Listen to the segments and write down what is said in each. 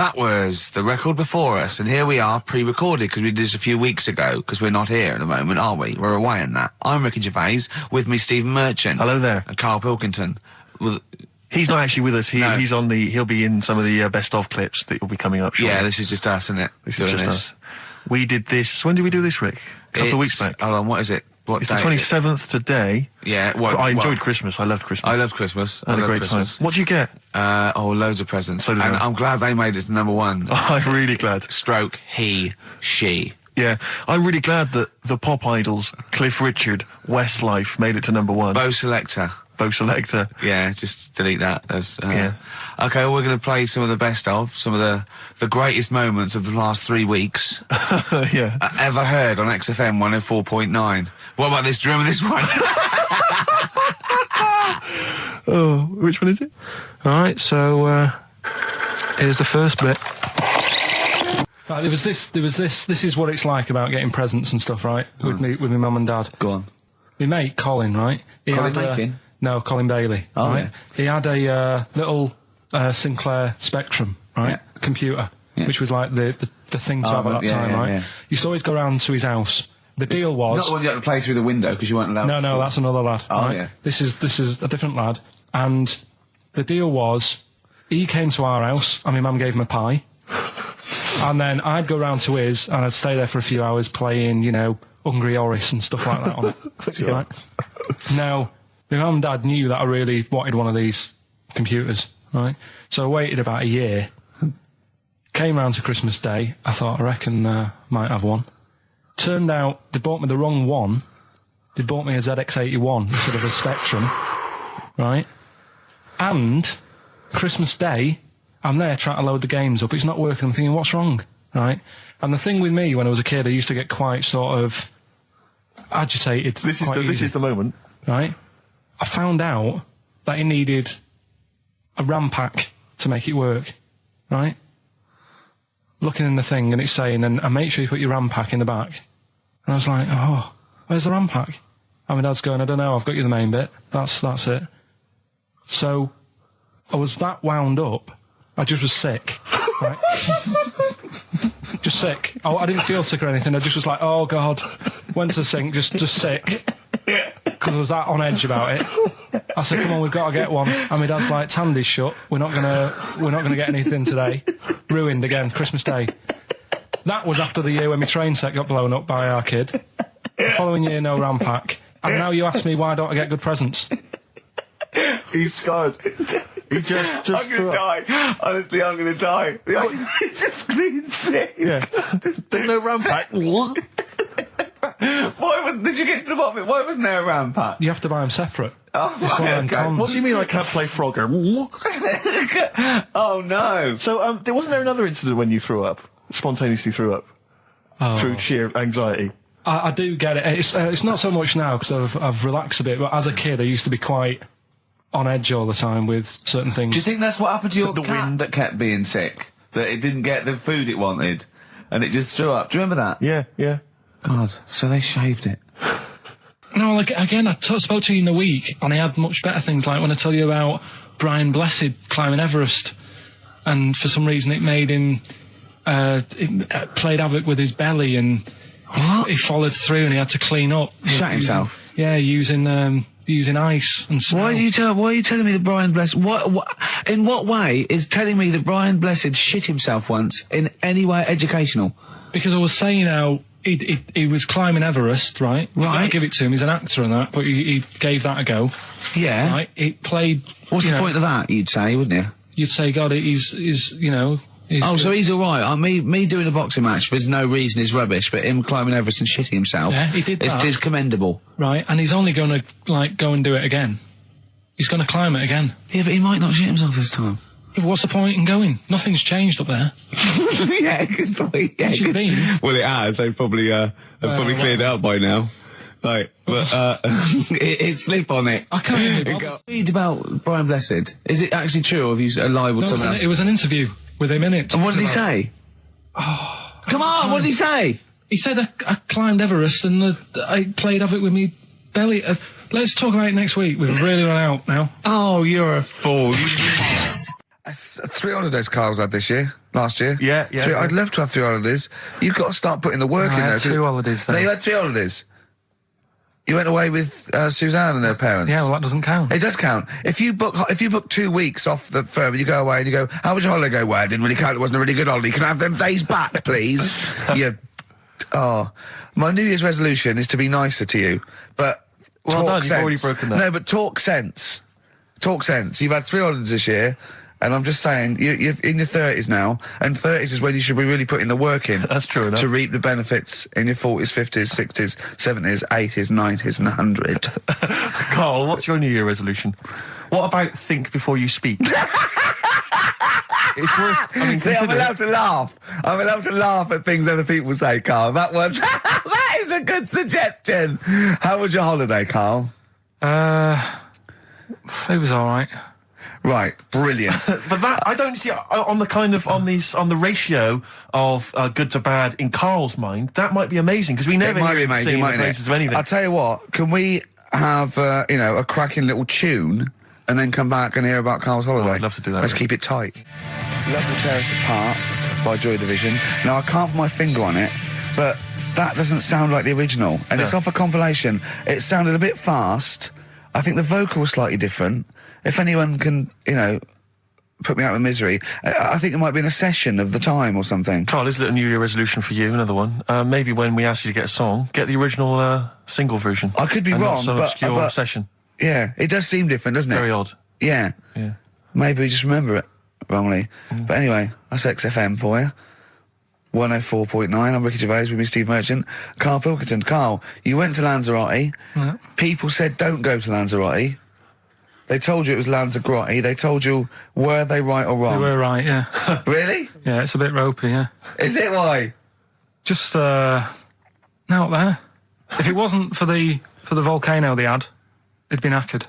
That was the record before us, and here we are, pre-recorded, because we did this a few weeks ago, because we're not here at the moment, are we? We're away in that. I'm Ricky Gervais, with me Stephen Merchant. Hello there. And Karl Pilkington. He's not actually with us. He's on the. He'll be in some of the best of clips that will be coming up shortly. Yeah, this is just us, isn't it? This is just us. We did this. When did we do this, Rick? A couple of weeks back. Hold on, what is it? What it's day the 27th today. Yeah, I enjoyed Christmas. I loved Christmas. I loved Christmas. I had a great time. What did you get? Loads of presents. So did and I. I'm glad they made it to number one. I'm really glad. Stroke, he, she. Yeah, I'm really glad that the pop idols, Cliff Richard, Westlife, made it to number one. Bo Selector. Yeah, just delete that. Yeah. Okay, well, we're going to play some of the best of, some of the greatest moments of the last 3 weeks. Yeah. Ever heard on XFM 104.9. What about this? Do you remember this one? Oh, which one is it? Alright, so, here's the first bit. Right, there was this is what it's like about getting presents and stuff, right? With my mum and dad. Go on. My mate, Colin, right? Colin Bacon? No, Colin Bailey. Oh, right? yeah. He had a little Sinclair Spectrum, right? Yeah. Computer, yeah. which was like the thing to have at that time, right? Yeah. Used to always go round to his house. The deal was... Not the one you had to play through the window because you weren't allowed No, that's another lad. Oh, right? yeah. This is a different lad. And the deal was, he came to our house and my mum gave him a pie. And then I'd go round to his and I'd stay there for a few hours playing, you know, Hungry Horace and stuff like that on it. Sure. Right? Now, my mum and dad knew that I really wanted one of these computers, right? So I waited about a year. Came round to Christmas Day. I thought, I reckon might have one. Turned out they bought me the wrong one. They bought me a ZX81 instead of a Spectrum, right? And Christmas Day, I'm there trying to load the games up. It's not working. I'm thinking, what's wrong, right? And the thing with me, when I was a kid, I used to get quite sort of agitated. This is the moment, right? I found out that it needed a RAM pack to make it work, right? Looking in the thing and it's saying, and make sure you put your RAM pack in the back. And I was like, oh, where's the RAM pack? And my dad's going, I don't know, I've got you the main bit. That's it. So I was that wound up, I just was sick, right? Just sick. I didn't feel sick or anything, I just was like, oh God. Went to the sink, just sick. Because I was that on edge about it. I said, come on, we've got to get one. And my dad's like, Tandy's shut. We're not gonna get anything today. Ruined again, Christmas Day. That was after the year when my train set got blown up by our kid. The following year, no RAM pack. And now you ask me why don't I get good presents? He's scarred. He just I'm gonna die. Honestly, I'm gonna die. He's just been sick. Yeah. There's no RAM pack. Did you get to the bottom of it? Why wasn't there a RAM pack? You have to buy them separate. Oh, it's one of them cons. What do you mean I can't play Frogger? Oh no. So, wasn't there another incident when you threw up? Spontaneously threw up? Oh. Through sheer anxiety? I do get it. It's not so much now because I've relaxed a bit, but as a kid I used to be quite on edge all the time with certain things. Do you think that's what happened to your The cat wind. that kept being sick? That it didn't get the food it wanted? And it just threw up? Do you remember that? Yeah. God, so they shaved it. No, like, again, I spoke to you in the week, and I had much better things, like when I tell you about Brian Blessed climbing Everest, and for some reason it made him, it played havoc with his belly, and he followed through and he had to clean up. Shut himself? Yeah, using ice and snow. Why are you telling me that Brian Blessed... in what way is telling me that Brian Blessed shit himself once in any way educational? Because I was saying how he was climbing Everest, right? Right. I give it to him, he's an actor and that, but he gave that a go. Yeah. Right? It played... What's the point of that, you'd say, wouldn't you? You'd say, God, he's you know... So he's alright. Me doing a boxing match for no reason is rubbish, but him climbing Everest and shitting himself... Yeah, he did that. Is commendable. Right, and he's only going to, like, go and do it again. He's going to climb it again. Yeah, but he might not shit himself this time. Yeah, what's the point in going? Nothing's changed up there. Yeah, good point. Yeah, Where's you been? Well, it has. They've probably cleared it up by now. Like, but it's slip on it. I can't even read about Brian Blessed. Is it actually true, or have you libelled someone else? It was an interview with him in it. And what did he say? Oh, come on, what did he say? He said I climbed Everest and I played havoc with me belly. Let's talk about it next week. We've really run out now. Oh, you're a fool. 3 holidays Carl's had this year, last year. Yeah. I'd love to have 3 holidays. You've got to start putting the work in there. I had 2 holidays then. No, you had 3 holidays. You went away with Suzanne and her parents. Yeah, well, that doesn't count. It does count. If you book 2 weeks off the firm, you go away and you go, how was your holiday? Go, well, it didn't really count. It wasn't a really good holiday. Can I have them days back, please? My New Year's resolution is to be nicer to you, but well done, you've already broken that. No, but talk sense. Talk sense. You've had 3 holidays this year. And I'm just saying, you're in your 30s now, and 30s is when you should be really putting the work in. That's true enough. To reap the benefits in your 40s, 50s, 60s, 70s, 80s, 90s, and 100. Karl, what's your New Year resolution? What about think before you speak? It's worth. I mean, see, I'm allowed to laugh. I'm allowed to laugh at things other people say, Karl. That one, that is a good suggestion. How was your holiday, Karl? It was all right. Right, brilliant. But that I don't see on the ratio of good to bad in Karl's mind. That might be amazing because we never hear him singing the praises of anything. I'll tell you what. Can we have a cracking little tune and then come back and hear about Karl's holiday? Oh, I'd love to do that. Let's keep it tight. Love Will Tear Us Apart by Joy Division. Now I can't put my finger on it, but that doesn't sound like the original, and it's off a compilation. It sounded a bit fast. I think the vocal was slightly different. If anyone can, put me out of misery, I think it might be in a session of the time or something. Karl, is it a New Year resolution for you? Another one. Maybe when we ask you to get a song, get the original single version. I could be wrong, not some but obscure session. Yeah, it does seem different, doesn't it? Very odd. Yeah. Maybe we just remember it wrongly. But anyway, that's XFM for you. 104.9. I'm Ricky Gervais with me, Steve Merchant. Karl Pilkington. Karl, you went to Lanzarote. Yeah. People said don't go to Lanzarote. They told you it was Lanzarote. They told you, were they right or wrong? They were right, yeah. Really? Yeah, it's a bit ropey, yeah. Is it? Why? Just out there. If it wasn't for the volcano they had, it'd been knackered.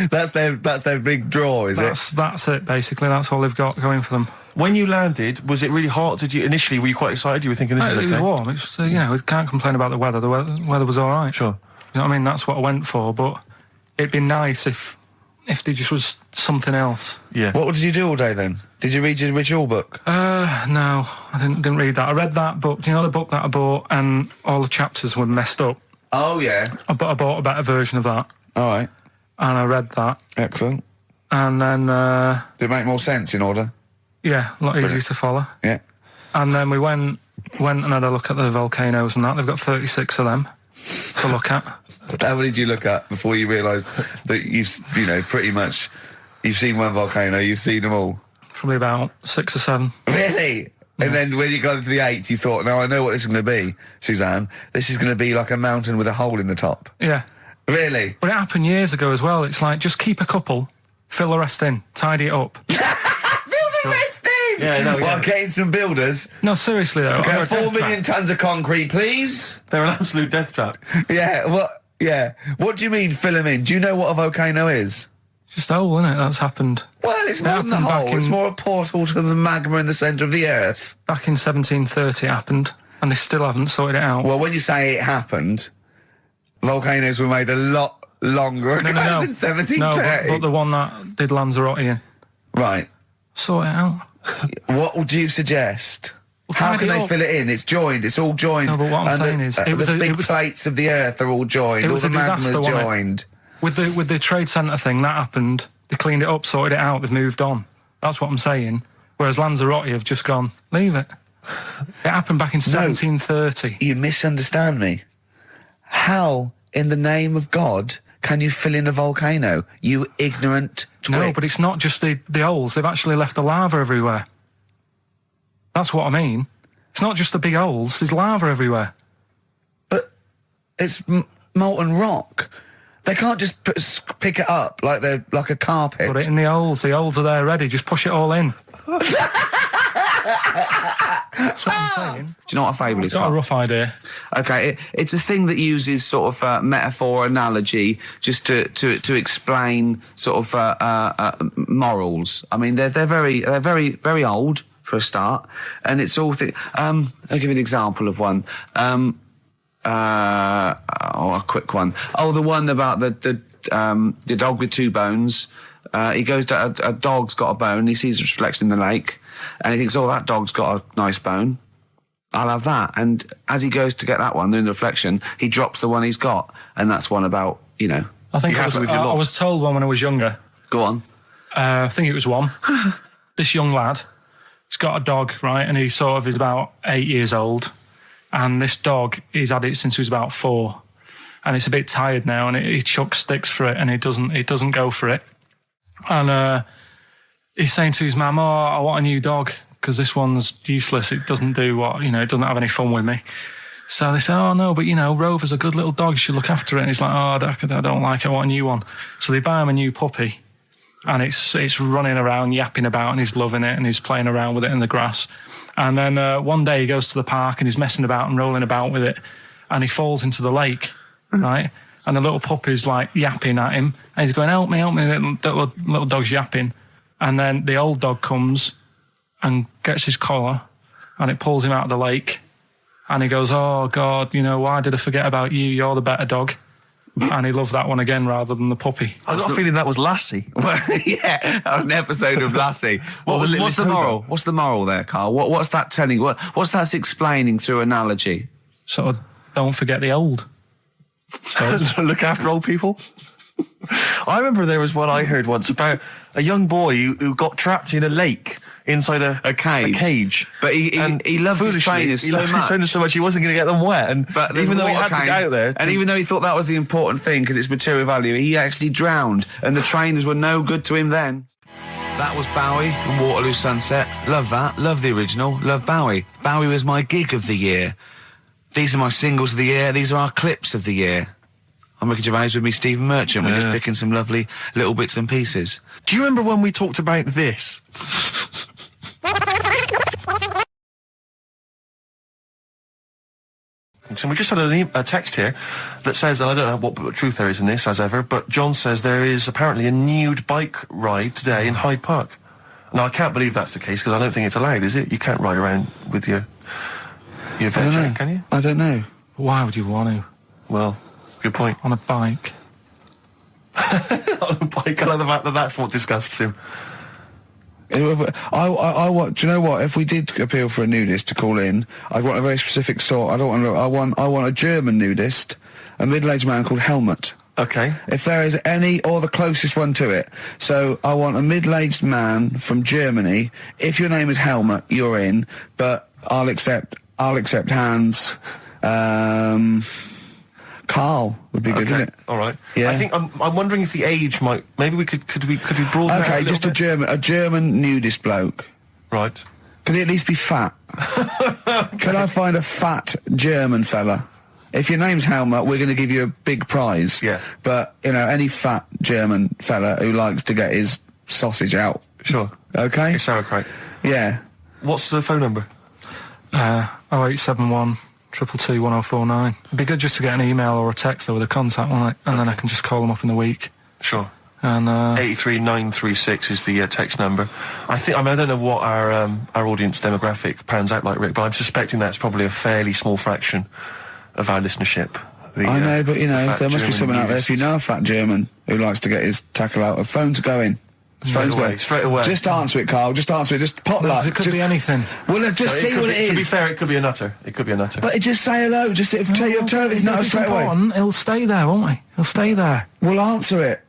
That's their big draw, is it? That's it, basically. That's all they've got going for them. When you landed, was it really hot? Were you quite excited? You were thinking this is okay? It was warm. It's we can't complain about the weather. The weather was all right. Sure. You know what I mean? That's what I went for, but it'd be nice if there just was something else. Yeah. What did you do all day then? Did you read your ritual book? No, I didn't read that. I read that book. Do you know the book that I bought and all the chapters were messed up? Oh, yeah. I bought a better version of that. All right. And I read that. Excellent. And then... Did it make more sense in order? Yeah, a lot easier to follow. Yeah. And then we went and had a look at the volcanoes and that. They've got 36 of them to look at. How many did you look at before you realised that pretty much, you've seen one volcano, you've seen them all? Probably about 6 or 7. Really? Yeah. And then when you got to the 8th, you thought, now I know what this is going to be, Suzanne. This is going to be like a mountain with a hole in the top. Yeah. Really? But it happened years ago as well. It's like, just keep a couple, fill the rest in, tidy it up. Fill the rest in? Yeah, no, Well, getting some builders. No, seriously though. Okay, 4 million tons of concrete, please. They're an absolute death trap. Yeah, what do you mean fill them in? Do you know what a volcano is? It's just a hole, isn't it? That's happened. Well, it's more than the hole. It's more a portal to the magma in the centre of the earth. Back in 1730 it happened, and they still haven't sorted it out. Well, when you say it happened, volcanoes were made a lot longer ago than 1730. No, but the one that did Lanzarote in. Right. Sort it out. What would you suggest? Well, how can they fill it in? It's joined. It's all joined. No, but what I'm saying is... the big plates of the earth are all joined. All the magma's joined. With the trade centre thing, that happened. They cleaned it up, sorted it out, they've moved on. That's what I'm saying. Whereas Lanzarote have just gone, leave it. It happened back in 1730. You misunderstand me. How, in the name of God, can you fill in a volcano? You ignorant twit. No, but it's not just the holes. They've actually left the lava everywhere. That's what I mean. It's not just the big holes. There's lava everywhere. But it's molten rock. They can't just pick it up like they're like a carpet. Put it in the holes. The holes are there ready. Just push it all in. That's what I'm saying. Do you know what a fable is? I've got a rough idea. Okay, it's a thing that uses sort of metaphor, analogy, just to explain sort of morals. I mean, they're very very old for a start, and it's all. I'll give you an example of one. A quick one. Oh, the one about the the dog with 2 bones. He goes to a dog's got a bone. He sees a reflection in the lake, and he thinks, "Oh, that dog's got a nice bone. I'll have that." And as he goes to get that one in the reflection, he drops the one he's got, and that's one about, you know. I think I was told one when I was younger. Go on. I think it was one. This young lad, he's got a dog, right, and he's about 8 years old, and this dog, he's had it since he was about 4, and it's a bit tired now, and he chucks sticks for it, and it doesn't go for it, and he's saying to his mum, "Oh, I want a new dog because this one's useless. It doesn't do what, you know, it doesn't have any fun with me." So they say, "Oh no, but you know, Rover's a good little dog. You should look after it." And he's like, "Oh, I don't like it. I want a new one." So they buy him a new puppy. And it's running around, yapping about, and he's loving it, and he's playing around with it in the grass. And then one day he goes to the park, and he's messing about and rolling about with it, and he falls into the lake, right? And the little puppy's like yapping at him, and he's going, help me, little dog's yapping. And then the old dog comes and gets his collar, and it pulls him out of the lake, and he goes, "Oh, God, you know, why did I forget about you? You're the better dog." And he loved that one again rather than the puppy. I got a feeling that was Lassie. Well, yeah, that was an episode of Lassie. What's the moral? What's the moral there, Karl? What's that telling? What's that explaining through analogy? Sort of, don't forget the old. Look after old people. I remember there was one I heard once about a young boy who got trapped in a lake inside a cage. But he loved his trainers so much. He wasn't going to get them wet. But even though he had to get out there, and even though he thought that was the important thing because it's material value, he actually drowned, and the trainers were no good to him then. That was Bowie and Waterloo Sunset. Love that. Love the original. Love Bowie. Bowie was my gig of the year. These are my singles of the year. These are our clips of the year. I'm Ricky Gervais, with me Stephen Merchant. We're just picking some lovely little bits and pieces. Do you remember when we talked about this? So we just had a text here that says, and I don't know what truth there is in this, as ever, but John says there is apparently a nude bike ride today in Hyde Park. Now, I can't believe that's the case, because I don't think it's allowed, is it? You can't ride around with your veg, can you? I don't know. Why would you want to? Well, good point. On a bike. On a bike, I love the fact that that's what disgusts him. I want. Do you know what? If we did appeal for a nudist to call in, I'd want a very specific sort. I want a German nudist, a middle-aged man called Helmut. Okay. If there is any, or the closest one to it. So I want a middle-aged man from Germany. If your name is Helmut, you're in. But I'll accept Hans. Karl would be good, wouldn't it? All right. Yeah. I think I'm wondering if the age might. Maybe we could broaden that. Okay, just a German nudist bloke. Right. Could he at least be fat? Could I find a fat German fella? If your name's Helmut, we're going to give you a big prize. Yeah. But you know, any fat German fella who likes to get his sausage out. Sure. Okay. It's sauerkraut. Yeah. What's the phone number? 0871 222 1049. It'd be good just to get an email or a text though with a contact, wouldn't it? And then I can just call them up in the week. Sure. And 83936 is the text number. I don't know what our audience demographic pans out like, Rick, but I'm suspecting that's probably a fairly small fraction of our listenership. I know, but you know, there must be someone out there. If you know a fat German who likes to get his tackle out, phones are going. Straight away. Just answer it, Karl. Just answer it. Just potluck. it could be anything. Well, just see what it is. To be fair, it could be a nutter. But just say hello. Just tell his nutter straight away. He'll stay there, won't he? He'll stay there. Well, answer it.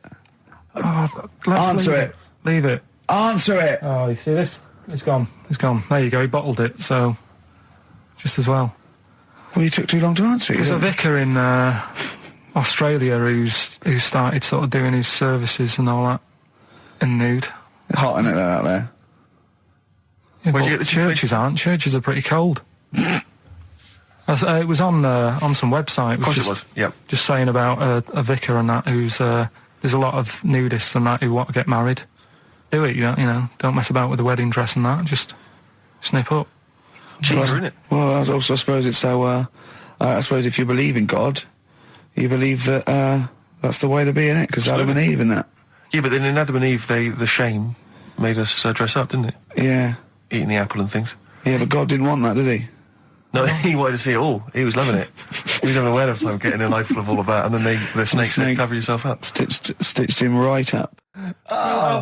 Answer it. Leave it. Answer it. Oh, you see this? It's gone. It's gone. There you go. He bottled it. So, just as well. Well, you took too long to answer it. There's a vicar in Australia who started sort of doing his services and all that in nude. Hot, isn't it, out there? Yeah, where'd you get the churches aren't. Churches are pretty cold. It was on some website. Of course it was. Yep. Just saying about a vicar and that who's there's a lot of nudists and that who want to get married. Do it, you know. Don't mess about with the wedding dress and that. Just snip up. Cheaper, isn't it? Well, I also suppose it's so. I suppose if you believe in God, you believe that that's the way to be, innit? Because Adam and Eve and that. Yeah, but then in Adam and Eve, the shame made us dress up, didn't it? Yeah. Eating the apple and things. Yeah, but God didn't want that, did he? No, he wanted to see it all. He was loving it. We don't know where of time getting a knife full of all of that, and then the snake said, cover yourself up. Stitched him right up.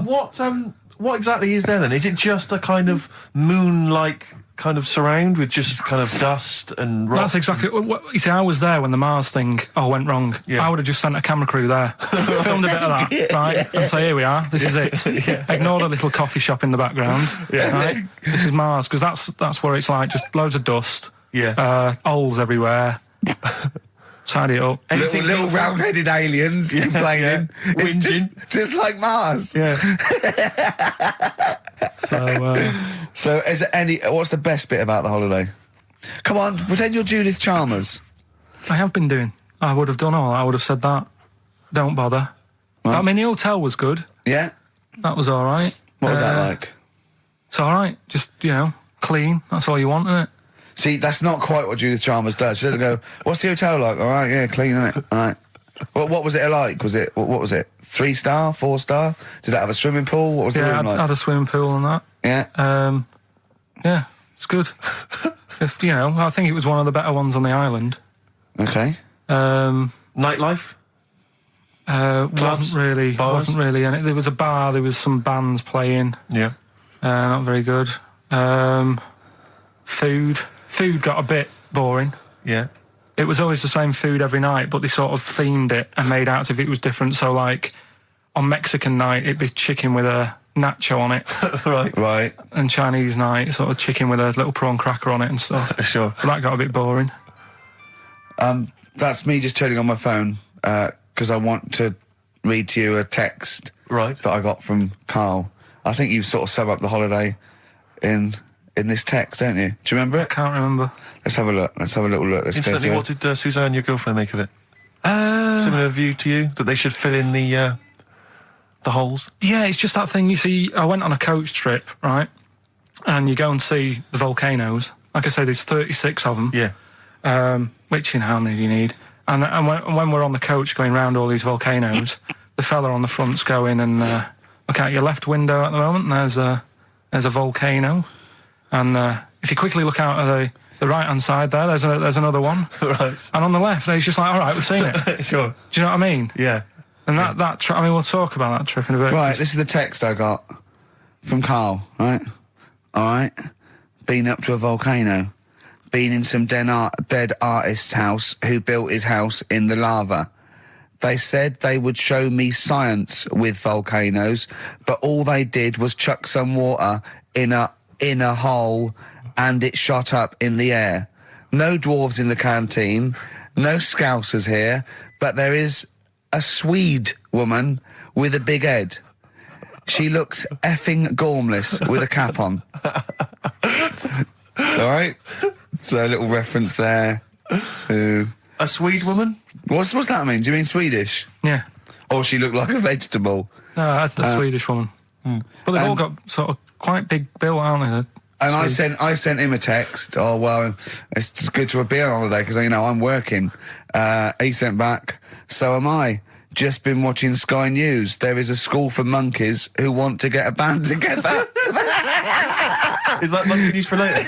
What exactly is there then? Is it just a kind of moon-like kind of surround with just kind of dust and rock? That's exactly what you see. I was there when the Mars thing went wrong. Yeah. I would have just sent a camera crew there, filmed a bit of that, right, and say, here we are, this is it. Ignore the little coffee shop in the background. Right? This is Mars, because that's where it's like just loads of dust, holes everywhere. Tidy it up. Little round-headed aliens complaining. It's Whinging. just like Mars. Yeah. So is there what's the best bit about the holiday? Come on, pretend you're Judith Chalmers. I have been doing. I would have done all. I would have said that. Don't bother. Right. I mean, the hotel was good. Yeah? That was all right. What was that like? It's all right. Just, clean. That's all you want, isn't it? See, that's not quite what Judith Chalmers does. She doesn't go, what's the hotel like? All right, yeah, clean, isn't it? All right. What was it like? What was it? 3-star, 4-star? Did it have a swimming pool? What was the room like? Had a swimming pool and that. Yeah? Yeah, it's good. I think it was one of the better ones on the island. Okay. Nightlife? Wasn't really. And there was a bar, there was some bands playing. Yeah. Not very good. Food got a bit boring. Yeah. It was always the same food every night, but they sort of themed it and made out as if it was different. So, like, on Mexican night, it'd be chicken with a nacho on it. Right. And Chinese night, sort of chicken with a little prawn cracker on it and stuff. Sure. But that got a bit boring. That's me just turning on my phone, because I want to read to you a text that I got from Karl. I think you sort of sum up the holiday in this text, don't you? Do you remember it? I can't remember. Let's have a look. Let's have a little look. Instantly, what did Suzanne, your girlfriend, make of it? Similar view to you? That they should fill in the holes? Yeah, it's just that thing, you see, I went on a coach trip, right? And you go and see the volcanoes. Like I say, there's 36 of them. Yeah. Which, how many do you need? And when we're on the coach going round all these volcanoes, the fella on the front's going and look out your left window at the moment, and there's a volcano. And if you quickly look out at the right-hand side there, there's another one. Right. And on the left, he's just like, all right, we've seen it. Sure. Do you know what I mean? Yeah. And that trip, we'll talk about that trip in a bit. Right, this is the text I got from Karl, right? All right. Been up to a volcano. Been in some dead artist's house who built his house in the lava. They said they would show me science with volcanoes, but all they did was chuck some water in a hole and it shot up in the air. No dwarves in the canteen, no scousers here, but there is a Swede woman with a big head. She looks effing gormless with a cap on. All right? So a little reference there to... A Swede woman? What's that mean? Do you mean Swedish? Yeah. Or she looked like a vegetable? No, I had the Swedish woman. But they've all got sort of quite big bill, aren't they? And I sent him a text. Oh, well, it's just good to be on holiday because, I'm working. He sent back, so am I. Just been watching Sky News. There is a school for monkeys who want to get a band together. Is that monkey news for later?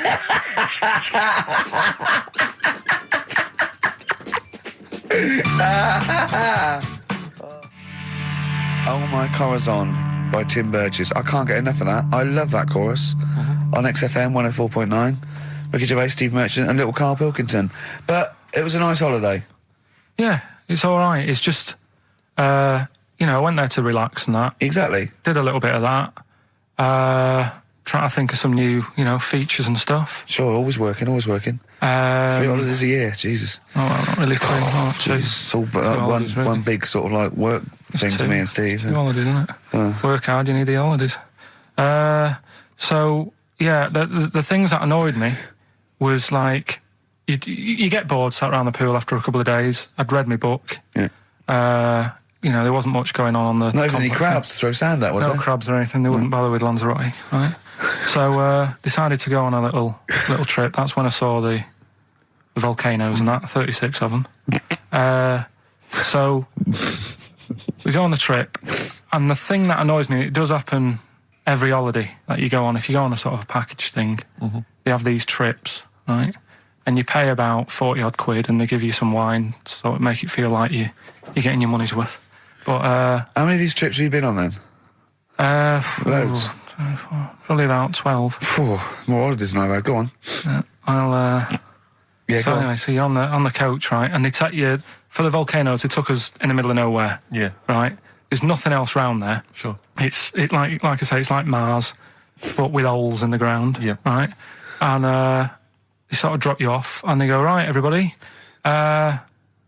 Oh My Corazon by Tim Burgess. I can't get enough of that. I love that chorus. On XFM 104.9. Ricky Gervais, Steve Merchant and little Karl Pilkington. But it was a nice holiday. Yeah, it's all right. It's just, I went there to relax and that. Exactly. Did a little bit of that. Trying to think of some new, features and stuff. Sure, always working. 3 holidays a year, Jesus. Oh, well, not really 3. Oh, 2. It's all one big sort of like work thing to me and Steve. 2 holidays, isn't it? Work hard, you need the holidays. So, yeah, the things that annoyed me was like, you get bored sat around the pool after a couple of days. I'd read my book. Yeah. There wasn't much going on the... Not even any crabs to throw sand at, was there? No crabs or anything. They wouldn't bother with Lanzarote, right? So, decided to go on a little trip. That's when I saw the volcanoes and that, 36 of them. So, we go on the trip, and the thing that annoys me, it does happen every holiday that you go on. If you go on a sort of package thing, they have these trips, right? and you pay about 40 odd quid, and they give you some wine, so it make it feel like you're getting your money's worth. But how many of these trips have you been on then? Loads. 24, probably about 12. More holidays than I've had. Go on. So anyway, so you're on the coach, right? And they take you for the Volcanoes. They took us in the middle of nowhere. Yeah. Right. There's nothing else round there. Sure. It's like I say, it's like Mars, but with holes in the ground. Yeah. Right. And they sort of drop you off, and they go, right, everybody,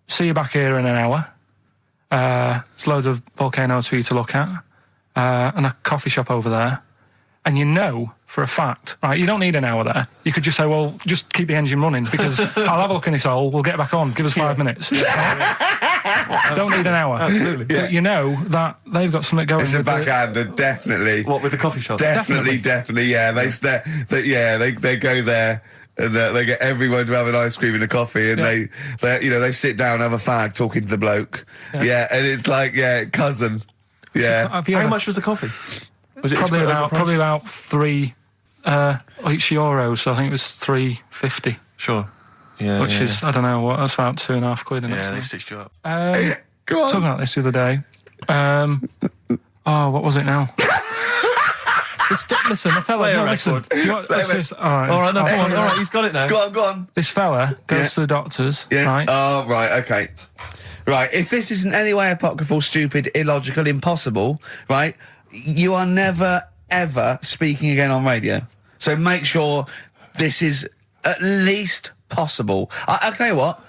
see you back here in an hour. There's loads of volcanoes for you to look at, and a coffee shop over there. And you know for a fact, right, you don't need an hour there. You could just say, well, just keep the engine running, because I'll have a look in this hole, we'll get back on, give us 5 minutes. Don't need an hour. Absolutely. But you know that they've got something going. It's a with backhander, definitely. What, with the coffee shop? Definitely. Yeah, they go there. And they get everyone to have an ice cream and a coffee, and they sit down, have a fag, talking to the bloke. Yeah, and it's like, cousin. Yeah. How much was the coffee? Was it probably about €3 each euros, so I think it was $3.50. Sure. Yeah. Which is, I don't know, what, that's about 2.5 quid. Yeah, they've stitched you up. Go on. Talking about this the other day. What was it now? Listen, the fella. No, listen. Do you want, all right, no, come on. All right, he's got it now. Go on. This fella goes to the doctors, right? Oh, right, okay. Right, if this isn't any way apocryphal, stupid, illogical, impossible, right, you are never, ever speaking again on radio. So make sure this is at least possible. I'll tell you what,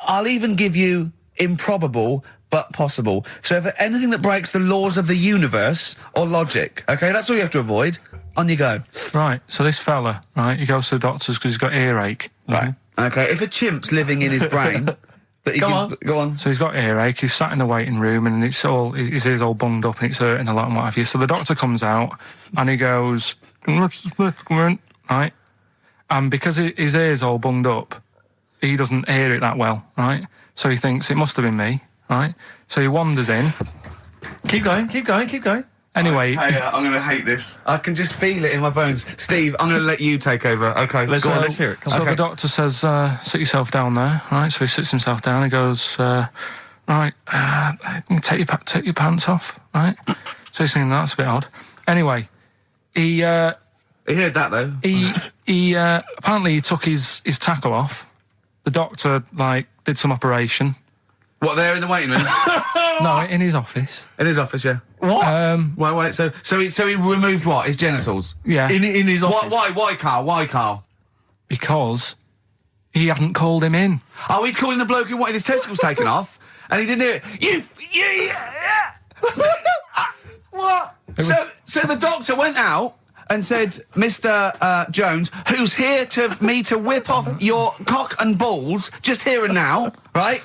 I'll even give you improbable but possible. So if anything that breaks the laws of the universe or logic, okay, that's all you have to avoid. On you go. Right, so this fella, right, he goes to the doctors because he's got earache. Right, okay, if a chimp's living in his brain... Go on. So he's got earache, he's sat in the waiting room, and his ears all bunged up and it's hurting a lot and what have you. So the doctor comes out and he goes, right? And because his ear's all bunged up, he doesn't hear it that well, right? So he thinks it must have been me, right? So he wanders in. Keep going. Anyway, I'm going to hate this. I can just feel it in my bones. Steve, I'm going to let you take over. Okay, let's hear it. So the doctor says, sit yourself down there, right? So he sits himself down. He goes, right, take your pants off, right? So he's thinking that's a bit odd. Anyway, he heard that though. He apparently he took his tackle off. The doctor did some operation. What, there in the waiting room? No, in his office. In his office, yeah. What? Wait. So he removed what? His genitals? Yeah. In his office. Why, Carl? Because he hadn't called him in. Oh, he'd called in the bloke who wanted his testicles taken off, and he didn't do it. What? So the doctor went out and said, Mr. Jones, who's here to whip off your cock and balls, just here and now, right?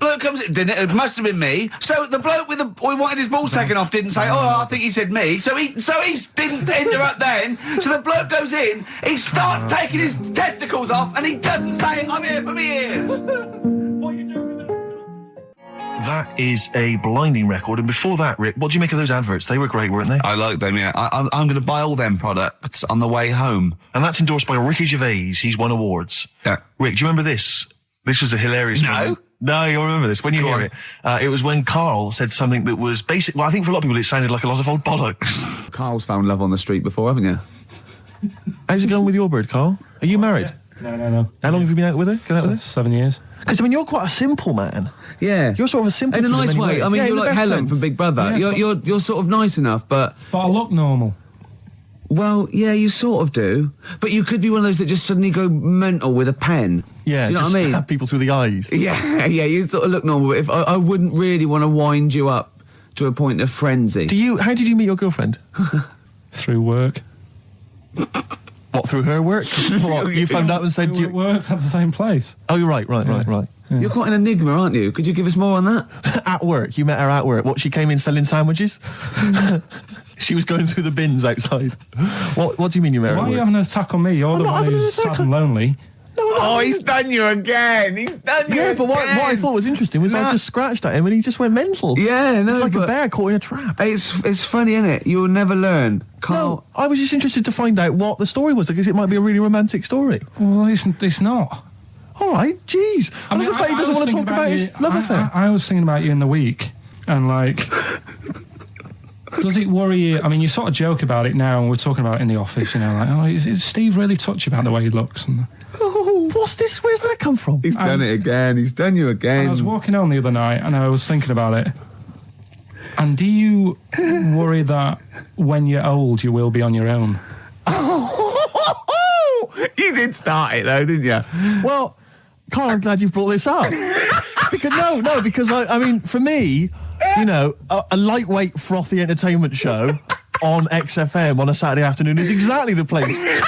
Bloke comes in, didn't it? It must have been me. So the bloke who wanted his balls taken off didn't say, I think he said me. So he didn't interrupt then. So the bloke goes in, he starts taking his testicles off, and he doesn't say, I'm here for me ears. What are you doing with that? That is a blinding record. And before that, Rick, what do you make of those adverts? They were great, weren't they? I like them, yeah. I'm going to buy all them products on the way home. And that's endorsed by Ricky Gervais. He's won awards. Yeah. Rick, do you remember this? This was a hilarious moment. No, you'll remember this when you hear it. It was when Karl said something that was basic. Well, I think for a lot of people it sounded like a lot of old bollocks. Carl's found love on the street before, haven't you? How's it going with your bird, Karl? Are you married? Yeah. No. How long have you been out with her? Going out with her? 7 years. Because, you're quite a simple man. Yeah. You're sort of a simple in a nice way. Ways. You're like Helen from Big Brother. Yeah, you're sort of nice enough, but I look normal. Well, yeah, you sort of do. But you could be one of those that just suddenly go mental with a pen. Yeah, do you know what I mean? Stab people through the eyes. Yeah, you sort of look normal. But if I wouldn't really want to wind you up to a point of frenzy. How did you meet your girlfriend? Through work. What, through her work? What, you found out and said you worked at the same place. Oh, you're right. Yeah. You're quite an enigma, aren't you? Could you give us more on that? At work, you met her at work. What, she came in selling sandwiches? She was going through the bins outside. What do you mean you met her? Why are you having an attack on me? You're the one who's sad and lonely. No, Oh, he's done you again. He's done you Yeah, but what again. I thought was interesting was I just scratched at him and he just went mental. Yeah, no, It's like a but bear caught in a trap. it's funny, isn't it? You'll never learn. No, I was just interested to find out what the story was, because it might be a really romantic story. Well, it's not. All right, jeez. I love the fact he doesn't want to talk about his love affair. I was thinking about you in the week, and like, does it worry you? I mean, you sort of joke about it now, and we're talking about it in the office, you know, like, oh, is Steve really touchy about the way he looks? And Oh, what's this? Where's that come from? He's done it again. He's done you again. I was walking home the other night, and I was thinking about it. And do you worry that when you're old, you will be on your own? You did start it though, didn't you? Well, Carl, I'm glad you brought this up. because I mean, for me, you know, a lightweight, frothy entertainment show on XFM on a Saturday afternoon is exactly the place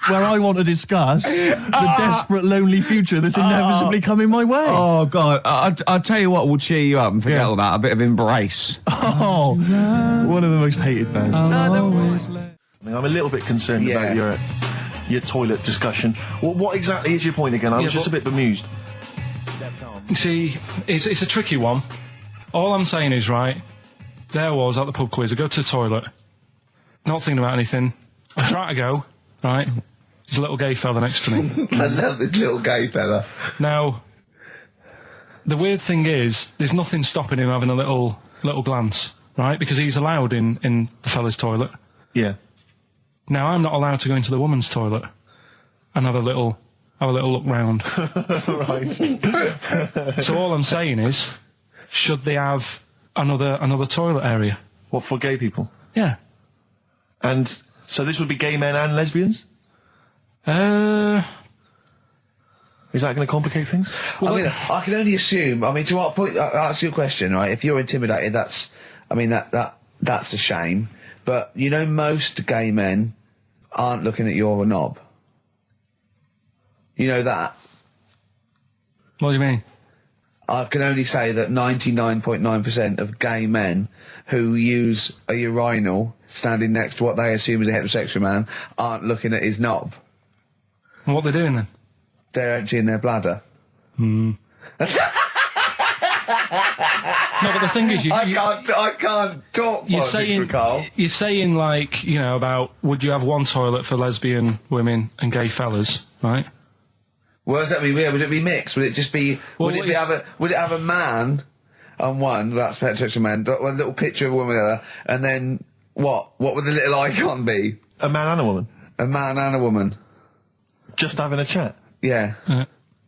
where I want to discuss the desperate, lonely future that's inevitably coming my way. Oh, God. I'll tell you what will cheer you up and forget all that. A bit of Embrace. Oh, one of the most hated bands. I'm a little bit concerned about your toilet discussion. What exactly is your point again? I was just a bit bemused. You see, it's a tricky one. All I'm saying is, right, there I was at the pub quiz. I go to the toilet, not thinking about anything. I try to go, right? There's a little gay fella next to me. I love this little gay fella. Now, the weird thing is, there's nothing stopping him having a little glance, right? Because he's allowed in the fella's toilet. Yeah. Now, I'm not allowed to go into the woman's toilet and have a little look round. Right. So all I'm saying is, should they have another toilet area? What, for gay people? Yeah. And so this would be gay men and lesbians? Well, Is that going to complicate things? Well, I mean, I can only assume. I mean, to what point? I'll ask you a question, right? If you're intimidated, that's a shame. But you know, most gay men aren't looking at your knob. You know that. What do you mean? I can only say that 99.9% of gay men who use a urinal standing next to what they assume is a heterosexual man aren't looking at his knob. And what they're doing then? They're emptying their bladder. No, but the thing is, I can't talk. You're saying like, you know, about would you have one toilet for lesbian women and gay fellas, right? What does that mean? Would it be mixed? Would it just be? Well, would it have a man on one? That's heterosexual man. One little picture of a woman on the other, and then what? What would the little icon be? A man and a woman? A man and a woman. Just having a chat? Yeah.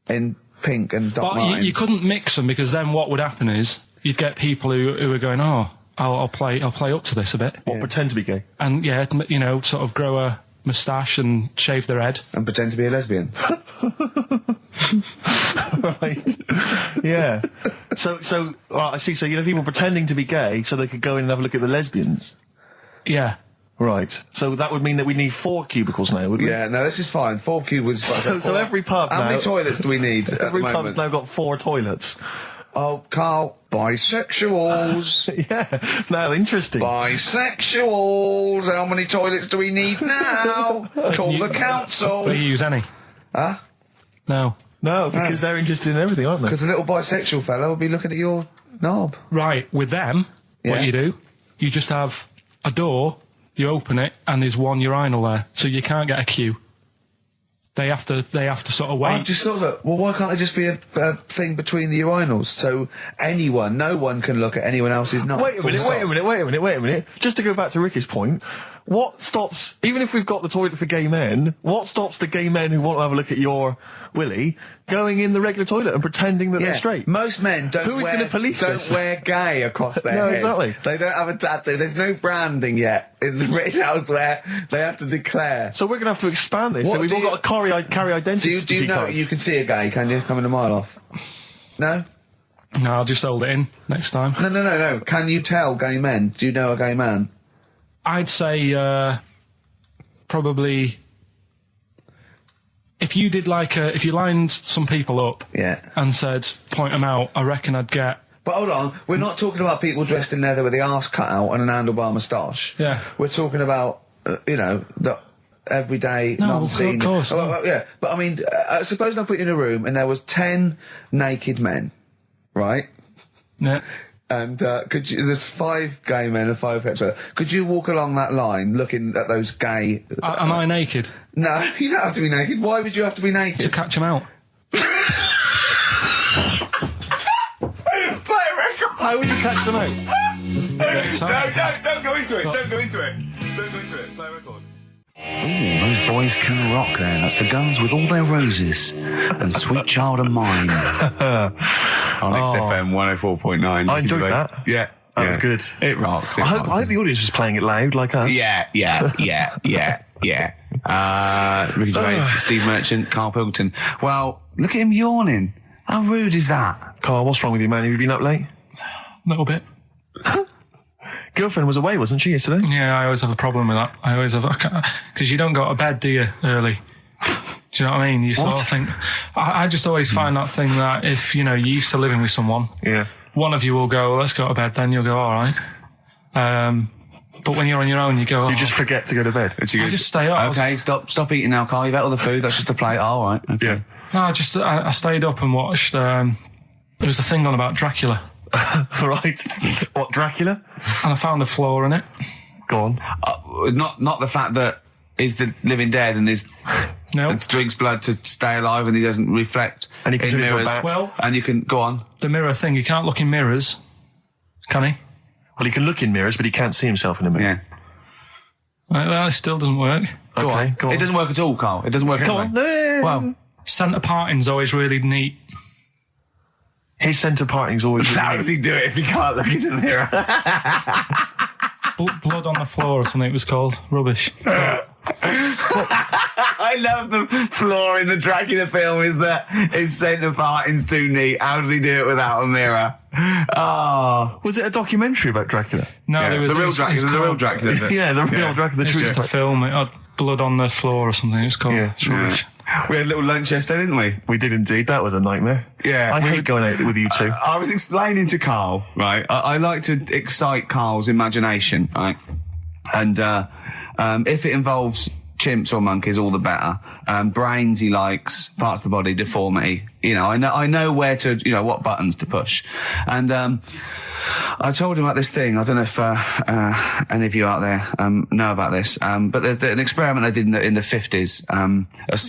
In pink and dot But lines. you couldn't mix them, because then what would happen is you'd get people who are going, oh, I'll play up to this a bit. What, pretend to be gay? And yeah, you know, sort of grow a moustache and shave their head. And pretend to be a lesbian. Right. Yeah. So I see. So, you know, people pretending to be gay so they could go in and have a look at the lesbians. Yeah. Right. So that would mean that we need 4 cubicles now, would we? Yeah, no, this is fine. 4 cubicles. So every pub How now... many toilets do we need at Every the moment? pub's now got 4 toilets. Oh, Carl, bisexuals. Yeah. Now, interesting. Bisexuals. How many toilets do we need now? Call the council. Will you use any? Huh? No. No, because they're interested in everything, aren't they? Because a little bisexual fella will be looking at your knob. Right, with them, Yeah. what you do, you just have a door, you open it, and there's one urinal there, so you can't get a queue. They have to sort of wait. I just thought that, well, why can't there just be a thing between the urinals? So no one can look at anyone else's knob. Wait a minute. Just to go back to Ricky's point, what stops, even if we've got the toilet for gay men, what stops the gay men who want to have a look at your willy going in the regular toilet and pretending that they're straight? Most men don't Who is going to police this? wear gay across their No, head. exactly. They don't have a tattoo. There's no branding yet in the British house where they have to declare. So we're going to have to expand this. What So we've do all you- got to carry identity Do you know cards. you can see a gay, can you? Coming a mile off. No? No, I'll just hold it in next time. No. Can you tell gay men? Do you know a gay man? I'd say probably if you did if you lined some people up and said point them out, I reckon I'd get. But hold on, we're not talking about people dressed in leather with the arse cut out and an handlebar moustache. Yeah. We're talking about, everyday, No, non-seen. of course. Oh, well, yeah, but I mean, suppose I put you in a room and there was 10 naked men, right? Yeah. And there's 5 gay men and 5 hetero. Could you walk along that line looking at those gay... Am I naked? No, you don't have to be naked. Why would you have to be naked? To catch them out. Play a record. How would you catch them out? No, don't go into it. Don't go into it. Don't go into it. Play a record. Ooh, those boys can rock there. That's the Guns with All Their Roses and Sweet Child of Mine. On XFM 104.9. I enjoyed that. Yeah. That was good. It rocks. I hope the audience was playing it loud like us. Yeah. Ricky Gervais, Steve Merchant, Karl Pilkington. Well, look at him yawning. How rude is that? Carl, what's wrong with you, man? Have you been up late? A little bit. Girlfriend was away, wasn't she, yesterday? Yeah, I always have a problem with that. I always have... Because you don't go to bed, do you, early? Do you know what I mean? You sort of think... I just always find that thing that if, you're used to living with someone, one of you will go, let's go to bed, then you'll go, all right. But when you're on your own, you go... You just forget to go to bed. I just stay up. Okay, stop eating now, Carl. You've ate all the food. That's just a plate. All right. Okay. Yeah. No, I stayed up and watched... there was a thing on about Dracula. Right. What, Dracula? And I found a flaw in it. Go on. Not the fact that he's the living dead and and drinks blood to stay alive and he doesn't reflect and he can in turn into a mirrors. bat. Well, and you can go on. The mirror thing, you can't look in mirrors, can he? Well, he can look in mirrors, but he can't see himself in a mirror. Yeah. That still doesn't work. Go on. It doesn't work at all, Carl. It doesn't work Go anyway. on. No. Well, Centre parting's always really neat. His centre parting's always... how does he do it if he can't look in the mirror? Blood on the floor or something it was called. Rubbish. I love the flaw in the Dracula film is that his centre parting's too neat. How did he do it without a mirror? Oh. Was it a documentary about Dracula? No, Yeah, there was... the real Dracula. The real Dracula. Yeah, the real Dracula. The It's true just a film. It had blood on the floor or something it's called. Yeah. It's rubbish. We had a little lunch yesterday, didn't we? We did indeed. That was a nightmare. Yeah. I hate going out with you two. I was explaining to Carl, right? I like to excite Carl's imagination, right? And if it involves chimps or monkeys, all the better. Brains he likes, parts of the body, deformity. I know where to, what buttons to push. And I told him about this thing. I don't know if any of you out there know about this, but there's an experiment they did in the 50s,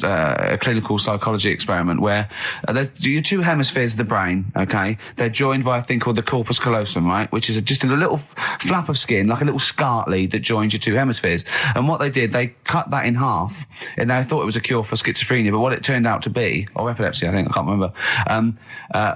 a clinical psychology experiment where there's your 2 hemispheres of the brain, okay? They're joined by a thing called the corpus callosum, right? Which is just a little flap of skin, like a little scarlet lead that joins your 2 hemispheres. And what they did, they cut that in half, and they thought it was a cure for schizophrenia, but what it turned out to be, or epilepsy, I think, I can't remember,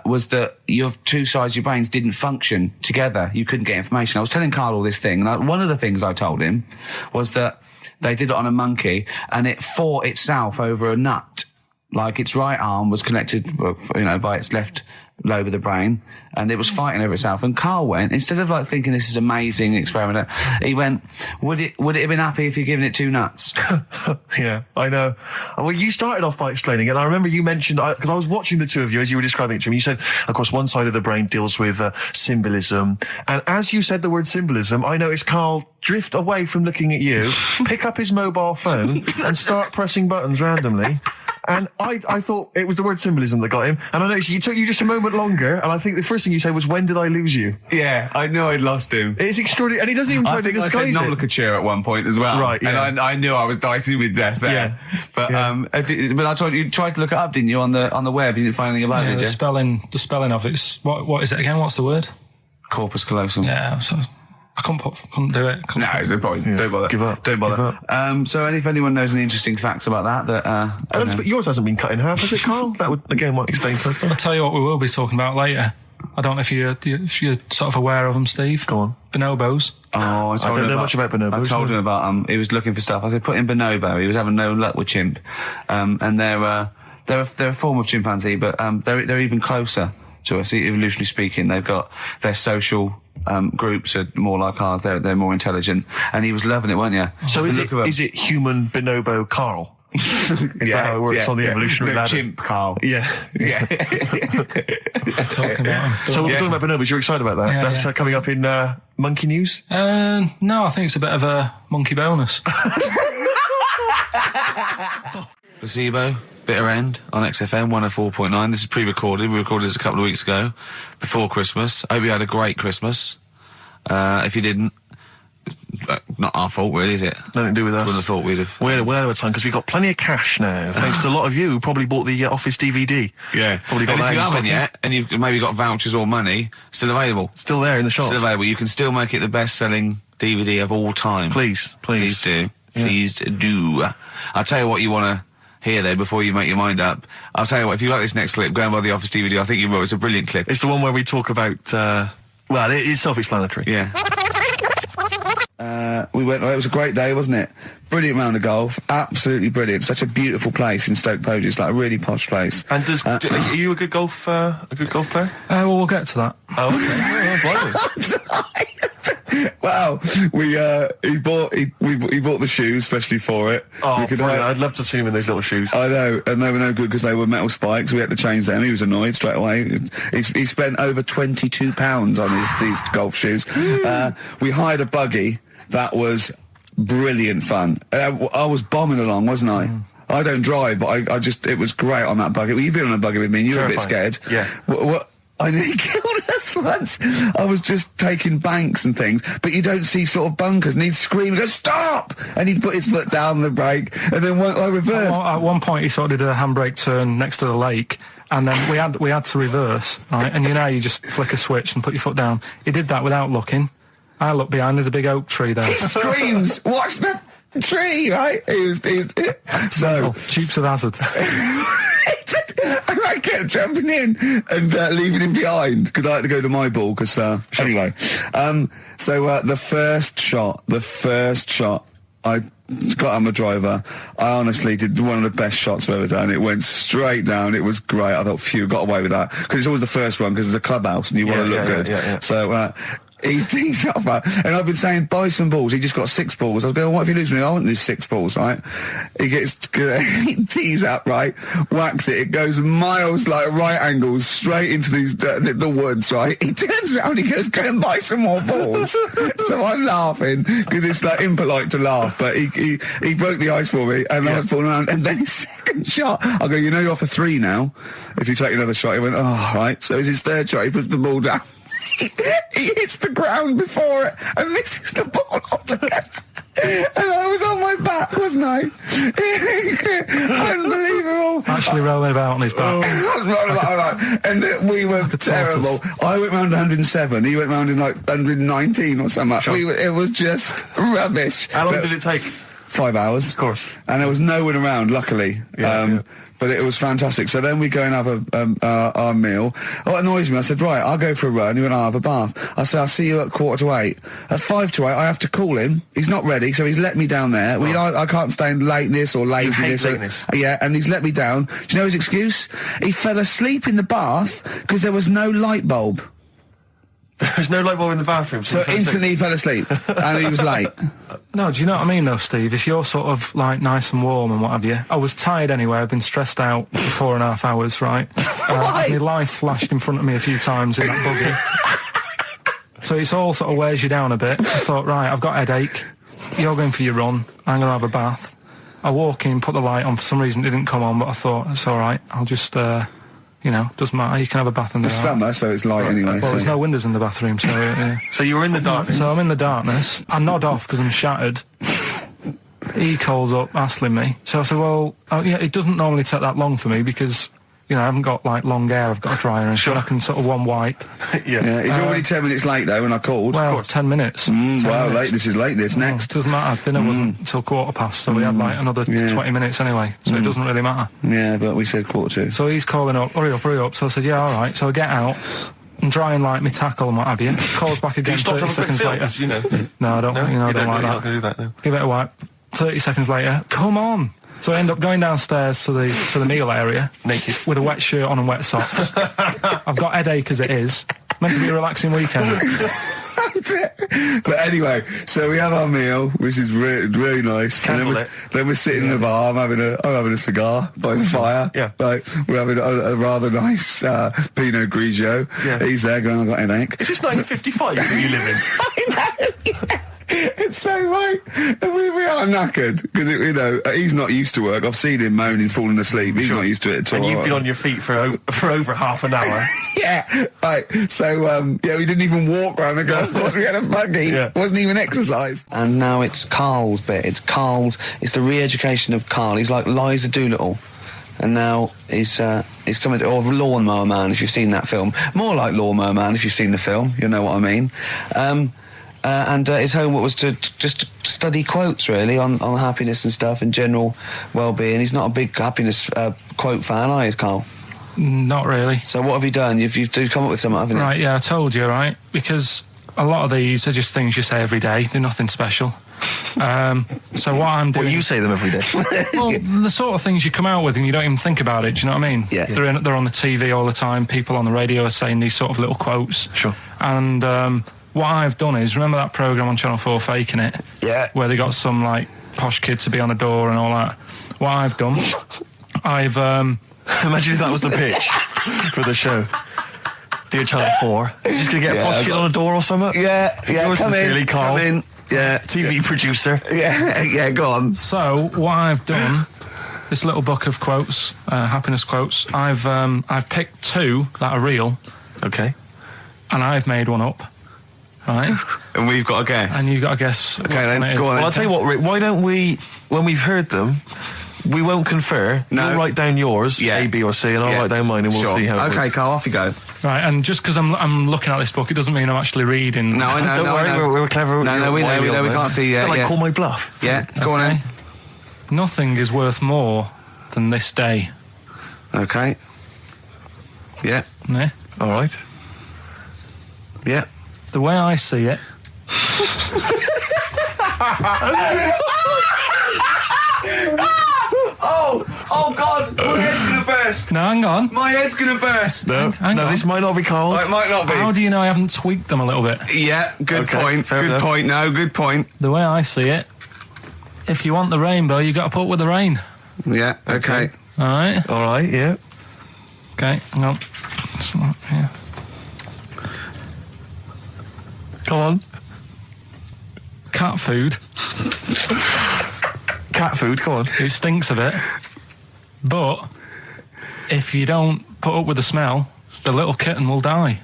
was that your 2 sides of your brains didn't function together. You couldn't get information. I was telling Carl all this thing, and one of the things I told him was that they did it on a monkey, and it fought itself over a nut. Like its right arm was connected, by its left lobe of the brain, and it was fighting over itself. And Carl went, instead of thinking this is amazing experiment, he went, would it have been happy if you'd given it 2 nuts? Yeah, I know. Well, you started off by explaining it. I remember you mentioned, because I was watching the 2 of you as you were describing it to me, you said, of course, one side of the brain deals with symbolism. And as you said the word symbolism, I noticed Carl drift away from looking at you, pick up his mobile phone and start pressing buttons randomly. And I thought it was the word symbolism that got him. And I noticed it took you just a moment longer. And I think the first thing you said was, when did I lose you? Yeah, I knew I'd lost him. It's extraordinary. And he doesn't even try to disguise I said it. nomenclature at one point as well. Right, yeah. And I knew I was dicing with death there. Yeah. But, Yeah. but I told you tried to look it up, didn't you, on the web? You didn't find anything about it, did you? The spelling of it's... What is it again? What's the word? Corpus callosum. Yeah, so I couldn't do it. No, there's no point. Yeah. Don't bother. Give up. Don't bother. Give up. So if anyone knows any interesting facts about that, I don't know. But yours hasn't been cut in half, has it, Carl? That would, again, might explain something. I'll tell you what we will be talking about later. I don't know if you're sort of aware of them, Steve. Go on. Bonobos. Oh, I don't know much about bonobos. I told him about he was looking for stuff. I said, put in bonobo. He was having no luck with chimp. And they're a form of chimpanzee, but they're even closer to us, evolutionarily speaking. They've got their social groups are more like ours. They're more intelligent. And he was loving it, weren't you? So is it human bonobo Carl? Is that how it works on the evolutionary ladder? Chimp Carl. Yeah. Yeah. Talking about them. So we're talking about bonobos. You're excited about that? Yeah, That's yeah. Coming up in Monkey News? No, I think it's a bit of a monkey bonus. Placebo, Bitter End on XFM 104.9. This is pre-recorded. We recorded this a couple of weeks ago, before Christmas. I hope you had a great Christmas. If you didn't, not our fault, really, is it? Nothing to do with us. Wouldn't have thought we'd have. We're aware of time because we've got plenty of cash now, thanks to a lot of you who probably bought the Office DVD. Yeah. Probably got And that if you in haven't stock. yet, and you've maybe got vouchers or money, still available. Still there in the shops. Still available. You can still make it the best-selling DVD of all time. Please. Please do. Yeah. Please do. I'll tell you what you want to hear there before you make your mind up. I'll tell you what, if you like this next clip, go and buy the Office DVD. I think you will. It's a brilliant clip. It's the one where we talk about, well, it is self-explanatory. Yeah. We went, it was a great day, wasn't it? Brilliant round of golf. Absolutely brilliant. Such a beautiful place in Stoke Poges. It's like a really posh place. And are you a good golf player? Well, we'll get to that. Oh, okay. Wow, he bought the shoes especially for it. Oh, We could brilliant. have- I'd love to have seen him in those little shoes. I know, and they were no good because they were metal spikes. We had to change them. He was annoyed straight away. He spent over £22 on these golf shoes. We hired a buggy that was brilliant fun. I was bombing along, wasn't I? I don't drive, but I just, it was great on that buggy. Well, you've been on a buggy with me and you were a bit Terrifying. scared. Yeah. What? I nearly killed us once. I was just taking banks and things, but you don't see sort of bunkers, and he'd scream and go, stop! And he'd put his foot down the brake, and then I reversed. At one point, he sort of did a handbrake turn next to the lake, and then we had to reverse, right? And you know, you just flick a switch and put your foot down. He did that without looking. I looked behind, there's a big oak tree there. He screams, watch the tree, right? So... Dukes of Hazzard. I kept jumping in and leaving him behind because I had to go to my ball. Because anyway, so the first shot, I got on the driver. I honestly did one of the best shots I've ever done. It went straight down. It was great. I thought, phew, got away with that because it's always the first one because it's a clubhouse and you want to look good. Yeah. So. He tees off, and I've been saying, buy some balls. He just got 6 balls. I was going, what if you lose me? I won't lose 6 balls, right? He tees up, right? Whacks it. It goes miles, like right angles, straight into these the woods, right? He turns around, he goes, go and buy some more balls. So I'm laughing because it's like impolite to laugh, but he broke the ice for me, and I was falling around. And then his second shot, I go, you know, you're off a 3 now. If you take another shot, he went, oh, right. So it's his third shot. He puts the ball down. He hits the ground before it and misses the ball altogether. And I was on my back, wasn't I? Unbelievable. Actually rolling about on his back. And we were terrible. I went round 107. He went round in like 119 or something. Sure. It was just rubbish. How long did it take? 5 hours. Of course. And there was no one around, luckily. Yeah. But it was fantastic. So then we go and have our meal. What annoys me, I said, right, I'll go for a run. He went, I'll have a bath. I said, I'll see you at 7:45. At 7:55, I have to call him. He's not ready, so he's let me down there. I can't stand lateness or laziness. You hate lateness. Yeah, and he's let me down. Do you know his excuse? He fell asleep in the bath because there was no light bulb. There's no light bulb in the bathroom. So instantly he fell asleep. And he was late. No, do you know what I mean, though, Steve? If you're sort of, like, nice and warm and what have you. I was tired anyway. I've been stressed out for 4.5 hours, right? My life flashed in front of me a few times in that buggy. So it's all sort of wears you down a bit. I thought, right, I've got a headache. You're going for your run. I'm going to have a bath. I walk in, put the light on. For some reason, it didn't come on, but I thought, it's all right. I'll just... doesn't matter. You can have a bath in the It's summer, so it's light anyway. Well, there's no windows in the bathroom, so... So you were in the darkness? So I'm in the darkness. I nod off because I'm shattered. He calls up, hassling me. So I said, well, it doesn't normally take that long for me because, I haven't got, like, long hair. I've got a dryer and so I can sort of one wipe. Yeah, he's already 10 minutes late, though, when I called. Well, 10 minutes. 10 wow, minutes. late. This is late. This next. Doesn't matter. Dinner wasn't until 7:15, so we had, like, another 20 minutes anyway. So it doesn't really matter. Yeah, but we said 7:45. So he's calling up, hurry up. So I said, yeah, all right. So I get out and dry and like my tackle and what have you. Calls back again 30 seconds later. No, I don't. I don't like you're that. not going to do that, no. Give it a wipe. 30 seconds later, come on. So I end up going downstairs to the meal area. Naked. With a wet shirt on and wet socks. I've got headache as it is. Meant to be a relaxing weekend. But anyway, so we have our meal, which is really nice. And then we're sitting in the bar. I'm having a cigar by the fire. Yeah. Like, we're having a rather nice Pinot Grigio. Yeah. He's there going, I've got a headache. Is this 1955 that you live in? I know. Yeah. It's so right. We are knackered because he's not used to work. I've seen him moaning, falling asleep. He's not used to it at all. And you've been on your feet for over half an hour. Yeah, right. So we didn't even walk around the golf course. We had a buggy. Yeah. Wasn't even exercise. And now it's Karl's bit. It's the re-education of Karl. He's like Liza Doolittle. And now he's coming to, or Lawnmower Man, if you've seen that film. More like Lawnmower Man, if you've seen the film. You know what I mean. And his homework was to just study quotes, really, on happiness and stuff and general well-being. He's not a big happiness quote fan, are you, Karl? Not really. So what have you done? You've come up with something, haven't you? Right, yeah, I told you, right? Because a lot of these are just things you say every day. They're nothing special. So what I'm doing... Well, you say them every day. Well, the sort of things you come out with and you don't even think about it, do you know what I mean? Yeah. They're on the TV all the time. People on the radio are saying these sort of little quotes. Sure. And what I've done is, remember that programme on Channel 4, Faking It? Yeah. Where they got some, like, posh kid to be on a door and all that. What I've done, I've... Imagine if that was the pitch for the show. Dear Channel 4, you're just going to get a posh kid on a door or something? Yeah, Yours come sincerely, in, Karl. come in. Yeah. TV producer. Yeah, go on. So, what I've done, this little book of quotes, happiness quotes, I've picked two that are real. Okay. And I've made one up. Right? And we've got to guess. And you've got to guess. Okay, then, it is. go on. Well, I'll tell you what, Rick, why don't we, when we've heard them, we won't confer. No. You'll write down yours, Yeah. A, B or C, and I'll Yeah. write down mine and we'll Sure. see how it Okay, works. Karl, off you go. Right, and just because I'm looking at this book, it doesn't mean I'm actually reading. No, I know. Don't no, worry, I know. we're clever. No, we know, we can't see yet. Like, Yeah. call my bluff. Yeah, go on then. Nothing is worth more than this day. Okay. Yeah, Yeah? All right. yeah. The way I see it, Oh God, my head's gonna burst. no, hang on. My head's gonna burst. No, Hang no, on. this might not be Karl's. It might not be. How do you know I haven't tweaked them a little bit? Yeah, good Okay, point. fair Good enough. point. No, good point. The way I see it, if you want the rainbow, you got to put up with the rain. Yeah, okay. All right? All right, yeah. Okay, hang on. It's not, yeah. Come on. Cat food, Cat food, come on. it stinks a bit. But if you don't put up with the smell, the little kitten will die.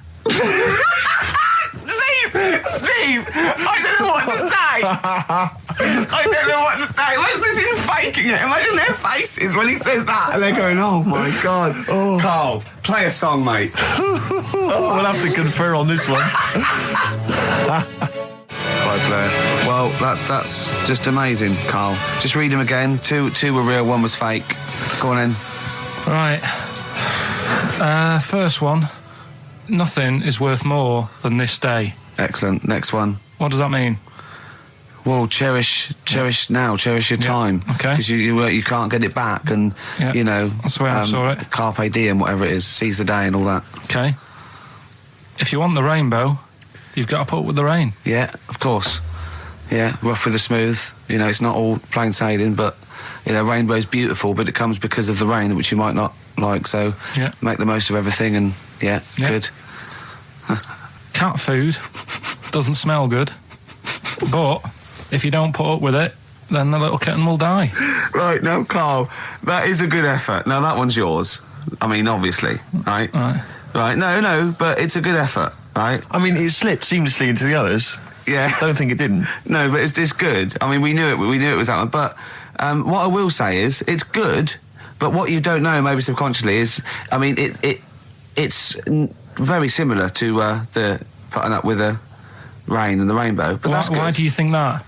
Steve, I don't know what to say. I don't know what to say. Imagine this in Faking It. Imagine their faces when he says that, and they're going, "Oh my God." Oh. Karl, play a song, mate. We'll have to confer on this one. Right, Blair. Well, that's just amazing, Karl. Just read them again. Two were real, one was fake. Go on then. Right. First one. Nothing is worth more than this day. Excellent. Next one. What does that mean? Well, cherish now, cherish your time. Okay. Because you can't get it back, and Yeah, you know that's the way I saw it. Carpe diem, whatever it is, seize the day and all that. Okay. If you want the rainbow, you've got to put up with the rain. Yeah, of course. Yeah, rough with the smooth. You know, it's not all plain sailing, but you know, rainbow's beautiful, but it comes because of the rain, which you might not like. So Yeah. make the most of everything, and yeah. Good. Cat food doesn't smell good, but if you don't put up with it, then the little kitten will die. Right, no, Karl, that is a good effort. Now that one's yours. I mean, obviously, right? Right. No, but it's a good effort, right? I mean, it slipped seamlessly into the others. Yeah. Don't think it didn't. No, but it's good. I mean, we knew it was that one. But what I will say is, it's good. But what you don't know, maybe subconsciously, is, I mean, it's very similar to the putting up with the rain and the rainbow. But that's good. Why do you think that?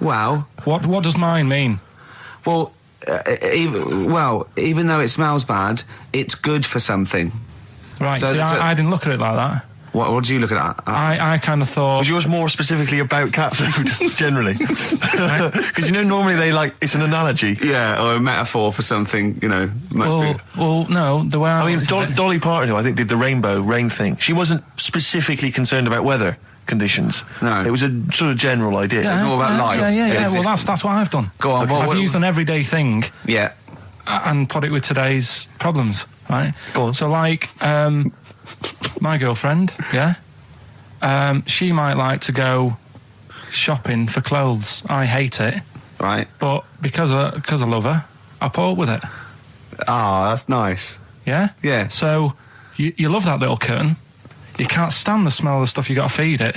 Well, What does mine mean? well, even though it smells bad, it's good for something. Right, So- see, so- I didn't look at it like that. What do you look at? I kind of thought... Was yours more specifically about cat food, generally? Because you know, normally it's an analogy. Yeah, or a metaphor for something, you know. Much bigger. Well, no, the way I mean, looked at it- Dolly Parton, who I think did the rainbow rain thing, she wasn't specifically concerned about weather conditions. No. It was a sort of general idea. It's all about life. Yeah. Well, Existence. that's what I've done. Go on, I've what- used an everyday thing Yeah. and put it with today's problems, right? Go on. So, like, my girlfriend, yeah, she might like to go shopping for clothes. I hate it, Right. but because I love her, I put up with it. Ah, that's nice. Yeah? Yeah. So, you love that little kitten. You can't stand the smell of the stuff you got to feed it.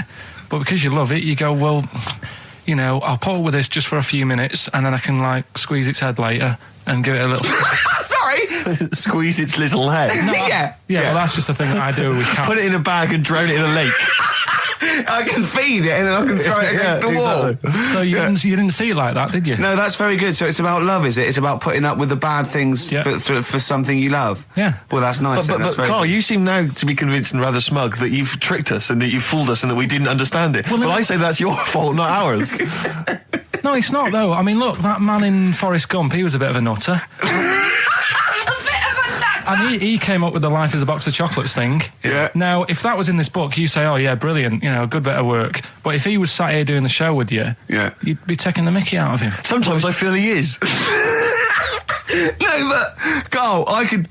But because you love it, you go, well, you know, I'll put up with this just for a few minutes and then I can, like, squeeze its head later and give it a little... Sorry! Squeeze its little head. Yeah, well, that's just the thing that I do with cats. Put it in a bag and drown it in a lake. I can feed it and then I can throw it against the wall. Exactly. So you didn't see it like that, did you? No, that's very good. So it's about love, is it? It's about putting up with the bad things for something you love. Yeah. Well, that's nice. But that's very Karl, good. you seem now to be convinced and rather smug that you've tricked us and that you've fooled us and that we didn't understand it. Well, I say that's your fault, not ours. No, it's not, though. I mean, look, that man in Forrest Gump, he was a bit of a nutter. And he came up with the life is a box of chocolates thing. Yeah. Now, if that was in this book, you say, oh, yeah, brilliant, you know, good bit of work. But if he was sat here doing the show with you, you'd be taking the mickey out of him. Sometimes I feel he is. No, but Karl, I could.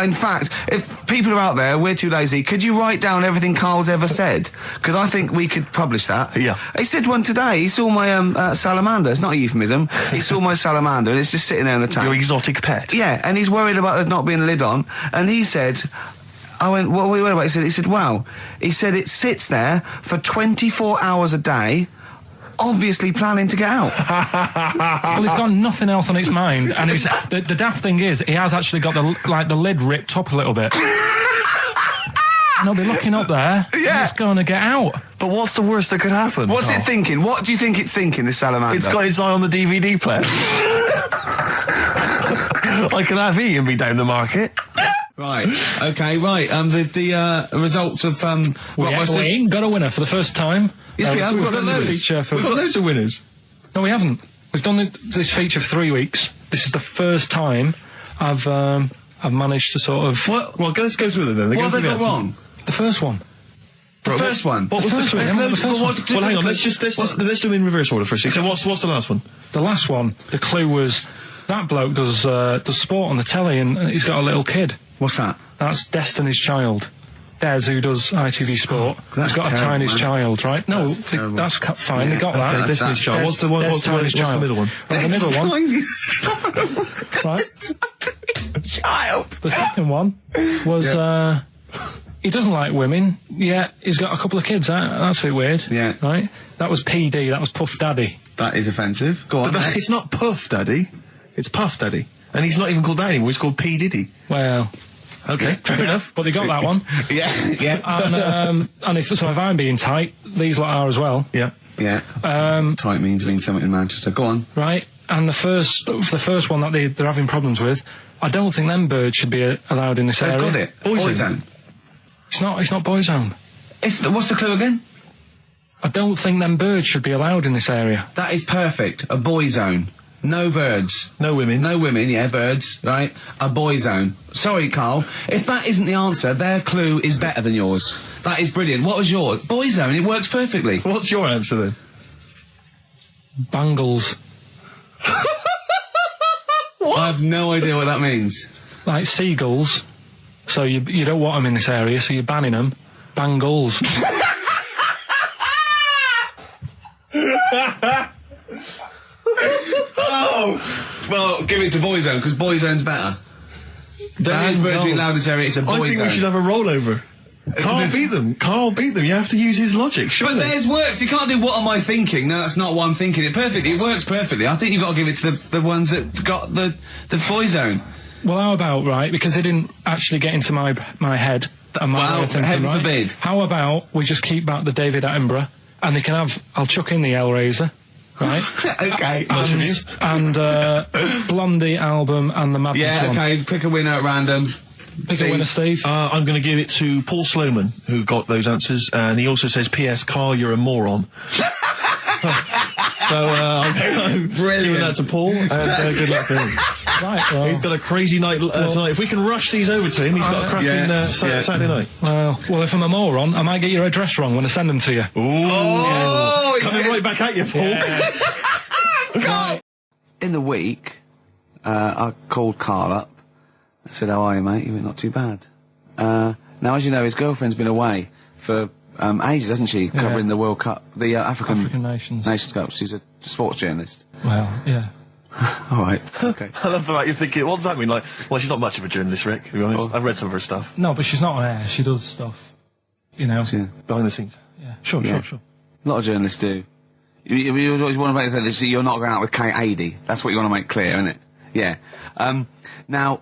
In fact, if people are out there, we're too lazy. Could you write down everything Karl's ever said? Because I think we could publish that. Yeah. He said one today. He saw my salamander. It's not a euphemism. He saw my salamander, and it's just sitting there in the tank. Your exotic pet. Yeah, and he's worried about there not being a lid on. And he said, I went, what are you worried about? He said, wow. He said it sits there for 24 hours a day, obviously planning to get out. Well, he's got nothing else on its mind, and the daft thing is, he has actually got the lid ripped up a little bit. And he'll be looking up there, and it's going to get out. But what's the worst that could happen? What's it thinking? What do you think it's thinking, this salamander? It's got its eye on the DVD player. I can have Ian be down the market. Right. Okay. Right. The results of Rockbusters. We ain't got a winner for the first time. Yes, we have. We've got done this loads. feature for. We've got loads of winners. No, we haven't. We've done this feature for 3 weeks. This is the first time I've managed to sort of. Well, let's go through them then. What have they got wrong? The first one. The first one. What was the first one? Well, hang on. Let's do them in reverse order first. So what's the last one? The last one. The clue was that bloke does sport on the telly and he's got a little kid. What's that? That's Destiny's Child. Des, who does ITV Sport, has got a Chinese child, right? No, that's fine. They got that. Okay, Destiny's Child. What's the middle one? Well, the middle one. Right. Child. The second one was he doesn't like women. Yeah, he's got a couple of kids. That's a bit weird. Yeah. Right. That was PD. That was Puff Daddy. That is offensive. Go on. But it's not Puff Daddy. It's Puff Daddy. And he's not even called that anymore. He's called P Diddy. Well. Okay, fair enough. But they got that one. Yeah. And if I'm being tight, these lot are as well. Yeah. Yeah. Tight means something in Manchester. Go on. Right. And the first one that they're having problems with, I don't think them birds should be allowed in this area. Got it. Boyzone. It's not Boyzone. What's the clue again? I don't think them birds should be allowed in this area. That is perfect. A boy zone. No birds. No women. No women, yeah, birds, right? A boy zone. Sorry, Karl. If that isn't the answer, their clue is better than yours. That is brilliant. What was yours? Boy zone, it works perfectly. What's your answer then? Bangles. I have no idea what that means. Like seagulls. So you don't want them in this area, so you're banning them. Bangles. Oh! Well, give it to Boyzone, because Boyzone's better. Don't use birds being allowed in this area, it's a Boyzone. I think we should have a rollover. Karl beat them. Karl beat them. You have to use his logic, surely. But theirs works. You can't do what am I thinking. No, that's not what I'm thinking. It perfectly. It works perfectly. I think you've got to give it to the ones that got the Boyzone. Well, how about, right, because they didn't actually get into my head and my way of thinking, heaven right? forbid. How about we just keep back the David Attenborough, and they can have, I'll chuck in the Hellraiser, right? Okay. And Blondie album and the Madness Yeah, one. okay, pick a winner at random. Pick a winner, Steve. I'm going to give it to Paul Sloman, who got those answers, and he also says, P.S. Karl, you're a moron. So I'm giving that to Paul, and good luck to him. Right, well, he's got a crazy night tonight. If we can rush these over to him, he's got a cracking Saturday night. Well, if I'm a moron, I might get your address wrong when I send them to you. Oh, coming right back at you, Paul. Yes. Right. In the week, I called Karl up. I said, how are you, mate? You were not too bad. Now, as you know, his girlfriend's been away for ages, hasn't she? Covering the World Cup, the African Nations Cup. She's a sports journalist. Well, yeah. All right. Okay. I love the fact you're thinking, what does that mean? Like, well, she's not much of a journalist, Rick, to be honest. I've read some of her stuff. No, but she's not on air. She does stuff, behind the scenes. Yeah. Sure. A lot of journalists do. You always want to make clear that you're not going out with Kate Adie. That's what you want to make clear, isn't it? Yeah. Now,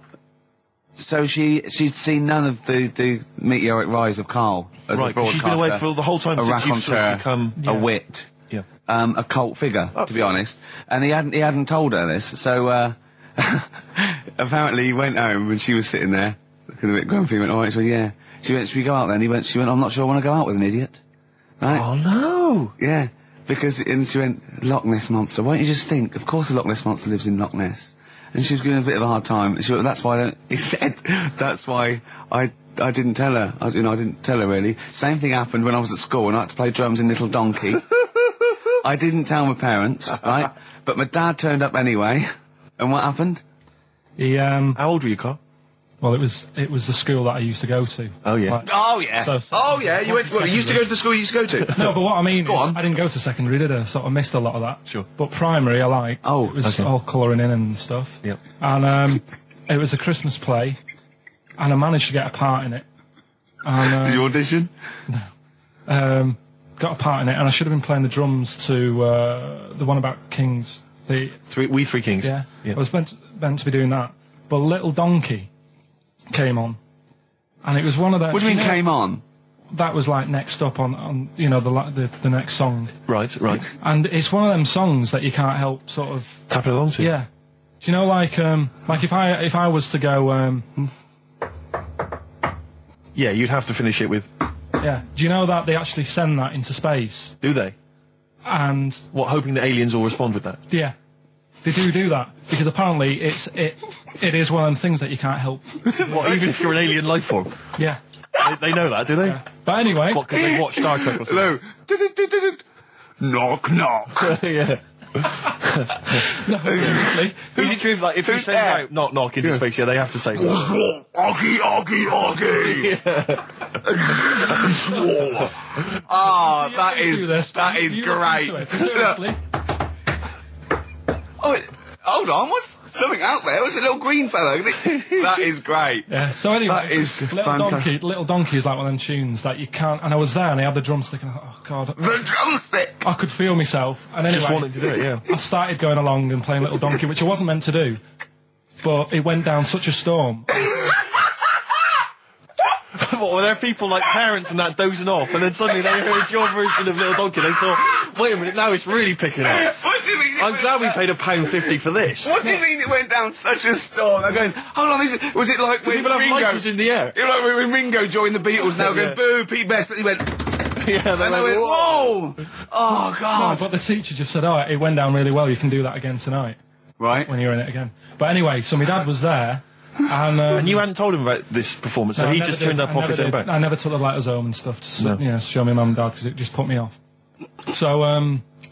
so she'd seen none of the meteoric rise of Karl as a broadcaster. She's been away for the whole time since you've sort of become a wit. Yeah. A cult figure, to be honest. And he hadn't told her this, so, apparently he went home and she was sitting there, looking a bit grumpy, he went, alright, so yeah. She went, should we go out then? She went, I'm not sure I want to go out with an idiot. Right? Oh no! Yeah. And she went, Loch Ness Monster, why don't you just think, of course the Loch Ness Monster lives in Loch Ness. And she was giving a bit of a hard time. And she went, that's why I didn't tell her. I didn't tell her really. Same thing happened when I was at school and I had to play drums in Little Donkey. I didn't tell my parents, right? But my dad turned up anyway. And what happened? How old were you, Karl? Well, it was the school that I used to go to. Oh yeah. You went. Well, you used to go to the school you used to go to. No, but what I mean is, I didn't go to secondary, did I? So I missed a lot of that. Sure. But primary, I liked. Oh, it was all colouring in and stuff. Yep. And it was a Christmas play, and I managed to get a part in it. And, did you audition? No. Got a part in it, and I should have been playing the drums to the one about Kings. We Three Kings. Yeah. I was meant to be doing that, but Little Donkey came on, and it was one of those. What do you mean came on? That was like next up on the next song. Right. And it's one of them songs that you can't help sort of tapping along to. Yeah. Do you know like if I was to go yeah, you'd have to finish it with. Yeah. Do you know that they actually send that into space? Do they? And what, hoping that aliens will respond with that? Yeah. They do that because apparently it is one of them things that you can't help. What, even if you're an alien life form? Yeah. They know that, do they? Yeah. But anyway, what, because they watch Star Trek or something? Hello. Knock knock. Yeah. No, seriously. Is it true? Like if you send out knock knock into space, they have to say Oggy. Oh, that is great. Seriously. Oh, hold on, what's something out there? What's a little green fellow? That is great. Yeah, so anyway, that is Little Donkey is like one of them tunes that you can't, and I was there and I had the drumstick and I thought, oh god. The drumstick! I could feel myself. And anyway, just wanting to do it, yeah. I started going along and playing Little Donkey, which I wasn't meant to do, but it went down such a storm. What, were there people like parents and that dozing off, and then suddenly they heard your version of Little Donkey, they thought, wait a minute, now it's really picking up. What do you mean? I'm glad we paid £1.50 for this. What do you mean it went down such a storm? They're going, hold on, was it like when People have Ringo lighters in the air. You know, like when Ringo joined the Beatles, now going, boo, Pete Best, but he went, yeah, and they went, whoa! Oh, God. No, but the teacher just said, oh, it went down really well, you can do that again tonight. Right. When you're in it again. But anyway, so my dad was there, and you hadn't told him about this performance, so he just turned up off his own back. I never took the letters home and stuff to show my mum and dad, because it just put me off. So,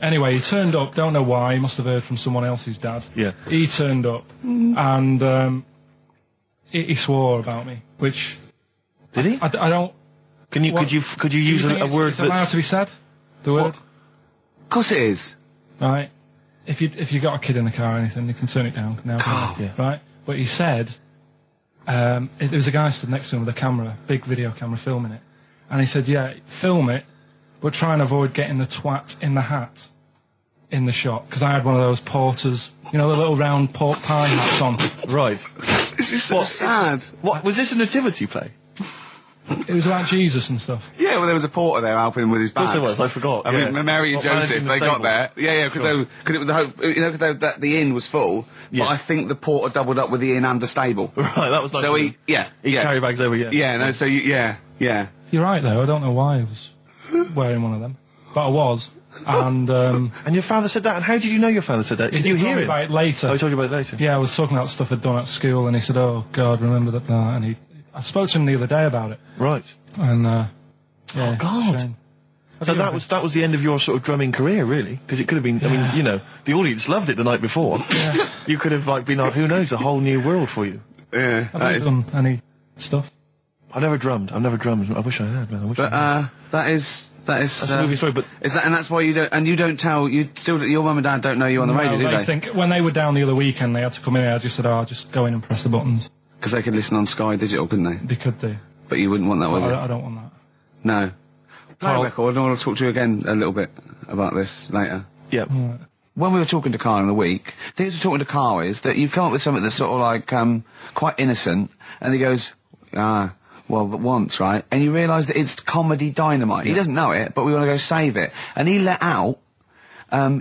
anyway, he turned up, don't know why, he must have heard from someone else's dad. Yeah. He turned up, and he swore about me, which... Did he? I don't... Could you use a word that's allowed to be said? The word? Of course it is. Right. If you got a kid in the car or anything, you can turn it down now. Yeah. Right? But he said... there was a guy stood next to him with a camera, big video camera, filming it. And he said, yeah, film it, but try and avoid getting the twat in the hat in the shot. Because I had one of those porters, you know, the little round pork pie hats on. Right. This is so sad. What, was this a nativity play? It was about Jesus and stuff. Yeah, well, there was a porter there helping him with his bags. Of course there was, I forgot. I mean, Mary and Joseph, they got there. Yeah, because it was the hope, you know, because the inn was full. Yeah. But I think the porter doubled up with the inn and the stable. Right, that was nice. So he carry bags over, yeah. Yeah, no, so yeah. You're right, though. I don't know why I was wearing one of them. But I was. And your father said that? And how did you know your father said that? Did you hear it? About it later. Oh, he told you about it later? Yeah, I was talking about stuff I'd done at school, and he said, oh, God, remember that. And I spoke to him the other day about it. Right. And, yeah. Oh, God. So that was the end of your sort of drumming career, really? Because it could have been, I mean, you know, the audience loved it the night before. Yeah. You could have, like, been on, who knows, a whole new world for you. Yeah. I haven't done any stuff. I've never drummed. I wish I had, man. That is That's a movie story, but... Is that, and that's why you don't, and you don't tell, your mum and dad don't know you on the radio, do they? I think when they were down the other weekend, they had to come in, I just said, I'll just go in and press the buttons. Because they could listen on Sky Digital, couldn't they? They could do. But you wouldn't want that, would you? I don't want that. No. Play a record, and I want to talk to you again a little bit about this later. Yeah. Right. When we were talking to Karl in the week, the things we're talking to Karl is that you come up with something that's sort of like, quite innocent, and he goes, well, once, right? And you realise that it's comedy dynamite. He doesn't know it, but we want to go save it. And he let out,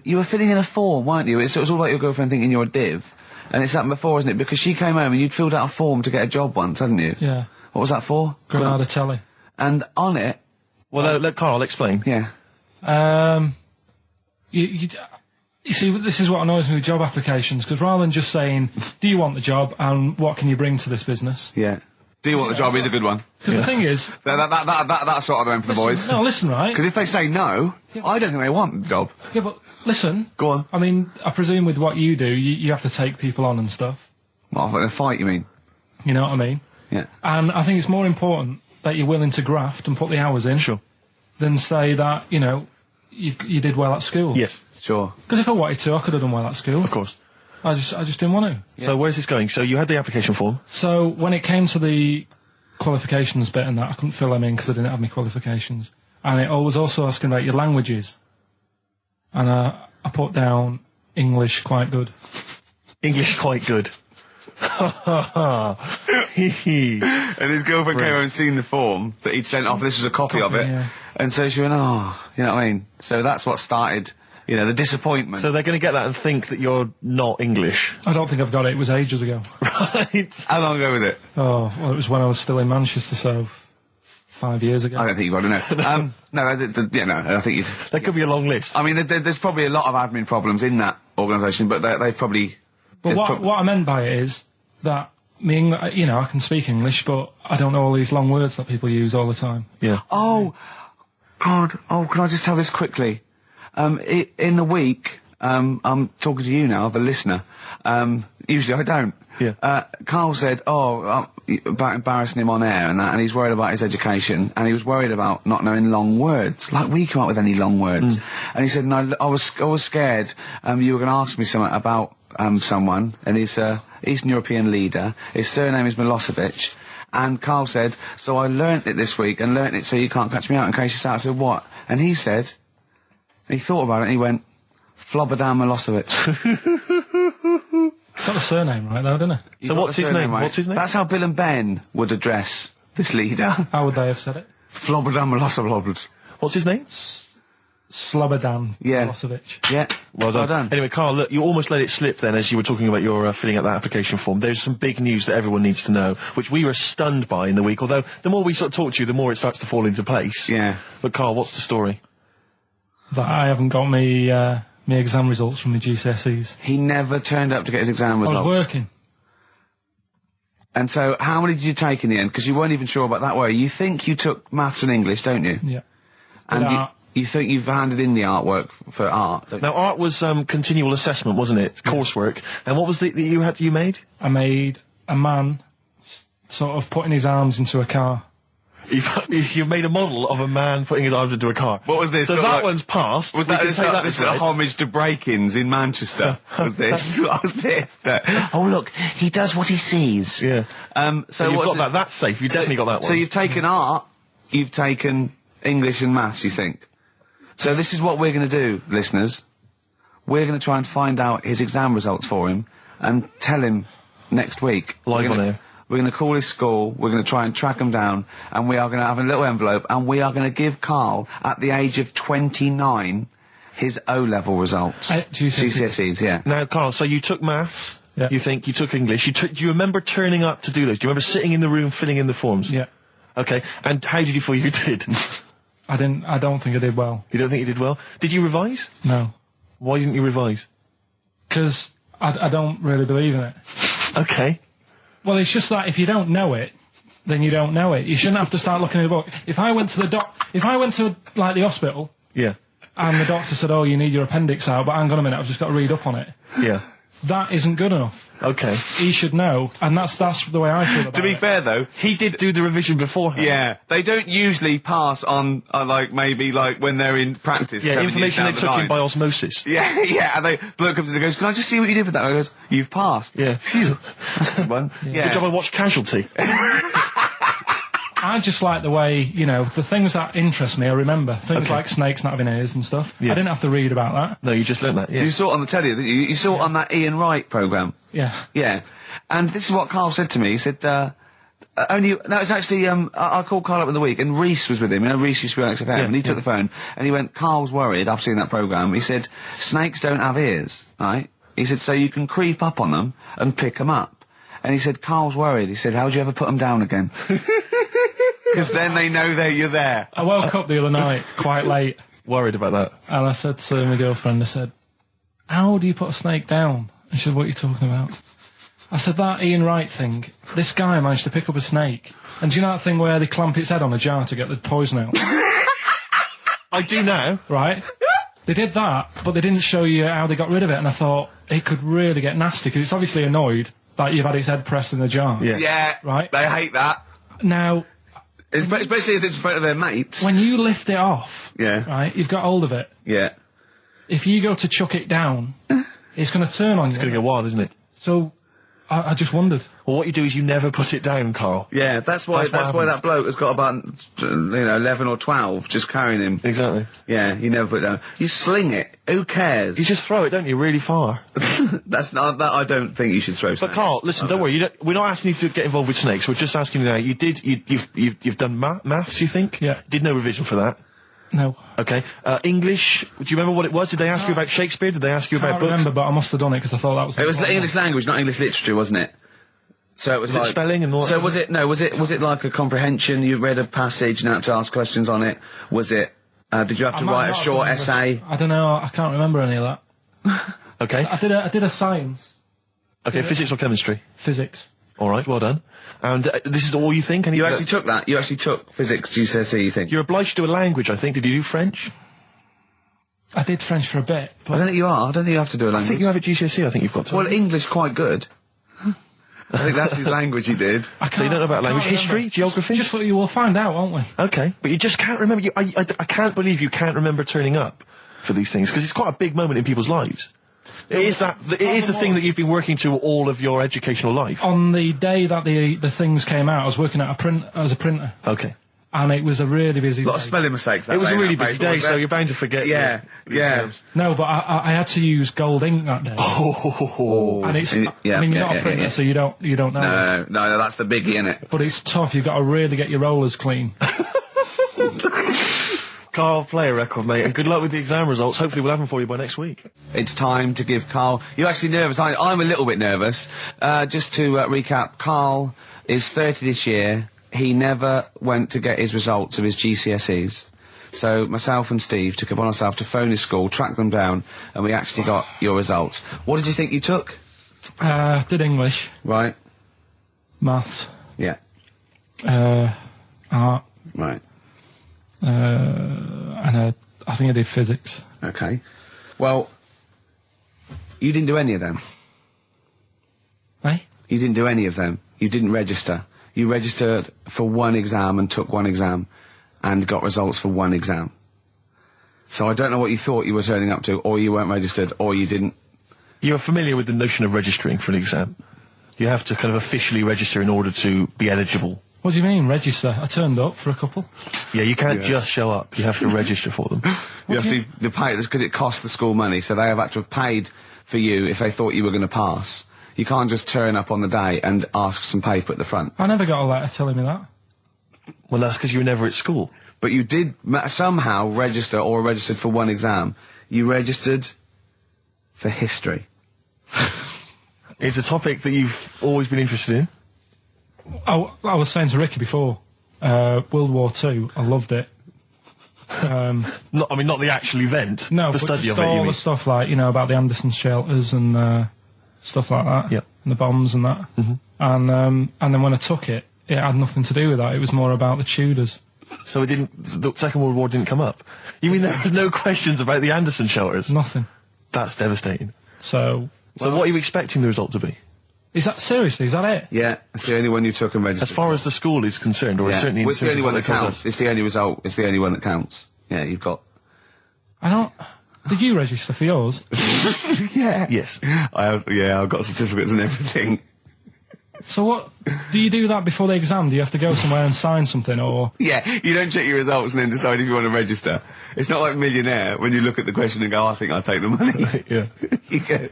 you were filling in a form, weren't you? It was all like your girlfriend thinking you're a div. And it's happened before, isn't it? Because she came home and you'd filled out a form to get a job once, hadn't you? Yeah. What was that for? Granada Telly. And on it... Well, let Karl explain. Yeah. You see, this is what annoys me with job applications, because rather than just saying, do you want the job and what can you bring to this business? Yeah. Do you want the job is a good one. Because the thing is... That's sort of the one for the boys. No, listen, right? Because if they say no, I don't think they want the job. Yeah, but listen. Go on. I mean, I presume with what you do, you have to take people on and stuff. Well, in a fight, you mean? You know what I mean? Yeah. And I think it's more important that you're willing to graft and put the hours in. Sure. Than say that, you know, you did well at school. Yes. Sure. Because if I wanted to, I could have done well at school. Of course. I just didn't want to. Yeah. So where's this going? So you had the application form. So when it came to the qualifications bit and that, I couldn't fill them in because I didn't have any qualifications. And it was also asking about your languages. And I put down English quite good. English quite good. And his girlfriend came over and seen the form that he'd sent off. This was a copy of it. Yeah. And so she went, oh, you know what I mean? So that's what started, you know, the disappointment. So they're going to get that and think that you're not English. I don't think I've got it. It was ages ago. Right. How long ago was it? Oh, well, it was when I was still in Manchester, so 5 years ago. I don't think you've got to know. No, I think you'd... There could be a long list. I mean, there's probably a lot of admin problems in that organisation, but they probably... But what I meant by it is that you know, I can speak English, but I don't know all these long words that people use all the time. Yeah. Oh, God. Oh, can I just tell this quickly? In the week, I'm talking to you now, the listener. Usually I don't. Yeah. Karl said, about embarrassing him on air and that, and he's worried about his education, and he was worried about not knowing long words. Like, we come up with any long words. And he said, no, I was scared, you were going to ask me something about, someone, and he's Eastern European leader. His surname is Milosevic. And Karl said, so I learnt it this week, and learnt it so you can't catch me out in case you start. I said, what? And he said, he thought about it, and he went, Flobodan Milosevic. Got the surname right though, didn't he? So what's his name? Right? What's his name? That's how Bill and Ben would address this leader. How would they have said it? Flobodan Milosevic. What's his name? Slobodan Milosevic. Yeah. Well done. Anyway, Karl, look, you almost let it slip then as you were talking about your filling out that application form. There's some big news that everyone needs to know, which we were stunned by in the week, although the more we sort of talk to you, the more it starts to fall into place. Yeah. But Karl, what's the story? That I haven't got me exam results from the GCSEs. He never turned up to get his exam results. I was working. And so, how many did you take in the end? Because you weren't even sure about that, were you? You think you took maths and English, don't you? Yeah. And you think you've handed in the artwork for art, don't you? Now, art was continual assessment, wasn't it? Coursework. And what was the you made? I made a man sort of putting his arms into a car. You've made a model of a man putting his arms into a car. What was this? So Sort of that like- one's passed. Was We that, can this take this is a aside. homage to break-ins in Manchester? Was this? What was this? Oh, look, he does what he sees. Yeah. So you've what's got that. That's safe. You've definitely got that one. So you've taken art, you've taken English and maths, you think? So this is what we're going to do, listeners. We're going to try and find out his exam results for him and tell him next week. Live on air. We're going to call his school, we're going to try and track him down, and we are going to have a little envelope, and we are going to give Karl, at the age of 29, his O-level results. GCSEs, yeah. Now, Karl, so you took maths. Yeah. You think you took English. Do you remember turning up to do those? Do you remember sitting in the room filling in the forms? Yeah. Okay. And how did you feel you did? I don't think I did well. You don't think you did well? Did you revise? No. Why didn't you revise? Because I don't really believe in it. Okay. Well, it's just that if you don't know it, then you don't know it. You shouldn't have to start looking at a book. If I went to like the hospital, Yeah. and the doctor said, "Oh, you need your appendix out," but hang on a minute, I've just got to read up on it. Yeah. that isn't good enough. Okay. He should know, and that's the way I feel about it. To be fair, though, He did do the revision beforehand. yeah, they don't usually pass on, maybe when they're in practice. Yeah, 7 information they years down took the in by osmosis. Yeah, yeah, and bloke comes in and goes, "Can I just see what you did with that?" And I goes, "You've passed." Yeah. Phew. That's a good one. Yeah. Good job I watched Casualty. I just like the way, the things that interest me, I remember. Things Okay. like snakes not having ears and stuff. Yeah. I didn't have to read about that. No, you just learnt that, You yeah. saw it on the telly, didn't you? You saw it on that Ian Wright programme. Yeah. Yeah. And this is what Carl said to me. He said, it's actually, I called Carl up in the week, and Reese was with him. Reese used to be on XFM, Yeah, and he took the phone, and he went, "Carl's worried, I've seen that programme." He said, "Snakes don't have ears, right?" He said, "So you can creep up on them and pick them up." And he said, "Carl's worried." He said, "How do you ever put them down again?" Because then they know you're there. I woke up the other night quite late, Worried about that. and I said to my girlfriend, I said, "How do you put a snake down?" And she said, "What are you talking about?" I said, "That Ian Wright thing, this guy managed to pick up a snake. And do you know that thing where they clamp its head on a jar to get the poison out?" I do now. Right? They did that, but they didn't show you how they got rid of it, and I thought, it could really get nasty, because it's obviously annoyed that you've had its head pressed in the jar. Yeah. Yeah. Right. They hate that. Now, Especially as it's in front of their mates. when you lift it off, Yeah. right, you've got hold of it. Yeah. If you go to chuck it down, it's going to turn on you. It's going to go wild, isn't it? So, I just wondered. Well, what you do is you never put it down, Carl. Yeah, that's why That's what that happens. bloke has got about 11 or 12 just carrying him. Exactly. Yeah, you never put it down. You sling it. Who cares? You just throw it, don't you, really far. That's not that. I don't think you should throw. But snakes. Carl, listen, don't worry. We're not asking you to get involved with snakes. We're just asking you now. You've done maths, you think? Yeah. Did no revision for that. No. Okay. English. Do you remember what it was? Did they ask you about Shakespeare? Did they ask you I about can't books? remember, but I must have done it because I thought that was... It was English language, not English literature, wasn't it? So it was Was it like spelling and all that So sort was it? No, was it like a comprehension? You read a passage and had to ask questions on it. Was it? Did you have to I might write a not have short done essay? I don't know. I can't remember any of that. Okay. I did a science, Okay. Physics or chemistry? physics. All right. Well done. And this is all you think? You actually took that. You actually took physics GCSE. You think? You're obliged to do a language, I think. Did you do French? I did French for a bit, I but don't think you are. I don't think you have to do a I language. think you have a GCSE. I think you've got to. Well, English quite good. I think that's his language he did. I can't. So you don't know about I can't language, history, remember. geography? Just what you will find out, won't we? Okay, but you just can't remember. I can't believe you can't remember turning up for these things, because it's quite a big moment in people's lives. It is the thing that you've been working to all of your educational life. On the day that the things came out, I was working at as a printer, Okay. and it was a really busy A lot day. of spelling mistakes. That It was day, a really that busy paper, day, wasn't so it? you're bound to forget. Yeah, your yeah. exams. No, but I had to use gold ink that day. Oh. And it's, Yeah, I mean, you're yeah, not yeah, a printer, yeah. so you don't know. No, that's the biggie, innit? But it's tough. You've got to really get your rollers clean. Carl, play a record, mate, and good luck with the exam results. Hopefully we'll have them for you by next week. It's time to give Carl... You're actually nervous, aren't you? I'm a little bit nervous. Just to recap, Carl is 30 this year. He never went to get his results of his GCSEs. So myself and Steve took it upon ourselves to phone his school, track them down, and we actually got your results. What did you think you took? Did English, Right? maths, Yeah. art, Right. and I think I did physics. Okay. Well, you didn't do any of them. Eh? You didn't do any of them. You didn't register. You registered for one exam and took one exam and got results for one exam. So I don't know what you thought you were turning up to, or you weren't registered, or you didn't. You're familiar with the notion of registering for an exam. You have to kind of officially register in order to be eligible. What do you mean, register? I turned up for a couple. Yeah, you can't just show up. You have to register for them. You have to pay this because it costs the school money, so they have had to have paid for you if they thought you were going to pass. You can't just turn up on the day and ask for some paper at the front. I never got a letter telling me that. Well, that's because you were never at school. But you did somehow register or registered for one exam. You registered for history. It's a topic that you've always been interested in. I was saying to Ricky before, World War II, I loved it. Not the actual event. No, the but study just of it. all You the mean? stuff like, about the Anderson shelters and stuff like that. Yep. And the bombs and that. Mm-hmm. And then when I took it, it had nothing to do with that. It was more about the Tudors. So it didn't. The Second World War didn't come up. You mean there were no questions about the Anderson shelters? Nothing. That's devastating. So So what are you expecting the result to be? Is that seriously? Is that it? Yeah, it's the only one you took and registered. As far as the school is concerned, or yeah. certainly in Well, it's the terms only of one what that they told counts. us. It's the only result. It's the only one that counts. Yeah, you've got. I don't. Did you register for yours? Yeah. Yes. I've got certificates and everything. So what? Do you do that before the exam? Do you have to go somewhere and sign something, or? Yeah, you don't check your results and then decide if you want to register. It's not like Millionaire when you look at the question and go, I think I'll take the money. Yeah. You go.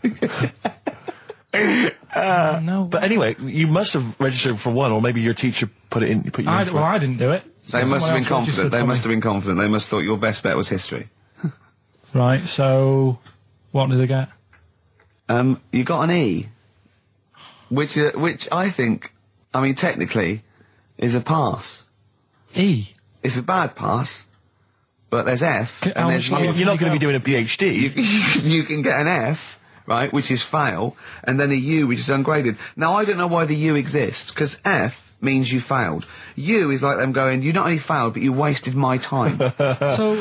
No. But anyway, you must have registered for one, or maybe your teacher put it in. Put you in for Well, it. I didn't do it. They must have been Someone else confident. registered They for must me. have been confident. They must have thought your best bet was history. Right. So, what did they get? You got an E, which I think, I mean, technically, is a pass. E. It's a bad pass, but there's F, How and there's much You're not going to be doing a PhD. you can get an F, right, which is fail, and then a U, which is ungraded. Now, I don't know why the U exists, because F means you failed. U is like them going, you not only failed, but you wasted my time. So,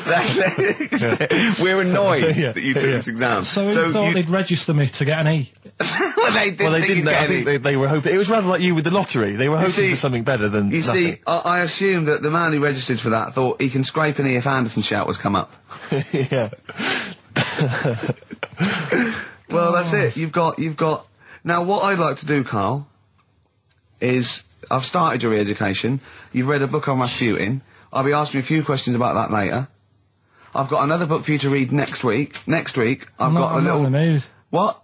We're annoyed that you took this exam. so you thought they'd register me to get an E? well, they didn't. Well, they think didn't. you'd I get think any. they were hoping. It was rather like you with the lottery. They were hoping see- for something better than You nothing. see, I assume that the man who registered for that thought he can scrape an E if Anderson shout was come up. Yeah. Well, that's it. You've got. Now, what I'd like to do, Carl, is I've started your re-education. You've read a book on Rasputin. I'll be asking you a few questions about that later. I've got another book for you to read next week. Next week, I've got a I'm little. not in the mood. What?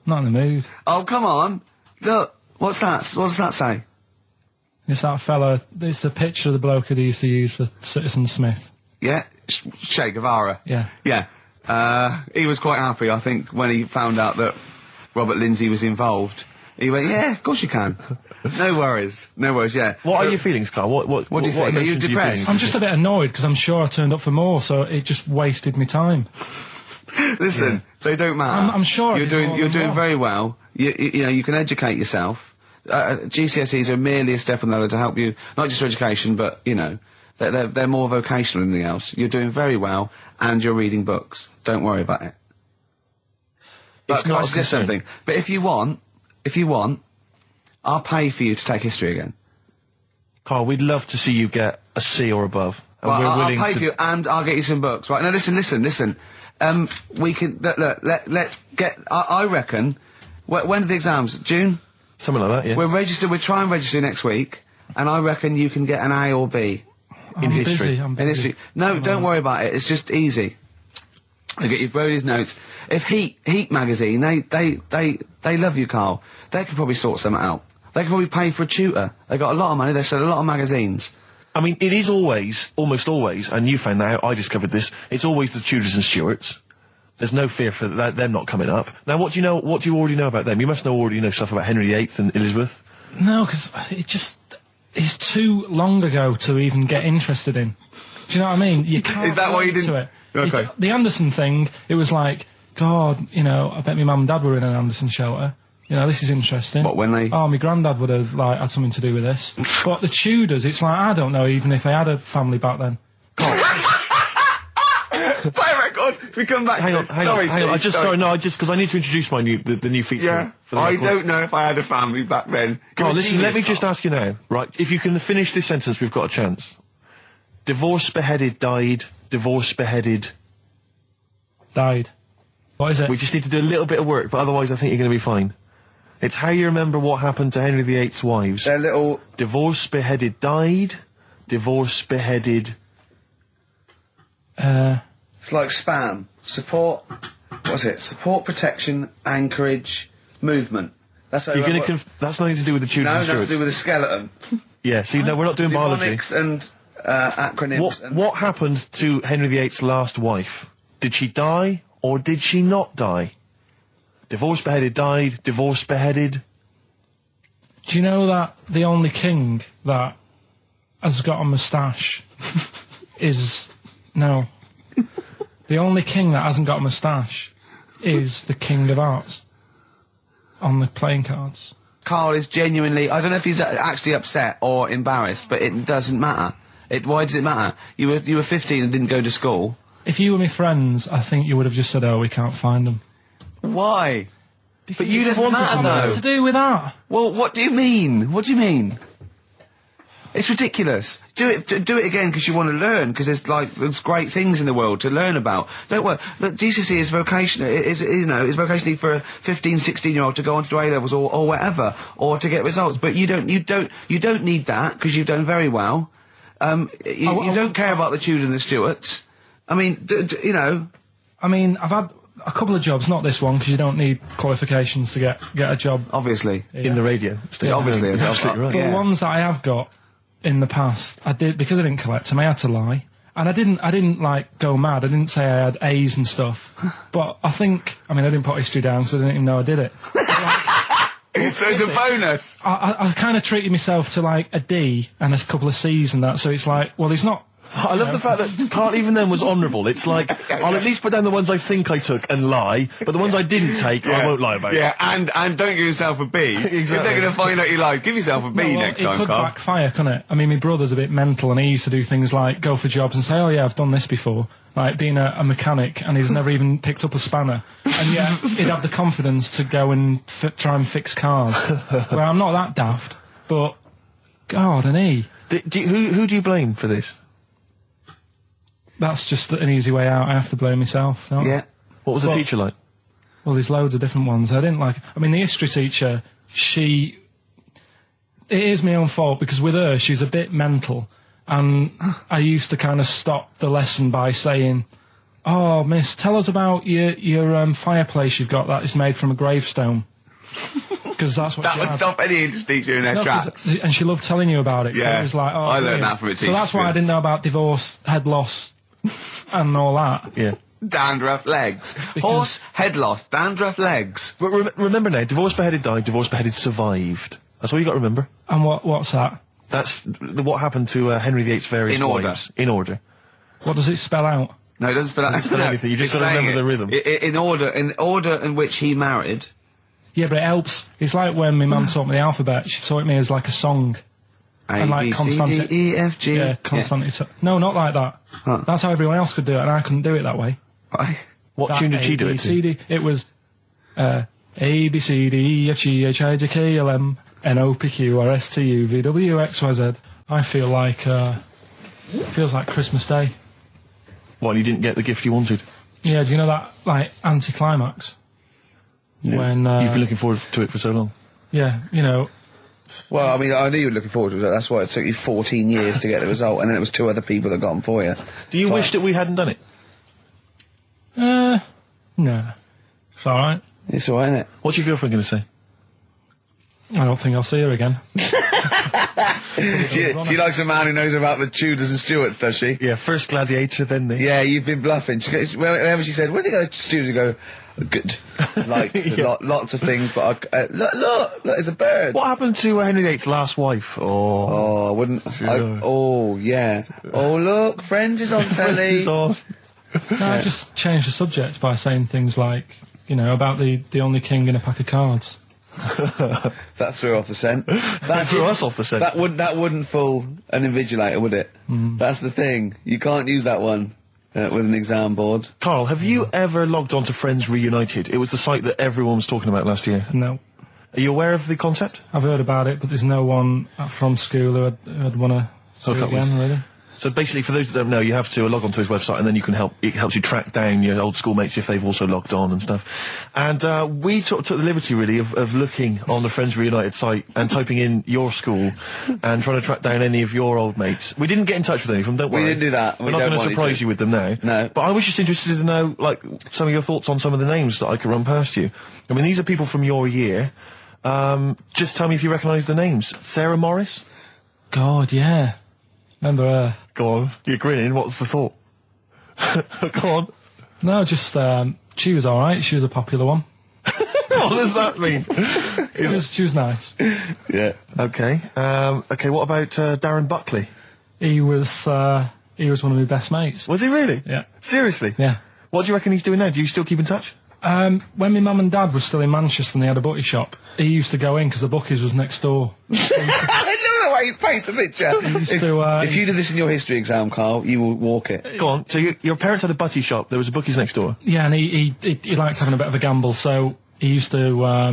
Not in the mood. Oh, come on. Look. What's that? What does that say? It's that fella. It's the picture of the bloke that he used to use for Citizen Smith. Yeah? Che Guevara. Yeah. Yeah. He was quite happy, I think, when he found out that Robert Lindsay was involved. He went, yeah, of course you can. No worries. No worries, yeah. What So- are your feelings, Carl? What do you think? Are you emotions depressed? I'm just a bit annoyed because I'm sure I turned up for more, so it just wasted me time. Listen, they don't matter. I'm sure I you're did more doing than one. very well. You know, you can educate yourself. GCSEs are merely a step on the ladder to help you, not just for education, but, you know, they're more vocational than anything else. You're doing very well, and you're reading books. Don't worry about it. But It's can I not a suggest concern. something? But if you want, I'll pay for you to take history again. Carl, we'd love to see you get a C or above. And Well, we're I'll willing pay to... for you, and I'll get you some books. Right? Now, listen. We can let's get. I reckon. When are the exams? June. Something like that, yeah. We'll try and register next week, and I reckon you can get an A or B I'm history. Busy, I'm in busy. history. No, don't worry about it. It's just easy. I get you wrote his notes. If Heat magazine, they love you, Carl. They could probably sort something out. They could probably pay for a tutor. They got a lot of money. They sell a lot of magazines. I mean, it is always, almost always, and you found that out, I discovered this, it's always the Tudors and Stuarts. There's no fear for them not coming up. Now, what do you already know about them? You must already know stuff about Henry VIII and Elizabeth. No, because it's too long ago to even get interested in. Do you know what I mean? You can't. Is that why you relate didn't- to it. Okay. The Anderson thing, it was like, God, you know, I bet my mum and dad were in an Anderson shelter. You know, this is interesting. What, when they- Oh, my granddad would have, like, had something to do with this. But the Tudors, it's like, I don't know even if they had a family back then. Play a record. If we come back Hang to on, this. hang Sorry, on, hang on. Steve, Just because I need to introduce the new feature. Yeah. For the I record. don't know if I had a family back then. Carl, listen, let me just Carl. ask you now, right? If you can finish this sentence, we've got a chance. Divorced, beheaded, died. Divorced, beheaded. Died. What is it? We just need to do a little bit of work, but otherwise I think you're going to be fine. It's how you remember what happened to Henry VIII's wives. They're little. Divorced, beheaded, died. Divorced, beheaded. It's like spam. Support. What's it? Support, protection, anchorage, movement. That's how You're you going to that's nothing to do with the Tudors No, and nothing to Stuarts. do with the skeleton. Yeah, see, no, we're not doing biology. Mnemonics and acronyms. and What happened to Henry VIII's last wife? Did she die or did she not die? Divorced, beheaded, died. Divorced, beheaded. Do you know that the only king that has got a moustache is... No. The only king that hasn't got a moustache is the King of Hearts on the playing cards. Carl is genuinely. I don't know if he's actually upset or embarrassed, but it doesn't matter. Why does it matter? You were 15 and didn't go to school. If you were my friends, I think you would have just said, oh, we can't find them. Why? But you just wanted to know. What to do with that? Well, what do you mean? What do you mean? It's ridiculous. Do it again because you want to learn, because there's great things in the world to learn about. Don't worry. Look, GCSE is vocational. Is vocationally for a 15, 16-year-old to go on to do A-levels or whatever, or to get results. But you don't need that because you've done very well. You don't care about the Tudors and the Stuarts. I mean, I mean, I've had a couple of jobs, not this one, because you don't need qualifications to get a job. Obviously. In the radio. It's obviously a job. Absolutely right. But the ones that I have got in the past, I did, because I didn't collect them, I had to lie. And I didn't like go mad. I didn't say I had A's and stuff. But I didn't put history down because I didn't even know I did it. So it's a bonus. I kind of treated myself to like a D and a couple of C's and that, so it's like, well, it's not. I love the fact that Karl even then was honourable. It's like, I'll at least put down the ones I think I took and lie, but the ones I didn't take, I won't lie about. Yeah, and don't give yourself a B. Exactly. If they're going to find out you lied, give yourself a B next time, Karl. It could backfire, couldn't it? I mean, my brother's a bit mental, and he used to do things like go for jobs and say, oh yeah, I've done this before. Like being a mechanic, and he's never even picked up a spanner. And yet, he'd have the confidence to go and try and fix cars. Well, I'm not that daft, but God, and he. Who do you blame for this? That's just an easy way out. I have to blame myself. Don't I? Yeah. What was the teacher like? Well, there's loads of different ones. I didn't like. I mean, the history teacher, it is my own fault because with her, she's a bit mental, and I used to kind of stop the lesson by saying, "Oh, miss, tell us about your fireplace you've got that is made from a gravestone." Because that's what that would stop any English teacher in their tracks. And she loved telling you about it. Yeah. It was like, oh, I learned that from a teacher. So that's why I didn't know about divorce, head loss, and all that. Yeah. Dandruff legs. Horse, head loss, dandruff legs. But remember now, divorce, beheaded, died, divorce, beheaded, survived. That's all you got to remember. And what's that? That's what happened to Henry VIII's various wives. In order. What does it spell out? No, it doesn't spell out anything. You just got to remember the rhythm. In order in which he married. Yeah, but it helps. It's like when my mum taught me the alphabet. She taught me as like a song. A, B, C, D, E, F, G. Yeah, consonant. Yeah. No, not like that. Huh. That's how everyone else could do it, and I couldn't do it that way. Right. What tune did she do it to? It was A, B, C, D, E, F, G, H, I, J, K, L, M, N, O, P, Q, R, S, T, U, V, W, X, Y, Z. I feel like, feels like Christmas Day. What, you didn't get the gift you wanted? Yeah, do you know that, like, anticlimax? Yeah. When, you've been looking forward to it for so long. Yeah, you know. Well, I mean, I knew you were looking forward to it. That's why it took you 14 years to get the result, and then it was 2 other people that got them for you. Do you wish that we hadn't done it? No. It's alright. It's alright, isn't it? What's your girlfriend going to say? I don't think I'll see her again. She likes a man who knows about the Tudors and Stuarts, does she? Yeah, first gladiator, then the... Yeah, you've been bluffing. Whenever she said, "Where did you go to Stuarts?" You go, "Good." Like, Yeah. lots of things, but look, there's a bird. What happened to Henry VIII's last wife? Oh, I wouldn't... oh, yeah. Oh, look, Friends is on telly. Friends is on. No, I just changed the subject by saying things like, you know, about the only king in a pack of cards. That threw off the scent. That threw us off the scent. That wouldn't fool an invigilator, would it? That's the thing. You can't use that one with an exam board. Karl, have you ever logged on to Friends Reunited? It was the site that everyone was talking about last year. No. Are you aware of the concept? I've heard about it, but there's no one from school who'd want to see it again, really. So basically, for those that don't know, you have to log on to his website, and then you can it helps you track down your old schoolmates if they've also logged on and stuff. And we took the liberty, really, of looking on the Friends Reunited site and typing in your school and trying to track down any of your old mates. We didn't get in touch with any of them, don't worry. We didn't do that. We're not going to surprise you with them now. No. But I was just interested to know, like, some of your thoughts on some of the names that I could run past you. I mean, these are people from your year. Just tell me if you recognise the names. Sarah Morris? God, yeah. Remember her. Go on, you're grinning, what's the thought? Go on. No, just, she was alright, she was a popular one. What does that mean? She was nice. Yeah. Okay, what about Darren Buckley? He was one of my best mates. Was he really? Yeah. Seriously? Yeah. What do you reckon he's doing now? Do you still keep in touch? When my mum and dad were still in Manchester and they had a butty shop, he used to go in because the bookies was next door. I know the way you paint a picture. If you did this in your history exam, Karl, you will walk it. Go on. So your parents had a butty shop. There was a bookies next door. Yeah, and he liked having a bit of a gamble, so he used to, I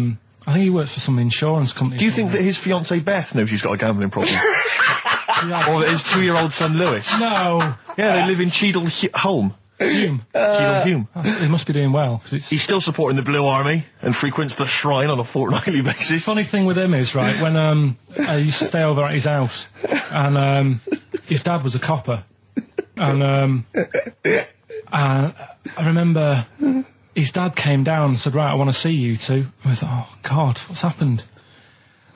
think he works for some insurance company. Do you think that his fiancée Beth knows he's got a gambling problem? Or that his 2-year-old son Lewis? No. Yeah, they live in Cheadle Hume. Hume. Cheadle Hume. He must be doing well. 'Cause it's He's still supporting the Blue Army and frequents the shrine on a fortnightly basis. funny thing with him is, right, when I used to stay over at his house, and his dad was a copper, and I remember his dad came down and said, right, I want to see you two. I was like, oh God, what's happened?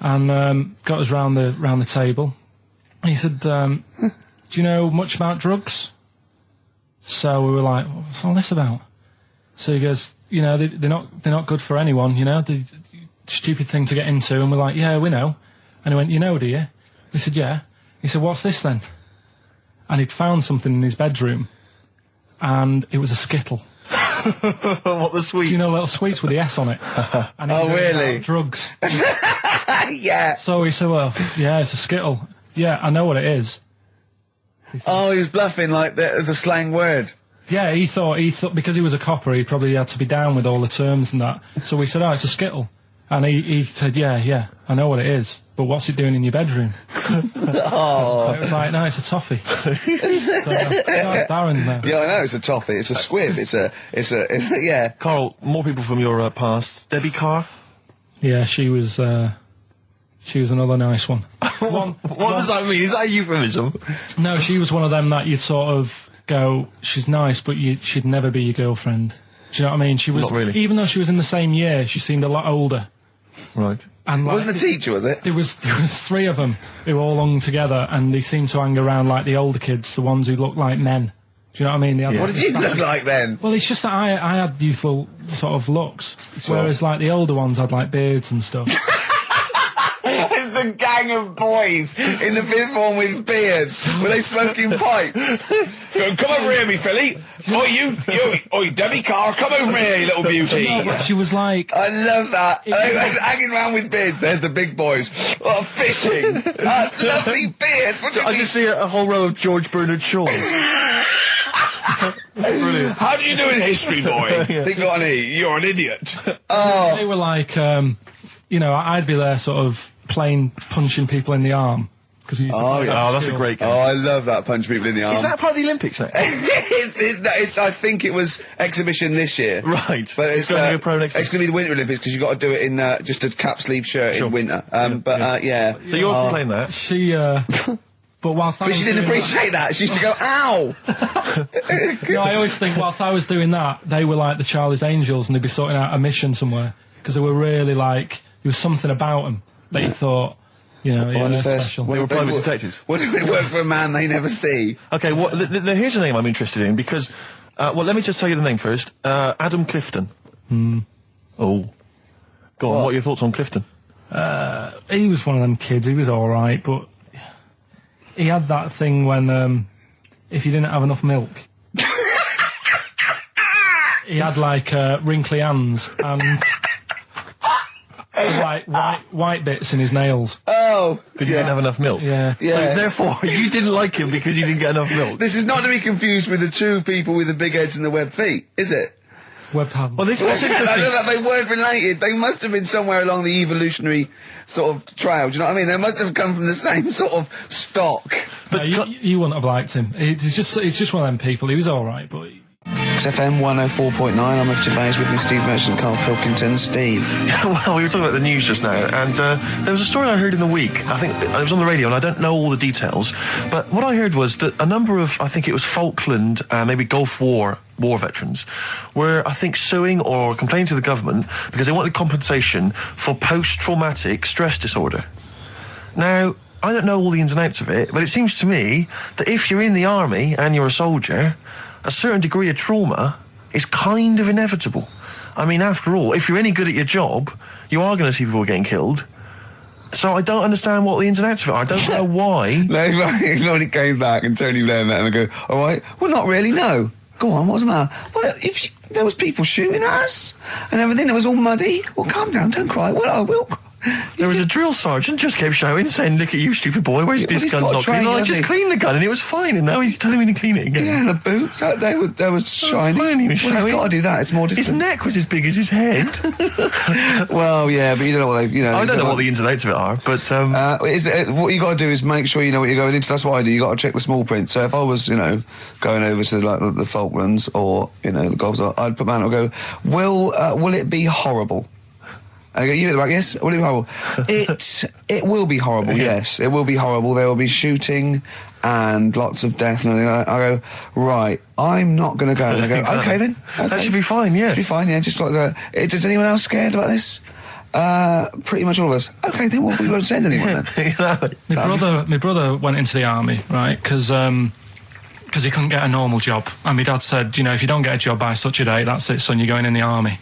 And got us round the table. And he said, do you know much about drugs? So we were like, what's all this about? So he goes, you know, they're not good for anyone, you know, the stupid thing to get into. And we're like, yeah, we know. And he went, you know, do you? We said, yeah. He said, what's this then? And he'd found something in his bedroom, and it was a Skittle. What, the sweet? Do you know little sweets with the S on it? And Oh, really? Drugs. Yeah. So he said, well, yeah, it's a Skittle. Yeah, I know what it is. Oh, he was bluffing like that as a slang word. Yeah, he thought because he was a copper, he probably had to be down with all the terms and that. So we said, oh, it's a Skittle. And he said, yeah, I know what it is, but what's it doing in your bedroom? Oh. It was like, no, it's a toffee. So, Darren there. Yeah, I know, it's a toffee, it's a squib, it's a, yeah. Karl, more people from your past. Debbie Carr? Yeah, she was another nice one. What does that mean? Is that a euphemism? No, she was one of them that you'd sort of go, she's nice, but she'd never be your girlfriend. Do you know what I mean? She was, Not really. Even though she was in the same year, she seemed a lot older. Right. And like, Wasn't a teacher, was it? There was 3 of them who all hung together, and they seemed to hang around like the older kids, the ones who looked like men. Do you know what I mean? They had, What did you look like then? Well, it's just that I had youthful sort of looks, whereas like the older ones had like beards and stuff. It's the gang of boys in the 5th form with beards. Were they smoking pipes? Come over here, me filly. Oi, Debbie Carr, come over here, you little beauty. No, but she was like, I love that. Hanging around with beards. There's the big boys. Oh, fishing. That's lovely beards. What do you I mean? just see a whole row of George Bernard Shaws. Brilliant. How do you do in history, boy? Think on E. You're an idiot. Oh. they were like, you know, I'd be there sort of punching people in the arm. Cause we used to play that Oh, that's a skill. great game. Oh, I love that. Punch people in the arm. Is that part of the Olympics now? it's I think it was exhibition this year. Right. But it's going to be a pro next It's going to be the Winter Olympics because you've got to do it in just a cap sleeve shirt Sure. in winter. Yeah. So you're playing that? She, but whilst I But was she didn't doing appreciate that. She used to go, ow! No, I always think whilst I was doing that, they were like the Charlie's Angels, and they'd be sorting out a mission somewhere because they were really like there was something about them that you thought, you know, yeah, they're special. They were private detectives. What do they work for a man they never see? Okay, here's a name I'm interested in because, let me just tell you the name first. Adam Clifton. Oh. Go on, what are your thoughts on Clifton? He was one of them kids. He was all right, but he had that thing when if you didn't have enough milk, he had like wrinkly hands and like white bits in his nails. Oh, Because you didn't have enough milk. Yeah. So therefore, you didn't like him because you didn't get enough milk. This is not to be confused with the 2 people with the big heads and the webbed feet, is it? Webbed hands. Well, what's I know interesting? that they weren't related. They must have been somewhere along the evolutionary sort of trail. Do you know what I mean? They must have come from the same sort of stock. But you wouldn't have liked him. It's just one of them people. He was all right, but. XFM 104.9, I'm Ricky Gervais, with me Steve Merchant, Karl Pilkington. Steve. Well, we were talking about the news just now, and there was a story I heard in the week. I think it was on the radio, and I don't know all the details, but what I heard was that a number of, I think it was Falkland, maybe Gulf War veterans were, I think, suing or complaining to the government because they wanted compensation for post-traumatic stress disorder. Now, I don't know all the ins and outs of it, but it seems to me that if you're in the army and you're a soldier, a certain degree of trauma is kind of inevitable. I mean, after all, if you're any good at your job, you are going to see people getting killed. So I don't understand what the ins and outs of it are. I don't know why. They only came back and Tony Blair met him and go, all right, well, not really, no. Go on, what's the matter? Well, there was people shooting at us and everything, it was all muddy. Well, calm down, don't cry. Well, I will cry. There was a drill sergeant just kept shouting, saying, "Look at you, stupid boy, where's this he's gun's got not clean?" training, I hasn't just he? cleaned the gun and it was fine, and now he's telling me to clean it again. Yeah, the boots, they were shiny. fine, he was Well, he's showing. got to do that. It's more His distant. neck was as big as his head. Well, yeah, but you don't know what they. I don't know what the ins and outs of it are, but what you got to do is make sure you know what you're going into. That's what I do. You got to check the small print. So if I was, going over to like the Falklands or the Gulf, I'd put man. I'd go, will it be horrible? I go, you at the back, yes. Will it be horrible? It will be horrible. Yes, it will be horrible. There will be shooting and lots of death and everything. I go, right. I'm not going to go. And they go, Exactly. okay then. Okay. that should be fine. Yeah. Should be fine. Yeah, just like that. Is anyone else scared about this? Pretty much all of us. Okay, then we won't send anyone then. Exactly. My brother went into the army, right? Because he couldn't get a normal job, and my dad said, if you don't get a job by such a date, that's it, son. You're going in the army.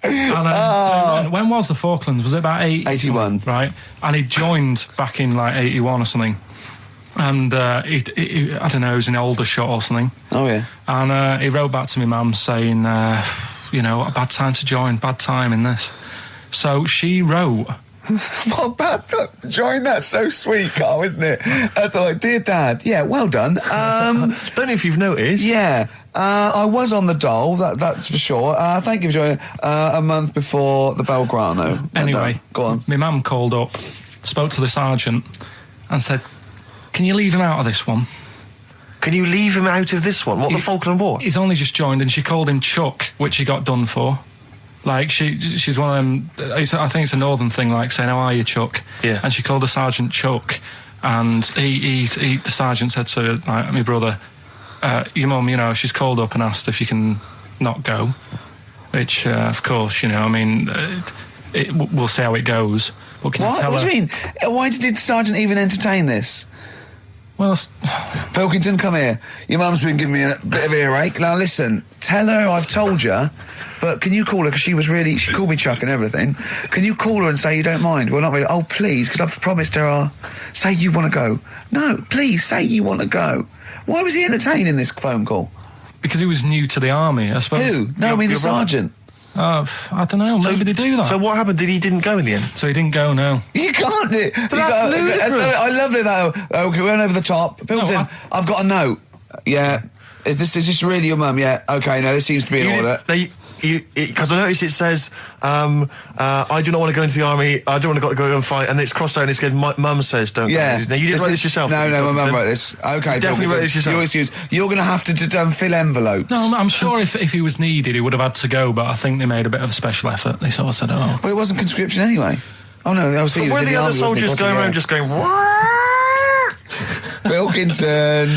And so when was the Falklands? Was it about 81? Right, and he joined back in like 81 or something. And he I don't know, he was in Aldershot or something. Oh yeah. And he wrote back to my mum saying, a bad time to join, bad time in this. So she wrote. What bad time? Join, that's so sweet, Carl, isn't it? That's like, dear Dad, yeah, well done. Don't know if you've noticed. Yeah, I was on the dole, that's for sure. Thank you for joining a month before the Belgrano. Anyway, go on. My mum called up, spoke to the sergeant, and said, "Can you leave him out of this one?" Can you leave him out of this one? What, the Falkland War? He's only just joined, and she called him Chuck, which he got done for. Like, she's one of them, I think it's a northern thing, like saying, "How are you, Chuck?" Yeah. And she called the sergeant Chuck, and the sergeant said to my brother, "Your mum, she's called up and asked if you can not go," which, of course, we'll see how it goes. But can you tell What her? do you mean? Why did the sergeant even entertain this? Well, Pilkington, come here. Your mum's been giving me a bit of earache. Now listen, tell her I've told you, but can you call her, because she called me Chuck and everything. Can you call her and say you don't mind? Well, not really. Oh, please, because I've promised her say you want to go. No, please, say you want to go. Why was he entertaining this phone call? because he was new to the army, I suppose. Who? No, I mean the your brother. sergeant. I don't know. Maybe they do that. So what happened? He didn't go in the end? So he didn't go, no. You can't do it. that's ludicrous. I love it, though. Okay, we went over the top. Pilkington, I've got a note. Yeah. Is this really your mum? Yeah. Okay, no, this seems to be in order. Because I noticed it says, I do not want to go into the army, I don't want to go and fight, and it's crossed out and it's good, mum says don't Yeah. go. Now, you didn't write this yourself? No, did you, my mum Pilkington? wrote this. Okay, You definitely wrote this yourself. Your excuse. You're going to have to fill envelopes. No, I'm sure if he was needed, he would have had to go, but I think they made a bit of a special effort. They sort of said, oh. Well, it wasn't conscription anyway. Oh, no, I was But thinking were it was the in other army, wasn't it? soldiers Wasn't going it? around just going, Pilkington.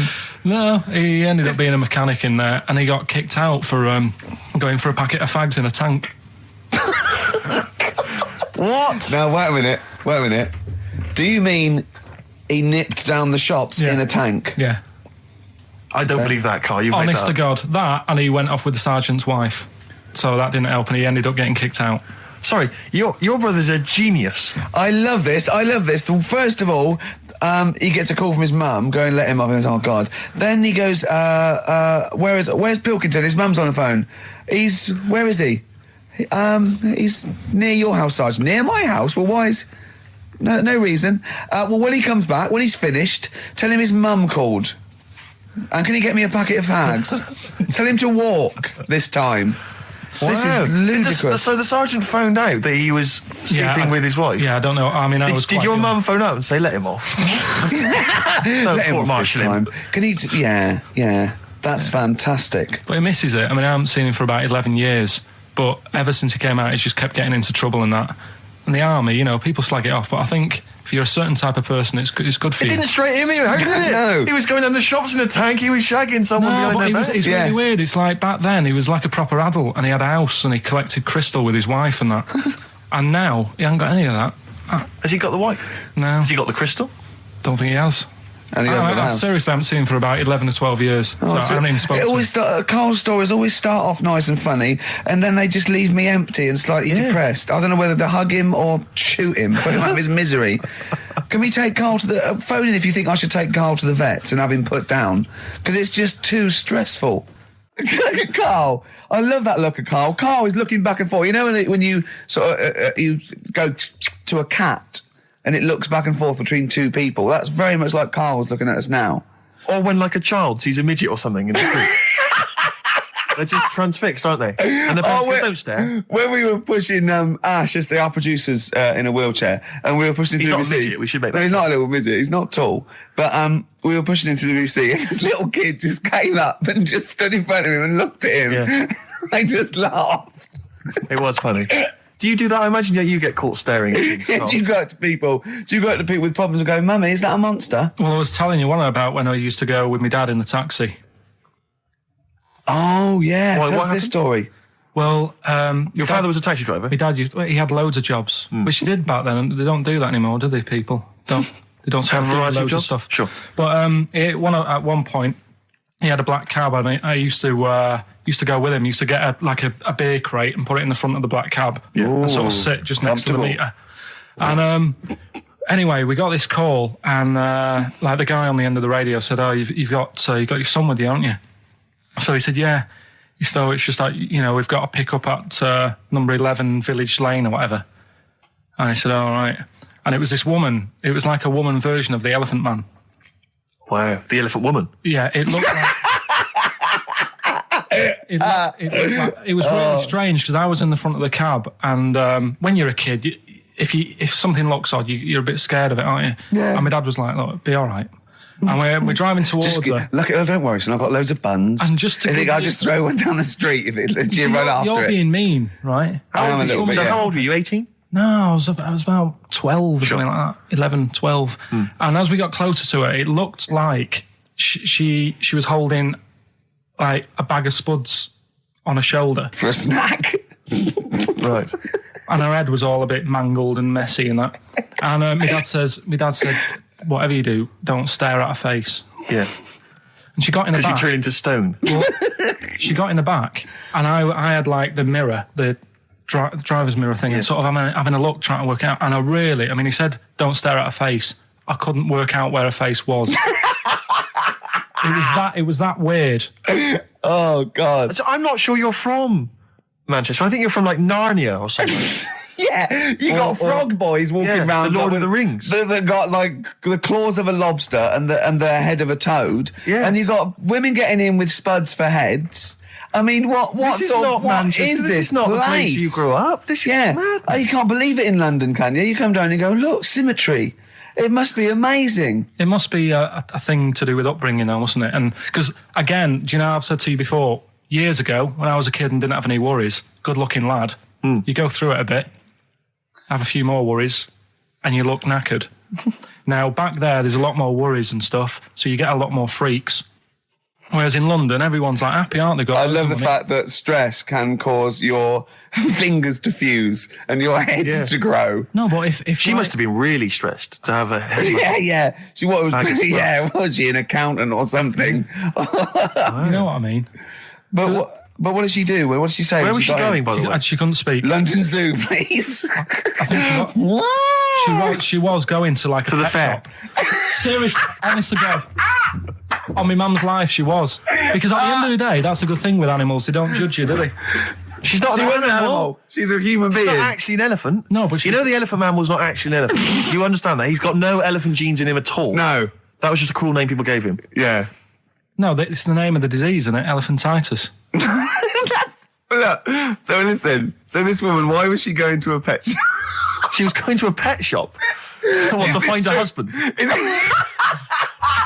No, he ended up being a mechanic in there, and he got kicked out for going for a packet of fags in a tank. what? Now, wait a minute. Do you mean he nipped down the shops Yeah. in a tank? Yeah. I don't believe that, Carl. You've Honest to made that up. God. That, and he went off with the sergeant's wife. So that didn't help, and he ended up getting kicked out. Sorry, your brother's a genius. I love this. First of all, he gets a call from his mum, going, let him up, and he goes, oh, God. Then he goes, where's Pilkington? His mum's on the phone. Where is he? He's near your house, Sergeant. Near my house? Well, why is... No reason. Well, when he comes back, when he's finished, tell him his mum called. And can he get me a packet of fags? Tell him to walk this time. This Wow. is ludicrous. So the sergeant found out that he was sleeping with his wife? Yeah, I don't know. I mean, I was Did quite your young. mum phone out and say, let him off? Let him off this marshal time. him. Can he... Yeah. That's fantastic. But he misses it. I mean, I haven't seen him for about 11 years, but ever since he came out, he's just kept getting into trouble and that. And the army, people slag it off, but I think if you're a certain type of person, it's good for It you. didn't straight him out, did it? No. He was going down the shops in a tank, he was shagging someone No, but behind their back. it's Yeah. really weird. It's like back then, he was like a proper adult, and he had a house, and he collected crystal with his wife and that. And now, he hasn't got any of that. Has he got the wife? No, Has he got the crystal? don't think he has. And he hasn't got a I house. seriously haven't seen him for about 11 or 12 years. Oh, so I haven't even spoken to him. Carl's stories always start off nice and funny, and then they just leave me empty and slightly depressed. I don't know whether to hug him or shoot him, put him out of his misery. Can we take Carl to the... phone in if you think I should take Carl to the vet and have him put down, because it's just too stressful. Look at Karl. I love that look at Karl. Karl is looking back and forth. You know when you sort of you go to a cat and it looks back and forth between two people. That's very much like Karl's looking at us now. Or when like a child sees a midget or something in the street. They're just transfixed, aren't they? And the parents go, don't stare. When we were pushing Ash, as our producer's in a wheelchair, and we were pushing him through the He's not a VC. midget, we should make that No, he's clear. not a little midget. He's not tall. But we were pushing him through the VC, and this little kid just came up and just stood in front of him and looked at him. Yeah. I just laughed. It was funny. Do you do that? I imagine you get caught staring at things. Do you go up to people? Do you go up to people with problems and go, "Mummy, is that a monster?" Well, I was telling you one about when I used to go with my dad in the taxi. Oh yeah, Why, tell what us this happened? story. Well, Your father was a taxi driver? my dad he had loads of jobs, which he did back then, and they don't do that anymore, do they? People they don't Have a do variety of loads jobs? stuff. Sure. But at one point, he had a black cab, and I used to go with him. Used to get a beer crate and put it in the front of the black cab, and sort of sit just next to the Comfortable. meter. And anyway, we got this call, and like the guy on the end of the radio said, "Oh, you've got your son with you, haven't you?" So he said, "Yeah." So it's just like, we've got to pick up at number 11 Village Lane or whatever. And I said, all right. And it was this woman. It was like a woman version of the Elephant Man. Wow. The Elephant Woman. Yeah, it looked like... it was really strange because I was in the front of the cab, and when you're a kid, if something looks odd, you're a bit scared of it, aren't you? Yeah. And my dad was like, look, it'll be all right. And we're driving towards her. Look, don't worry, son. I've got loads of buns. And just to I think give I'll you- just throw one down the street if you run after You're it. being mean, right? I am a little bit. So Yeah. how old were you, 18? No, I was about 12 or something like that, 11, 12. And as we got closer to her, it looked like she was holding like a bag of spuds on her shoulder, For a snack. Right. and her head was all a bit mangled and messy and that. And my dad said, whatever you do, don't stare at her face. Yeah. And she got in the Because you back. turn into stone. Well, she got in the back, and I had like the mirror, the driver's mirror thing, and sort of having a look, trying to work out. And he said, don't stare at her face. I couldn't work out where her face was. It was that weird. Oh, God. So I'm not sure you're from Manchester. I think you're from like Narnia or something. Yeah, you got frog boys walking yeah, around. the Lord like, of the Rings. That got like the claws of a lobster and the head of a toad. Yeah. And you got women getting in with spuds for heads. I mean, what This is not what Manchester. is This is not the place you grew up. This is Yeah. mad. Oh, you can't believe it in London, can you? You come down and you go, look, symmetry. It must be amazing. It must be a thing to do with upbringing now, mustn't it? And because, again, do you know, I've said to you before, years ago, when I was a kid and didn't have any worries, good-looking lad, you go through it a bit, have a few more worries, and you look knackered. Now, back there's a lot more worries and stuff, so you get a lot more freaks. Whereas in London, everyone's like happy, aren't they? I love the fact that stress can cause your fingers to fuse and your heads to grow. No, but if She must have been really stressed to have a head like Yeah. She what was Bag of spuds. was she an accountant or something? you know what I mean. But what did she do? What did she say? Where when was she got going, in? by the way? She couldn't speak. London Zoo, please. I think she was going to like To a the pet fair. shop. Seriously, honest to God. On my mum's life, she was. Because at the end of the day, that's a good thing with animals. They don't judge you, do they? She's not She an was an animal. animal. She's a human being. Not actually an elephant. No, but you know the elephant man was not actually an elephant. You understand that? He's got no elephant genes in him at all. No. That was just a cool name people gave him. Yeah. No, it's the name of the disease, isn't it? Elephantitis. Look, so listen. So this woman, why was she going to a pet shop? She was going to a pet shop. What, to find a husband?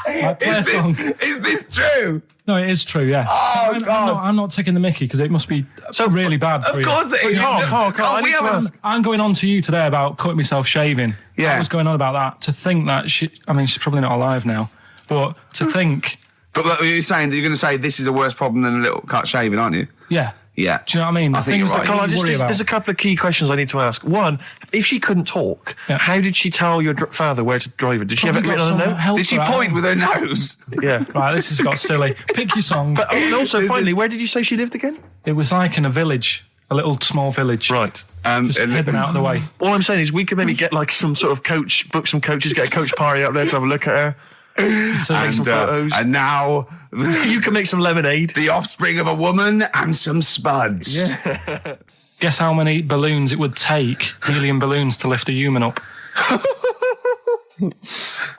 Like, play a Is song. this true? No, it is true, yeah. Oh, God. I'm not taking the mickey because it must be really bad for Of you. course it is. Carl, I we need to haven't- ask. I'm going on to you today about cutting myself shaving. Yeah. I was going on about that. To think that she's probably not alive now, but to think, But you're saying that you're going to say this is a worse problem than a little cut shaving, aren't you? yeah. Yeah. Do you know what I mean? I The think things you're that right. Carl, you worry about. there's a couple of key questions I need to ask. One, if she couldn't talk, Yeah. how did she tell your father where to drive her? Did she have it Probably written got on a some note? help Did she for that. point with her nose? Yeah. Right, this has got silly. Pick your song. But and also, finally, where did you say she lived again? It was like in a village, a little small village. Right. Just hidden out of the way. All I'm saying is we could maybe get like some sort of coach, book some coaches, get a coach party up there to have a look at her. So Take some photos. And now You can make some lemonade. the offspring of a woman and some spuds. Yeah. guess how many balloons it would take, helium balloons, to lift a human up?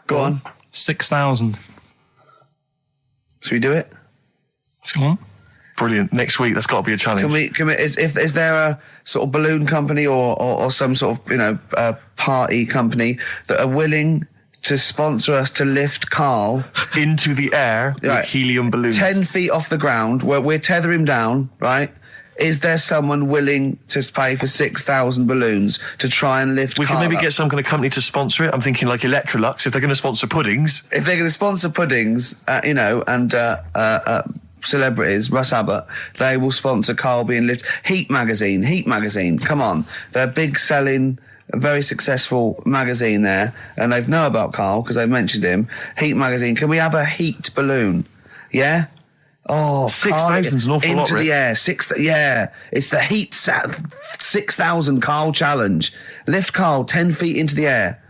Go on. 6,000. Should we do it? If you want. Brilliant. Next week, that's got to be a challenge. Is there a sort of balloon company or some sort of, party company that are willing to sponsor us to lift Karl Into the air Right. with helium balloons. 10 feet off the ground, where we're tether him down, right? Is there someone willing to pay for 6,000 balloons to try and lift We Karl can maybe up? get some kind of company to sponsor it. I'm thinking like Electrolux, if they're going to sponsor puddings. If they're going to sponsor puddings, and celebrities, Russ Abbott, they will sponsor Karl being lifted. Heat magazine, come on. They're big selling, very successful magazine there, and they know about Karl because they've mentioned him. Heat magazine, can we have a heat balloon? Yeah? Oh, 6,000 is an awful lot, into the Rick. air. It's the heat 6,000 Karl challenge. Lift Karl 10 feet into the air.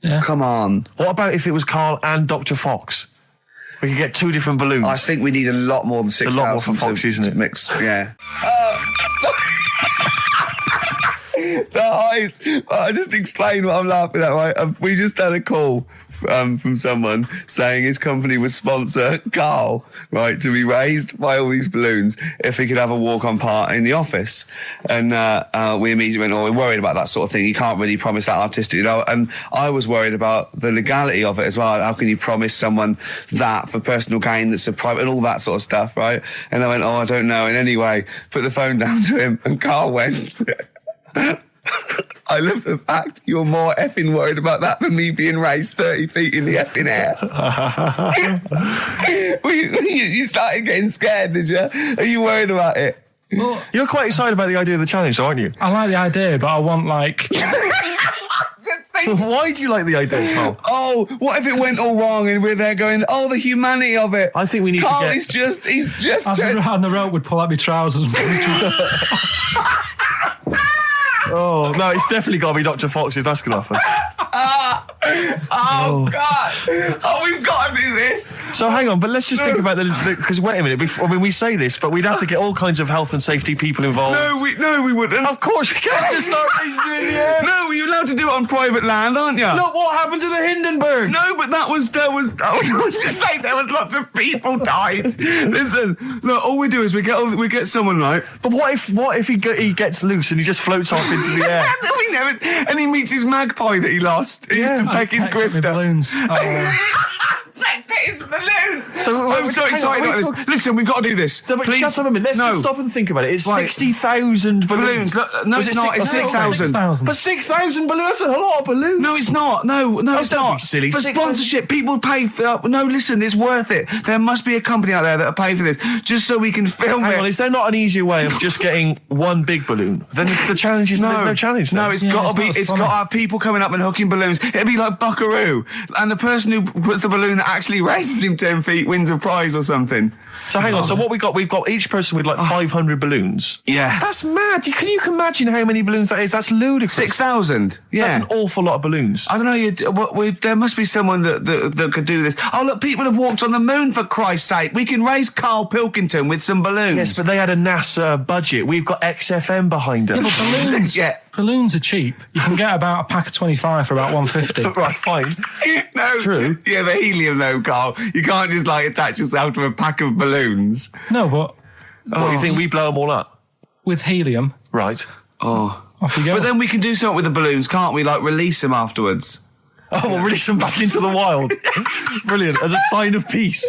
Yeah. Come on. What about if it was Karl and Dr. Fox? We could get 2 different balloons. I think we need a lot more than 6,000. a lot more for Fox, isn't it? To mix, yeah. The height. I just explained what I'm laughing at, right? We just had a call from someone saying his company would sponsor Karl, right, to be raised by all these balloons if he could have a walk-on part in the office. And we immediately went, we're worried about that sort of thing. You can't really promise that artistic, And I was worried about the legality of it as well. How can you promise someone that for personal gain that's a private and all that sort of stuff, right? And I went, I don't know. And anyway, put the phone down to him, and Karl went... I love the fact you're more effing worried about that than me being raised 30 feet in the effing air. You started getting scared, did you? Are you worried about it? Well, You're quite excited about the idea of the challenge, aren't you? I like the idea, but I want, like... Why do you like the idea, Karl? Oh, what if it went all wrong and we're there going, the humanity of it. I think we need Karl to get... he's just And the rope would pull out my trousers. Oh, no, it's definitely got to be Dr. Fox if that's going to happen. God. We've got to do this. So hang on, but let's just think about because wait a minute, we say this, but we'd have to get all kinds of health and safety people involved. No, we wouldn't. Of course we can't just start raising you in the air. No, you're allowed to do it on private land, aren't you? Look what happened to the Hindenburg. No, but I was just saying there was lots of people died. Listen, look, all we do is we get someone, right? But what if he gets loose and he just floats off into the air? And he meets his magpie that he lost. He used to peck his grifter. Balloons. His balloons. So I'm so excited about this. Listen, we've got to do this. No, but Please. shut up a minute. Let's just stop and think about it. It's Right. 60,000 balloons. Look, no, Was it's it not. It's 6,000. 6,000. But 6,000 balloons, that's a lot of balloons. No, it's not. No, it's don't not. be silly. For 6,000 sponsorship, people pay for... no, listen, it's worth it. There must be a company out there that'll pay for this, just so we can film Hang on, it. is there not an easier way of just getting one big balloon? Then the challenge is there's no challenge then. No, it's Yeah, got it's to be. not as It's got funny. to have people coming up and hooking balloons. It'd be like Buckaroo, and the person who puts the balloon that actually raises him 10 feet wins a prize or something. So hang on, so what we've got each person with like 500 balloons. Yeah. That's mad. Can you imagine how many balloons that is? That's ludicrous. 6,000. Yeah. That's an awful lot of balloons. I don't know. There must be someone that could do this. Oh, look, people have walked on the moon, for Christ's sake. We can raise Karl Pilkington with some balloons. Yes, but they had a NASA budget. We've got XFM behind us. Yeah, but balloons, Yeah. balloons are cheap. You can get about a pack of 25 for about 150. Right, fine. No. True. Yeah, the helium, though, Karl. You can't just, attach yourself to a pack of balloons. No, but What, you think we blow them all up? with helium, Right. Oh. off you go. But then we can do something with the balloons, can't we? Like, release them afterwards. Oh, we'll release them back into the wild. Brilliant. As a sign of peace.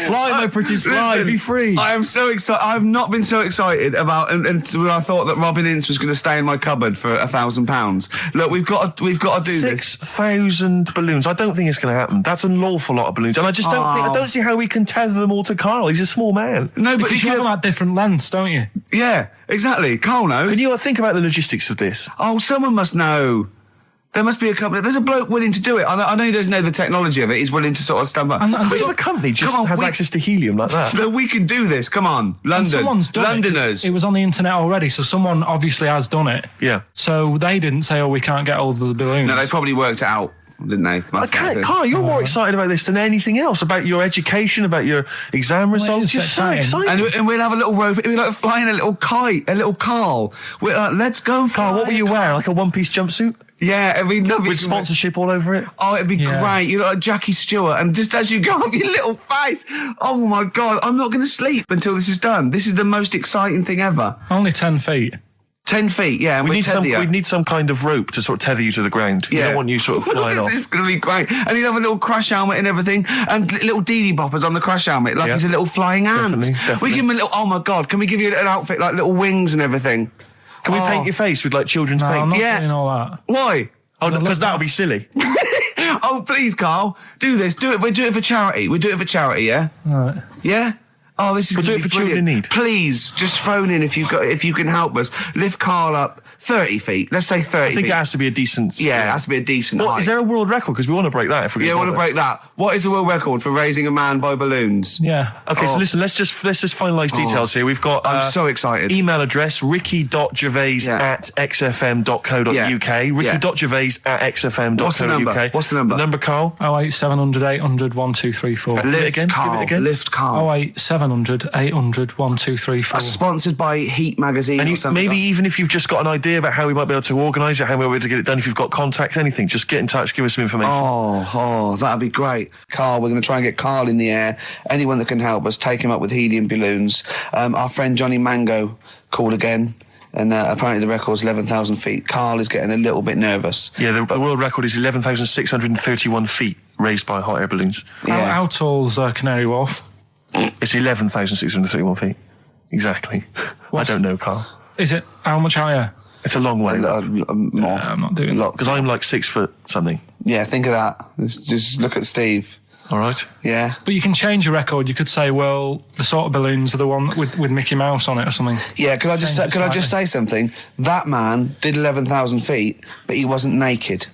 Fly, my pretties, fly. Listen, Be free. I am so excited. I've not been so excited about until I thought that Robin Ince was going to stay in my cupboard for £1,000. Look, we've got to do this. 6,000 balloons. I don't think it's going to happen. That's an awful lot of balloons, and I just I don't see how we can tether them all to Karl. He's a small man. No, but because you have them at different lengths, don't you? yeah, exactly. Karl knows. Can you think about the logistics of this? Oh, someone must know. There must be a company. There's a bloke willing to do it. I know he doesn't know the technology of it. He's willing to sort of stumble. And But so- if a company just Come on, has access to helium like that. No, we can do this. Come on, And London, someone's done Londoners. it. It was on the internet already, so someone obviously has done it. Yeah. So they didn't say, we can't get hold of the balloons. No, they probably worked it out didn't they? I can't, Carl, you're more excited about this than anything else, about your education, about your exam results. You're so excited. And we'll have a little rope. We're like flying a little kite, a little Carl. We're like, let's go, Carl, what will you wear? Like a one-piece jumpsuit? Yeah, it'd be lovely. With sponsorship all over it? Oh, it'd be great. You're like Jackie Stewart, and just as you go up your little face, oh my God, I'm not going to sleep until this is done. This is the most exciting thing ever. Only 10 feet. 10 feet, yeah. And we'd need some kind of rope to sort of tether you to the ground. Yeah. We don't want you sort of flying off. This is going to be great. And he'd have a little crash helmet and everything, and little Dee boppers on the crash helmet, like he's a little flying ant. Definitely. We give him a little, oh my God, can we give you an outfit like little wings and everything? Can we paint your face with like children's paint? I'm not doing all that. Why? Oh, because that would be silly. Oh, please, Carl, do this. Do it. We'll do it for charity. We'll do it for charity, yeah? All right. Yeah? Oh, this is We'll do it for children in need. Please, just phone in if you can help us. Lift Carl up 30 feet. Let's say 30 I think feet. it has to be a decent... Yeah, it has to be a decent height. Is there a world record? Because we want to break that if we Yeah, I want to break that. What is the world record for raising a man by balloons? Yeah. Okay, so listen, let's just finalise details here. We've got... I'm so excited. Email address, ricky.gervais@xfm.co.uk. Ricky.gervais@xfm.co.uk. What's the number? What's the number? The number, Carl? 08700 800 1234. Lift Carl. Lift Carl. 08700 800 1234. Sponsored by Heat Magazine And or something. maybe even if you've just got an idea about how we might be able to organise it, how we might be able to get it done, if you've got contacts, anything, just get in touch, give us some information. Oh, that'd be great. Carl, we're going to try and get Carl in the air. Anyone that can help us, take him up with helium balloons. Our friend Johnny Mango called again, and apparently the record's 11,000 feet. Carl is getting a little bit nervous. Yeah, the world record is 11,631 feet raised by hot air balloons. How tall's Canary Wharf? It's 11,631 feet. Exactly. I don't know, Carl. Is it how much higher? It's a long way. More. I'm not doing that. Because I'm like 6 foot something. Yeah, think of that. Just look at Steve. All right. Yeah. But you can change your record. You could say, well, the sort of balloons are the one with Mickey Mouse on it or something. Yeah, could I just say something? That man did 11,000 feet, but he wasn't naked.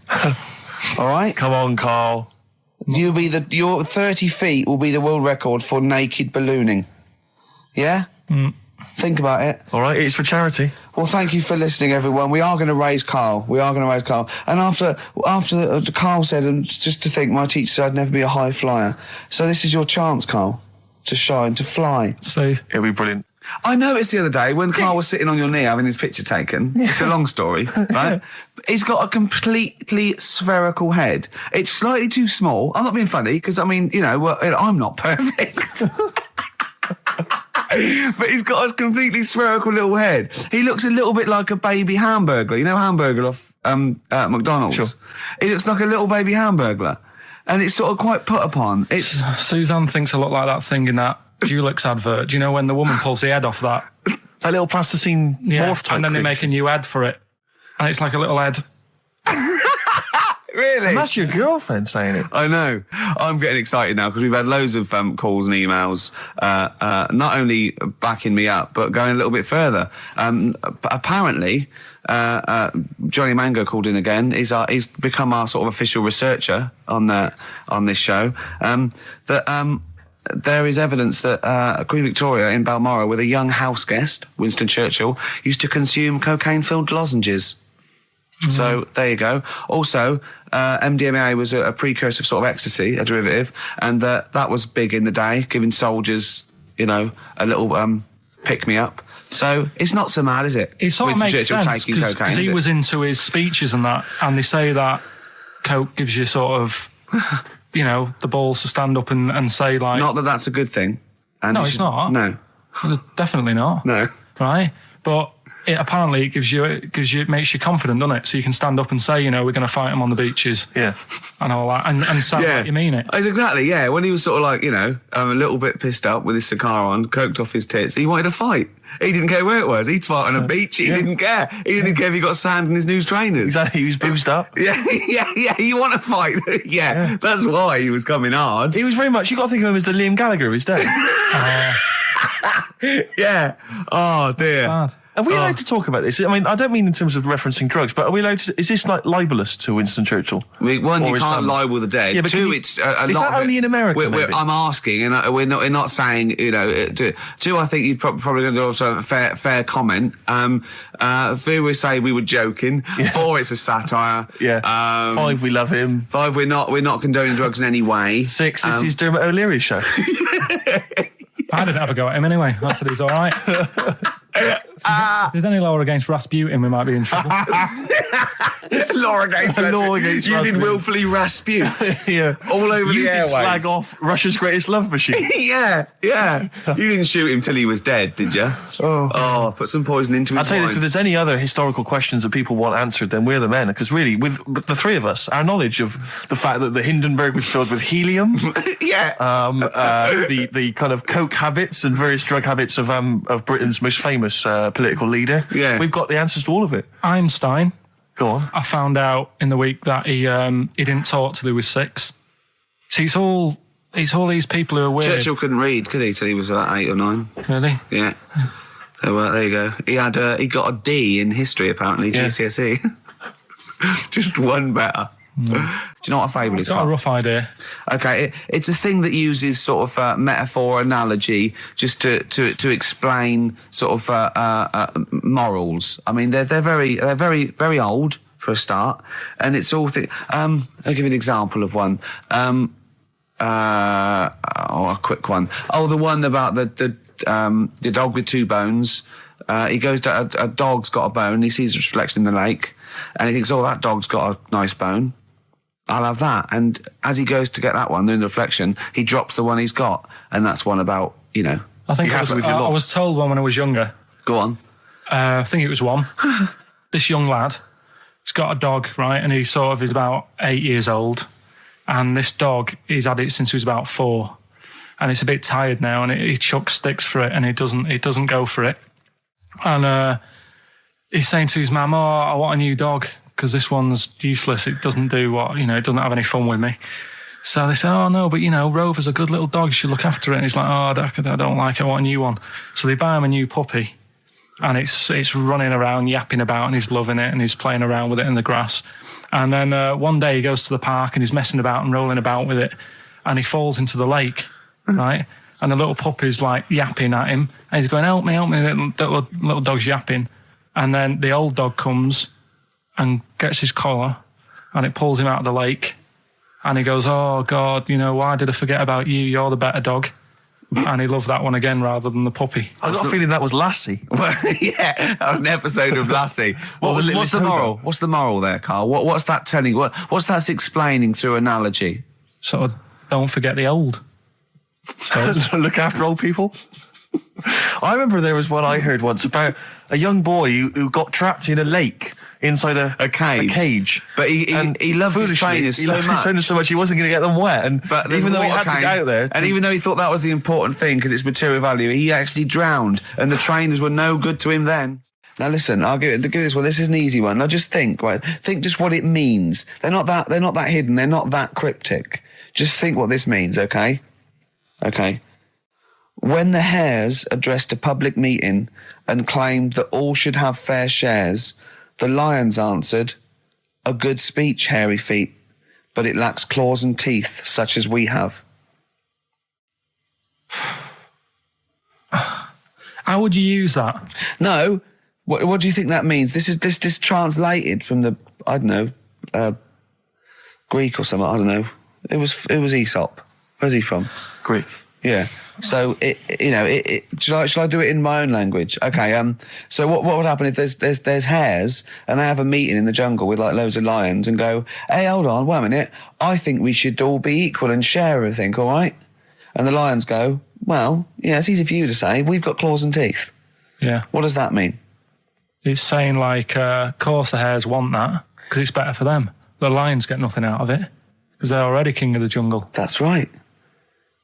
All right? Come on, Carl. Your 30 feet will be the world record for naked ballooning. Yeah? Think about it. All right, it's for charity. Well, thank you for listening, everyone. We are going to raise Carl. And after Carl said, and just to think, my teacher said I'd never be a high flyer. So this is your chance, Carl, to shine, to fly. Steve. It'll be brilliant. I noticed the other day when Carl was sitting on your knee having his picture taken. It's a long story, right? He's got a completely spherical head. It's slightly too small. I'm not being funny because, I mean, I'm not perfect. But he's got a completely spherical little head. He looks a little bit like a baby hamburger. You know Hamburger off McDonald's? Sure. He looks like a little baby hamburger. And it's sort of quite put upon. Suzanne thinks a lot like that thing in that Dulux advert. Do you know when the woman pulls the head off that? That little plasticine morph type. And then they creature. make a new head for it. And it's like a little head. Really? And that's your girlfriend saying it. I know. I'm getting excited now because we've had loads of calls and emails, not only backing me up, but going a little bit further. Apparently, Johnny Mango called in again. He's become our sort of official researcher on this show. There is evidence that Queen Victoria in Balmoral, with a young house guest, Winston Churchill, used to consume cocaine-filled lozenges. So there you go. Also, MDMA was a precursor of sort of ecstasy, a derivative, and that was big in the day, giving soldiers, a little pick-me-up. So it's not so mad, is it? It sort of makes sense taking cocaine, because he was into his speeches and that, and they say that coke gives you sort of, the balls to stand up and say like... Not that that's a good thing. And no, it's not. No. Definitely not. No. Right? But... Apparently, it makes you confident, doesn't it? So you can stand up and say, we're going to fight them on the beaches. Yeah. And all that. And sound like you mean it. It's exactly, yeah. When he was sort of like, a little bit pissed up with his cigar on, coked off his tits, he wanted to fight. He didn't care where it was. He'd fight on a beach. He didn't care. He didn't care if he got sand in his new trainers. Exactly. He was boozed up. Yeah. You want to fight? yeah. That's why he was coming hard. He was very much, you got to think of him as the Liam Gallagher of his day. Yeah. Oh, dear. Bad. Are we allowed to talk about this? I mean, I don't mean in terms of referencing drugs, but are we allowed to? Is this like libelous to Winston Churchill? One, Or you his can't family? libel the dead. Yeah, but two, can you- it's is a lot that of only it- in America, maybe? I'm asking, and we're not saying, you know. Two, I think you're probably going to do also a fair comment. Three, we say we were joking. Yeah. 4, it's a satire. Yeah. 5, we love him. 5, we're not condoning drugs in any way. 6, this is Dermot O'Leary's show. I didn't have a go at him anyway. I said he's all right. If there's any law against Rasputin, we might be in trouble. Law against Rasputin. You did willfully Rasputin. Yeah. All over You the did airwaves. slag off Russia's greatest love machine. Yeah. You didn't shoot him till he was dead, did you? Oh, put some poison into his I'll tell you this, wine. if there's any other historical questions that people want answered, then we're the men. Because really, with the three of us, our knowledge of the fact that the Hindenburg was filled with helium, Yeah. the kind of coke habits and various drug habits of Britain's most famous political leader, Yeah. we've got the answers to all of it. Einstein, Go on. I found out in the week that he didn't talk till he was 6. See, it's all these people who are weird. Churchill couldn't read, could he, till he was about 8 or 9? Really? Yeah. So there you go. He got a D in history, apparently, Yeah. GCSE. Just one better. Do you know what a fable is? I've got a Carl? rough idea. Okay, it's a thing that uses sort of metaphor, analogy, just to explain sort of morals. I mean, they're very very old for a start, and it's all. I'll give you an example of one. A quick one. Oh, the one about the dog with 2 bones. He goes to a dog's got a bone. He sees a reflection in the lake, and he thinks, "Oh, that dog's got a nice bone. I'll have that." And as he goes to get that one in the reflection, he drops the one he's got, and that's one about, you know. I think you I have was, with your I lot. was told one when I was younger. Go on. I think it was one. This young lad, he's got a dog, right, and he's about 8 years old, and this dog, he's had it since he was about 4, and it's a bit tired now, and he chucks sticks for it, and it doesn't go for it, and he's saying to his mum, "Oh, I want a new dog because this one's useless. It doesn't do what, you know, it doesn't have any fun with me." So they say, "Oh no, but you know, Rover's a good little dog. You should look after it." And he's like, "Oh, I don't like it. I want a new one." So they buy him a new puppy. And it's running around, yapping about, and he's loving it, and he's playing around with it in the grass. And then one day he goes to the park, and he's messing about and rolling about with it, and he falls into the lake, right? And the little puppy's like yapping at him, and he's going, help me, the little dog's yapping. And then the old dog comes and gets his collar, and it pulls him out of the lake, and he goes, "Oh, God, you know, why did I forget about you? You're the better dog." And he loved that one again rather than the puppy. I got a feeling that was Lassie. Well, yeah, that was an episode of Lassie. What's the Littlest Hobo. moral? What's the moral there, Carl? What's that telling? What's that explaining through analogy? Sort of, don't forget the old. Look after old people. I remember there was one I heard once about a young boy who got trapped in a lake inside a cage. But he loved his foolishly, trainers he so loved his much. trainers so much he wasn't going to get them wet. And But even though he had water to get out there, and even though he thought that was the important thing because it's material value, he actually drowned, and the trainers were no good to him then. Now listen, I'll give this one. This is an easy one. Now just think, right? Think just what it means. They're not that hidden. They're not that cryptic. Just think what this means, okay? Okay. When the Hares addressed a public meeting and claimed that all should have fair shares, the Lions answered, "A good speech, hairy feet, but it lacks claws and teeth such as we have." How would you use that? No, what do you think that means? This is translated from the, I don't know, Greek or something. I don't know. It was Aesop. Where's he from? Greek. Yeah. So shall I do it in my own language? Okay. So what would happen if there's hares and they have a meeting in the jungle with like loads of lions and go, "Hey, hold on, wait a minute. I think we should all be equal and share everything, all right?" And the lions go, "Well, yeah, it's easy for you to say. We've got claws and teeth." Yeah. What does that mean? It's saying like, of course the hares want that because it's better for them. The lions get nothing out of it because they're already king of the jungle. That's right.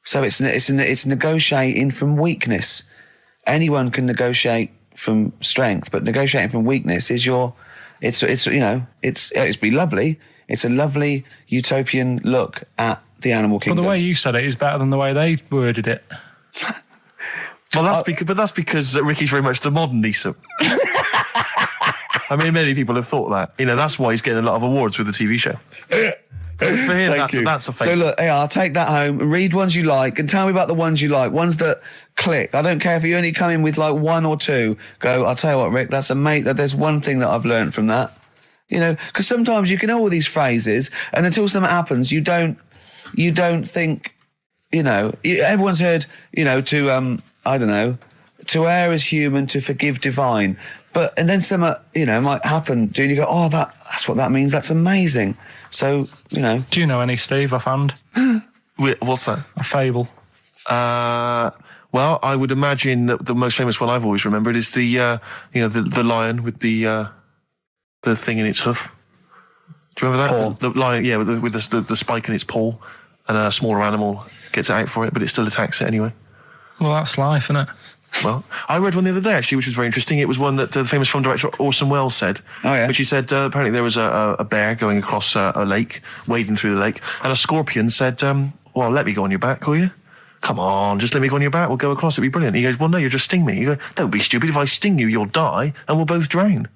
So it's negotiating from weakness. Anyone can negotiate from strength, but negotiating from weakness is it's be lovely. It's a lovely utopian look at the animal But kingdom. the way you said it is better than the way they worded it. Well, that's because Ricky's very much the modern Nisa. I mean, many people have thought that. You know, that's why he's getting a lot of awards with the TV show. For him, that's a fake. So look, hey, I'll take that home and read ones you like and tell me about the ones you like, ones that click. I don't care if you only come in with like one or two. Go, I'll tell you what, Rick, that's there's one thing that I've learned from that. You know, because sometimes you can know all these phrases and until something happens, you don't think, you know, everyone's heard, you know, I don't know, to err is human, to forgive divine. And then something, you know, might happen, and you go, oh, that's what that means. That's amazing. So, you know. Do you know any, Steve, offhand? What's that? A fable. Well, I would imagine that the most famous one I've always remembered is the lion with the thing in its hoof. Do you remember that? Paw. The lion, yeah, with the spike in its paw, and a smaller animal gets out for it, but it still attacks it anyway. Well, that's life, isn't it? Well, I read one the other day, actually, which was very interesting. It was one that the famous film director Orson Welles said. Oh, yeah. Which he said, apparently there was a bear going across a lake, wading through the lake, and a scorpion said, well, let me go on your back, will you? Come on, just let me go on your back, we'll go across, it'll be brilliant. He goes, well, no, you'll just sting me. You go, don't be stupid, if I sting you, you'll die, and we'll both drown.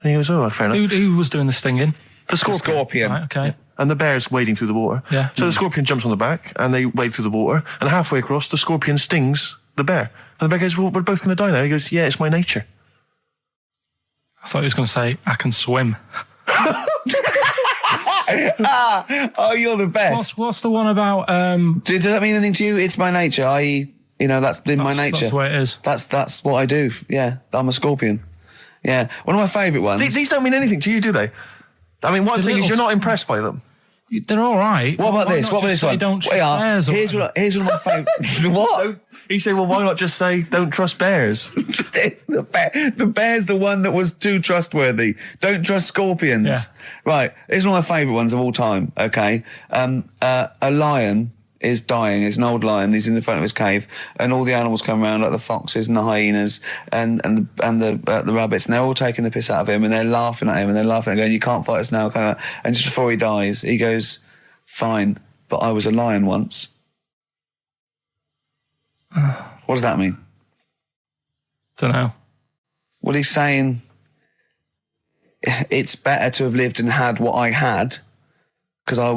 And he goes, oh, fair enough. Who was doing the stinging? The scorpion. Right, okay. And the bear's wading through the water. Yeah. So the scorpion jumps on the back, and they wade through the water, and halfway across, the scorpion stings the bear. And the bear goes, well, we're both going to die now. He goes, yeah, it's my nature. I thought he was going to say, I can swim. Oh, you're the best. What's the one about... Does that mean anything to you? It's my nature, i.e., you know, that's in my nature. That's the way it is. That's what I do. Yeah, I'm a scorpion. Yeah, one of my favourite ones. These don't mean anything to you, do they? I mean, what I'm saying is you're not impressed by them. They're all right. What about Why this? not What about just this say one? Don't trust bears or Here's one of my favourites. What? He said, well, why not just say, don't trust bears? The bear's the one that was too trustworthy. Don't trust scorpions. Yeah. Right. Here's one of my favourite ones of all time. Okay. A lion is dying. It's an old lion. He's in the front of his cave, and all the animals come around, like the foxes and the hyenas and the rabbits, and they're all taking the piss out of him, and they're laughing at him, and they're laughing, going, "You can't fight us now." Kind of. And just before he dies, he goes, "Fine, but I was a lion once." What does that mean? Don't know. Well, he's saying it's better to have lived and had what I had, because I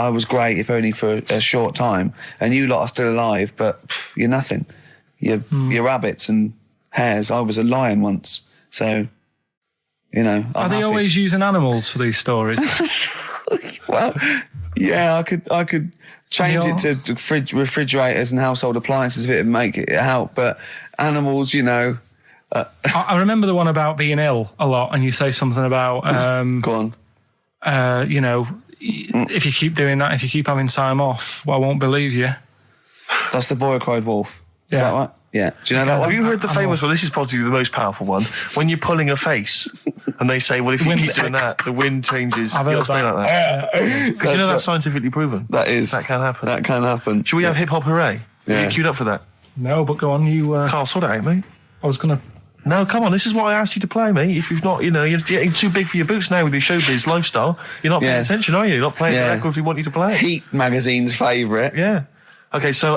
was great, if only for a short time, and you lot are still alive, but you're nothing. You're rabbits and hares. I was a lion once, so you know. Are they always using animals for these stories? Well, yeah, I could change it to refrigerators and household appliances if it would make it help, but animals, you know. I remember the one about being ill a lot, and you say something about Go on. you know, if you keep doing that, if you keep having time off, well, I won't believe you. That's the boy who cried wolf. Is Yeah. that right? Yeah. Do you know that one? Have you heard the famous one? This is probably the most powerful one. When you're pulling a face, and they say, well, if you Wind keep doing checks. that, the wind changes. I've You'll heard stay that. like that. Because you know that's scientifically proven. That is. That can happen. That can happen. Should we have hip hop hooray? Yeah. Are you queued up for that? No, but go on. You. Carl, sort it out, mate. I was gonna. No, come on. This is what I asked you to play, mate. If you've not, you know, you're getting too big for your boots now with your showbiz lifestyle. You're not paying Yeah. attention, are you? You're not playing Yeah. the record if we want you to play it. Heat magazine's favourite. Yeah. Okay, so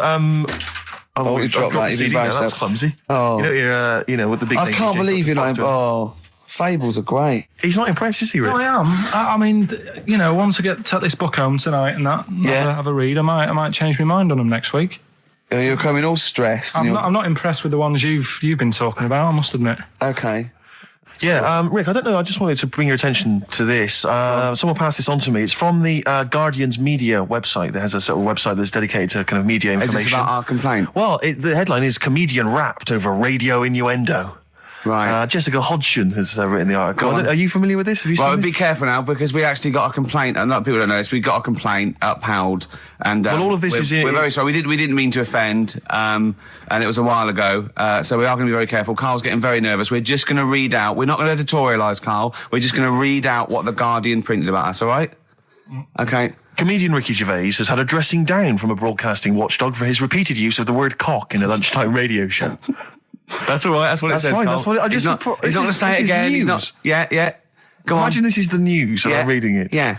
Oh, you dropped that. the You've CD now. embarrassed That's yourself. clumsy. Oh. You know, you're, you know, with the big. I name can't DJ believe you're not. Foster. Oh, fables are great. He's not impressed, is he, Rick? No, I am. I mean, you know, once I take this book home tonight and that, Yeah. have a read, I might change my mind on them next week. You're coming all stressed. and I'm not impressed with the ones you've been talking about, I must admit. Okay. Yeah, Rick, I don't know. I just wanted to bring your attention to this. Someone passed this on to me. It's from the Guardian's media website. There has a sort of website that's dedicated to kind of media Is information. this about our complaint? Well, the headline is "Comedian Rapped Over Radio Innuendo." Right. Jessica Hodgson has written the article. Go on. Are you familiar with this? Have you seen Well, this? be careful now, because we actually got a complaint, and a lot of people don't know this. We got a complaint upheld, and Well, all of this we're very sorry. We didn't mean to offend, and it was a while ago. So we are going to be very careful. Carl's getting very nervous. We're just going to read out. We're not going to editorialise, Carl. We're just going to read out what the Guardian printed about us. All right? Okay. Comedian Ricky Gervais has had a dressing down from a broadcasting watchdog for his repeated use of the word cock in a lunchtime radio show. That's all right. That's what That's it says. fine, Carl. that's what I just- He's not this going to is- say this it is again. He's news. not. Yeah. Go on. Imagine this is the news and I'm reading it. Yeah.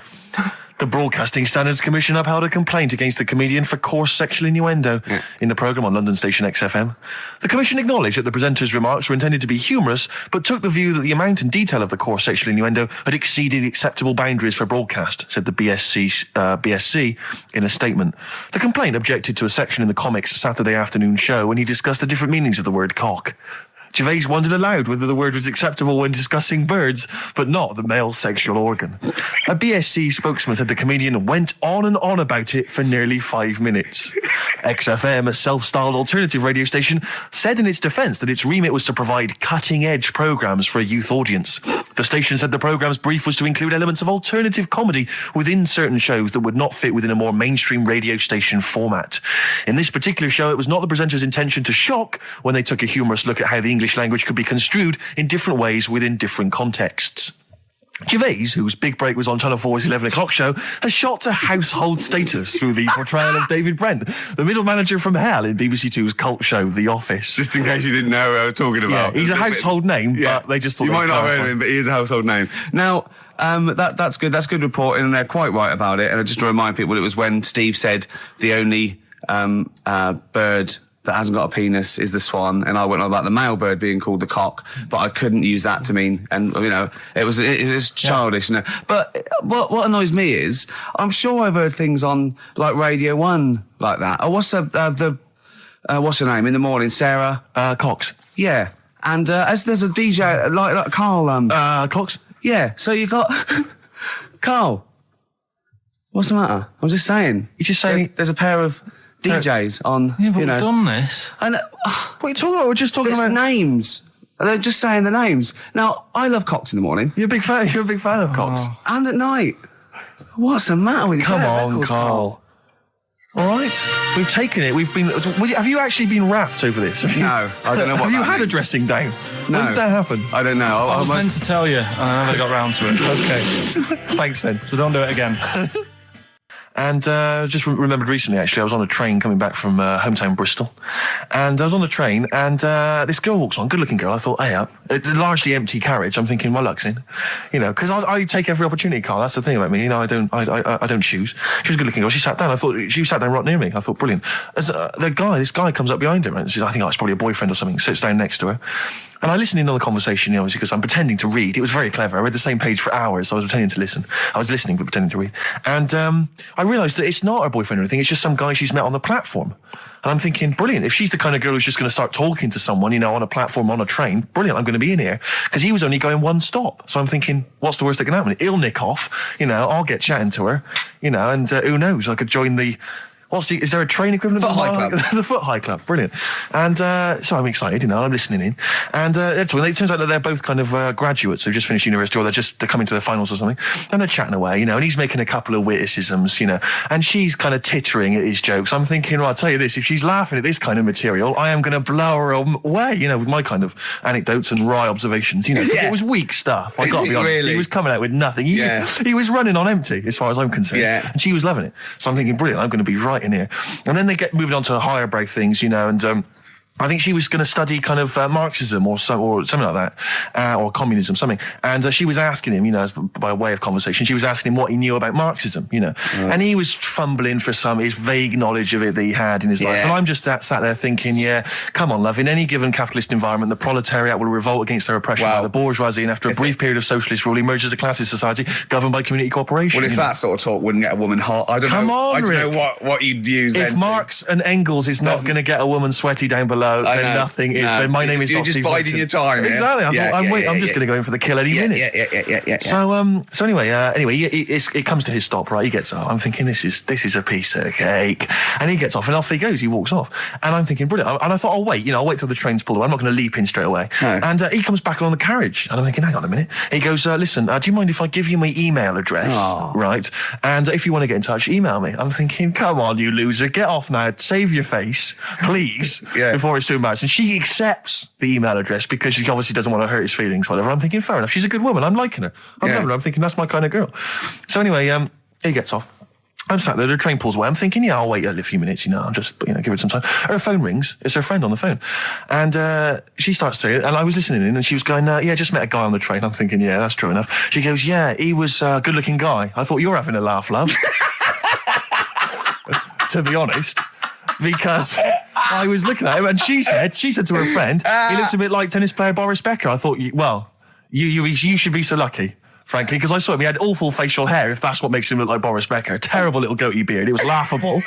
The Broadcasting Standards Commission upheld a complaint against the comedian for coarse sexual innuendo in the programme on London station XFM. The Commission acknowledged that the presenter's remarks were intended to be humorous, but took the view that the amount and detail of the coarse sexual innuendo had exceeded acceptable boundaries for broadcast, said the BSC in a statement. The complaint objected to a section in the Comics Saturday afternoon show when he discussed the different meanings of the word cock. Gervais wondered aloud whether the word was acceptable when discussing birds, but not the male sexual organ. A BSC spokesman said the comedian went on and on about it for nearly 5 minutes. XFM, a self-styled alternative radio station, said in its defence that its remit was to provide cutting-edge programmes for a youth audience. The station said the programme's brief was to include elements of alternative comedy within certain shows that would not fit within a more mainstream radio station format. In this particular show, it was not the presenter's intention to shock when they took a humorous look at how the English language could be construed in different ways within different contexts. Gervais, whose big break was on Channel 4's 11 o'clock show, has shot to household status through the portrayal of David Brent, the middle manager from hell in BBC Two's cult show The Office. Just in case you didn't know who I was talking about. Yeah, he's a household name, but they just thought you might not have clarify. heard of him, but he is a household name. Now, that's good. That's good reporting, and they're quite right about it. And just to remind people, it was when Steve said the only bird that hasn't got a penis is the swan, and I went on about the male bird being called the cock, but I couldn't use that to mean, and it was childish. But what annoys me is, I'm sure I've heard things on like Radio 1 like that. Oh, what's what's her name in the morning? Sarah Cox. Yeah, and as there's a DJ like Karl Cox. Yeah, so you got Karl. What's the matter? I'm just saying. You're just saying there's a pair of DJs on. Yeah, but we've done this. And What are you talking about? We're just talking about names. They're just saying the names. Now, I love cocks in the morning. You're a big fan of Cox. And at night. What's the matter with you? Come Get a on, record, Karl. All right, we've taken it. Have you actually been wrapped over this? No, I don't know what Have you that had a means. dressing down? No. When did that happen? I don't know. I was meant to tell you, and I never got round to it. Okay, thanks then. So don't do it again. And just remembered recently, actually, I was on a train coming back from hometown Bristol. And I was on the train, and this girl walks on, good-looking girl. I thought, hey, a largely empty carriage. I'm thinking, my luck's in. Because I take every opportunity, Karl. That's the thing about me. I don't choose. She was a good-looking girl. She sat down. I thought, she sat down right near me. I thought, brilliant. As this guy comes up behind her, and I think it's probably a boyfriend or something, sits down next to her. And I listened in on the conversation, obviously, because I'm pretending to read. It was very clever. I read the same page for hours, so I was pretending to listen. I was listening, but pretending to read. And I realised that it's not her boyfriend or anything. It's just some guy she's met on the platform. And I'm thinking, brilliant. If she's the kind of girl who's just going to start talking to someone, on a platform, on a train, brilliant, I'm going to be in here. Because he was only going one stop. So I'm thinking, what's the worst that can happen? He'll nick off, I'll get chatting to her, and who knows, I could join the... is there a train equivalent? Foot High Club. The Foot High Club, brilliant. And so I'm excited, I'm listening in. And it turns out that they're both kind of graduates who've just finished university, or they're coming to their finals or something. And they're chatting away, and he's making a couple of witticisms, and she's kind of tittering at his jokes. I'm thinking, I'll tell you this, if she's laughing at this kind of material, I am going to blow her away, with my kind of anecdotes and wry observations. It was weak stuff, I got to be honest. Really? He was coming out with nothing. He was running on empty, as far as I'm concerned. Yeah. And she was loving it. So I'm thinking, brilliant, I'm going to be right in here. And then they get moving on to higher brow things, and I think she was going to study kind of Marxism or something like that, or communism, something. And she was asking him, by way of conversation, she was asking him what he knew about Marxism, And he was fumbling for his vague knowledge of it that he had in his life. And I'm just sat there thinking, come on, love, in any given capitalist environment, the proletariat will revolt against their oppression by the bourgeoisie, and after a brief period of socialist rule, emerge as a classist society governed by community cooperation. Well, if that sort of talk wouldn't get a woman hot, I don't know what you'd use then. If Marx and Engels is not going to get a woman sweaty down below, then nothing is. Then my name is You're not just Steve biding Hawking. your time. Exactly. I'm just going to go in for the kill any minute. Yeah. So anyway, it comes to his stop. Right, he gets up. I'm thinking this is a piece of cake, and he gets off, and off he goes. He walks off, and I'm thinking brilliant. And I thought, I'll wait. I'll wait till the train's pulled away. I'm not going to leap in straight away. No. And he comes back along the carriage, and I'm thinking, hang on a minute. He goes, listen, do you mind if I give you my email address? Oh. Right, and if you want to get in touch, email me. I'm thinking, come on, you loser, get off now. Save your face, please, before it's too embarrassing. She accepts the email address because she obviously doesn't want to hurt his feelings, whatever. I'm thinking, fair enough. She's a good woman. I'm liking her. I'm loving her. I'm thinking, that's my kind of girl. So anyway, he gets off. I'm sat there, the train pulls away. I'm thinking, yeah, I'll wait a few minutes, I'll just, give it some time. Her phone rings. It's her friend on the phone. And she starts saying, and I was listening in, and she was going, yeah, just met a guy on the train. I'm thinking, yeah, that's true enough. She goes, yeah, he was a good-looking guy. I thought, you're having a laugh, love. To be honest. Because I was looking at him, and she said to her friend, he looks a bit like tennis player Boris Becker. I thought, you should be so lucky. Frankly, because I saw him, he had awful facial hair, if that's what makes him look like Boris Becker. A terrible little goatee beard. It was laughable.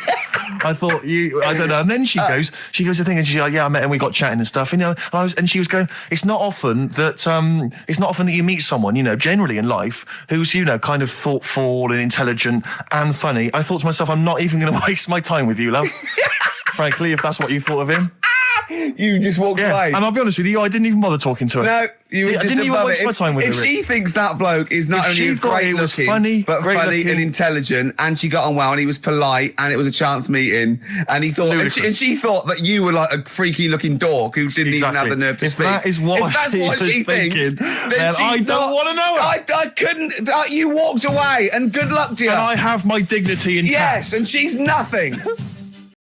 I thought, I don't know. And then she goes to thing, and she's like, yeah, I met him, we got chatting and stuff, and she was going, it's not often that you meet someone, generally in life, who's, kind of thoughtful and intelligent and funny. I thought to myself, I'm not even going to waste my time with you, love. Frankly, if that's what you thought of him. You just walked away. And I'll be honest with you, I didn't even bother talking to her. No, you were I just didn't even above waste it. my time with her. If she thinks that bloke is not only great looking, funny, but funny and intelligent, and she got on well, and he was polite, and it was a chance meeting, and he thought, and she thought that you were like a freaky looking dork who didn't even have the nerve to speak. That is what she thinks, then I don't want to know her. I couldn't. You walked away, and good luck to you. And I have my dignity intact. Yes, and she's nothing.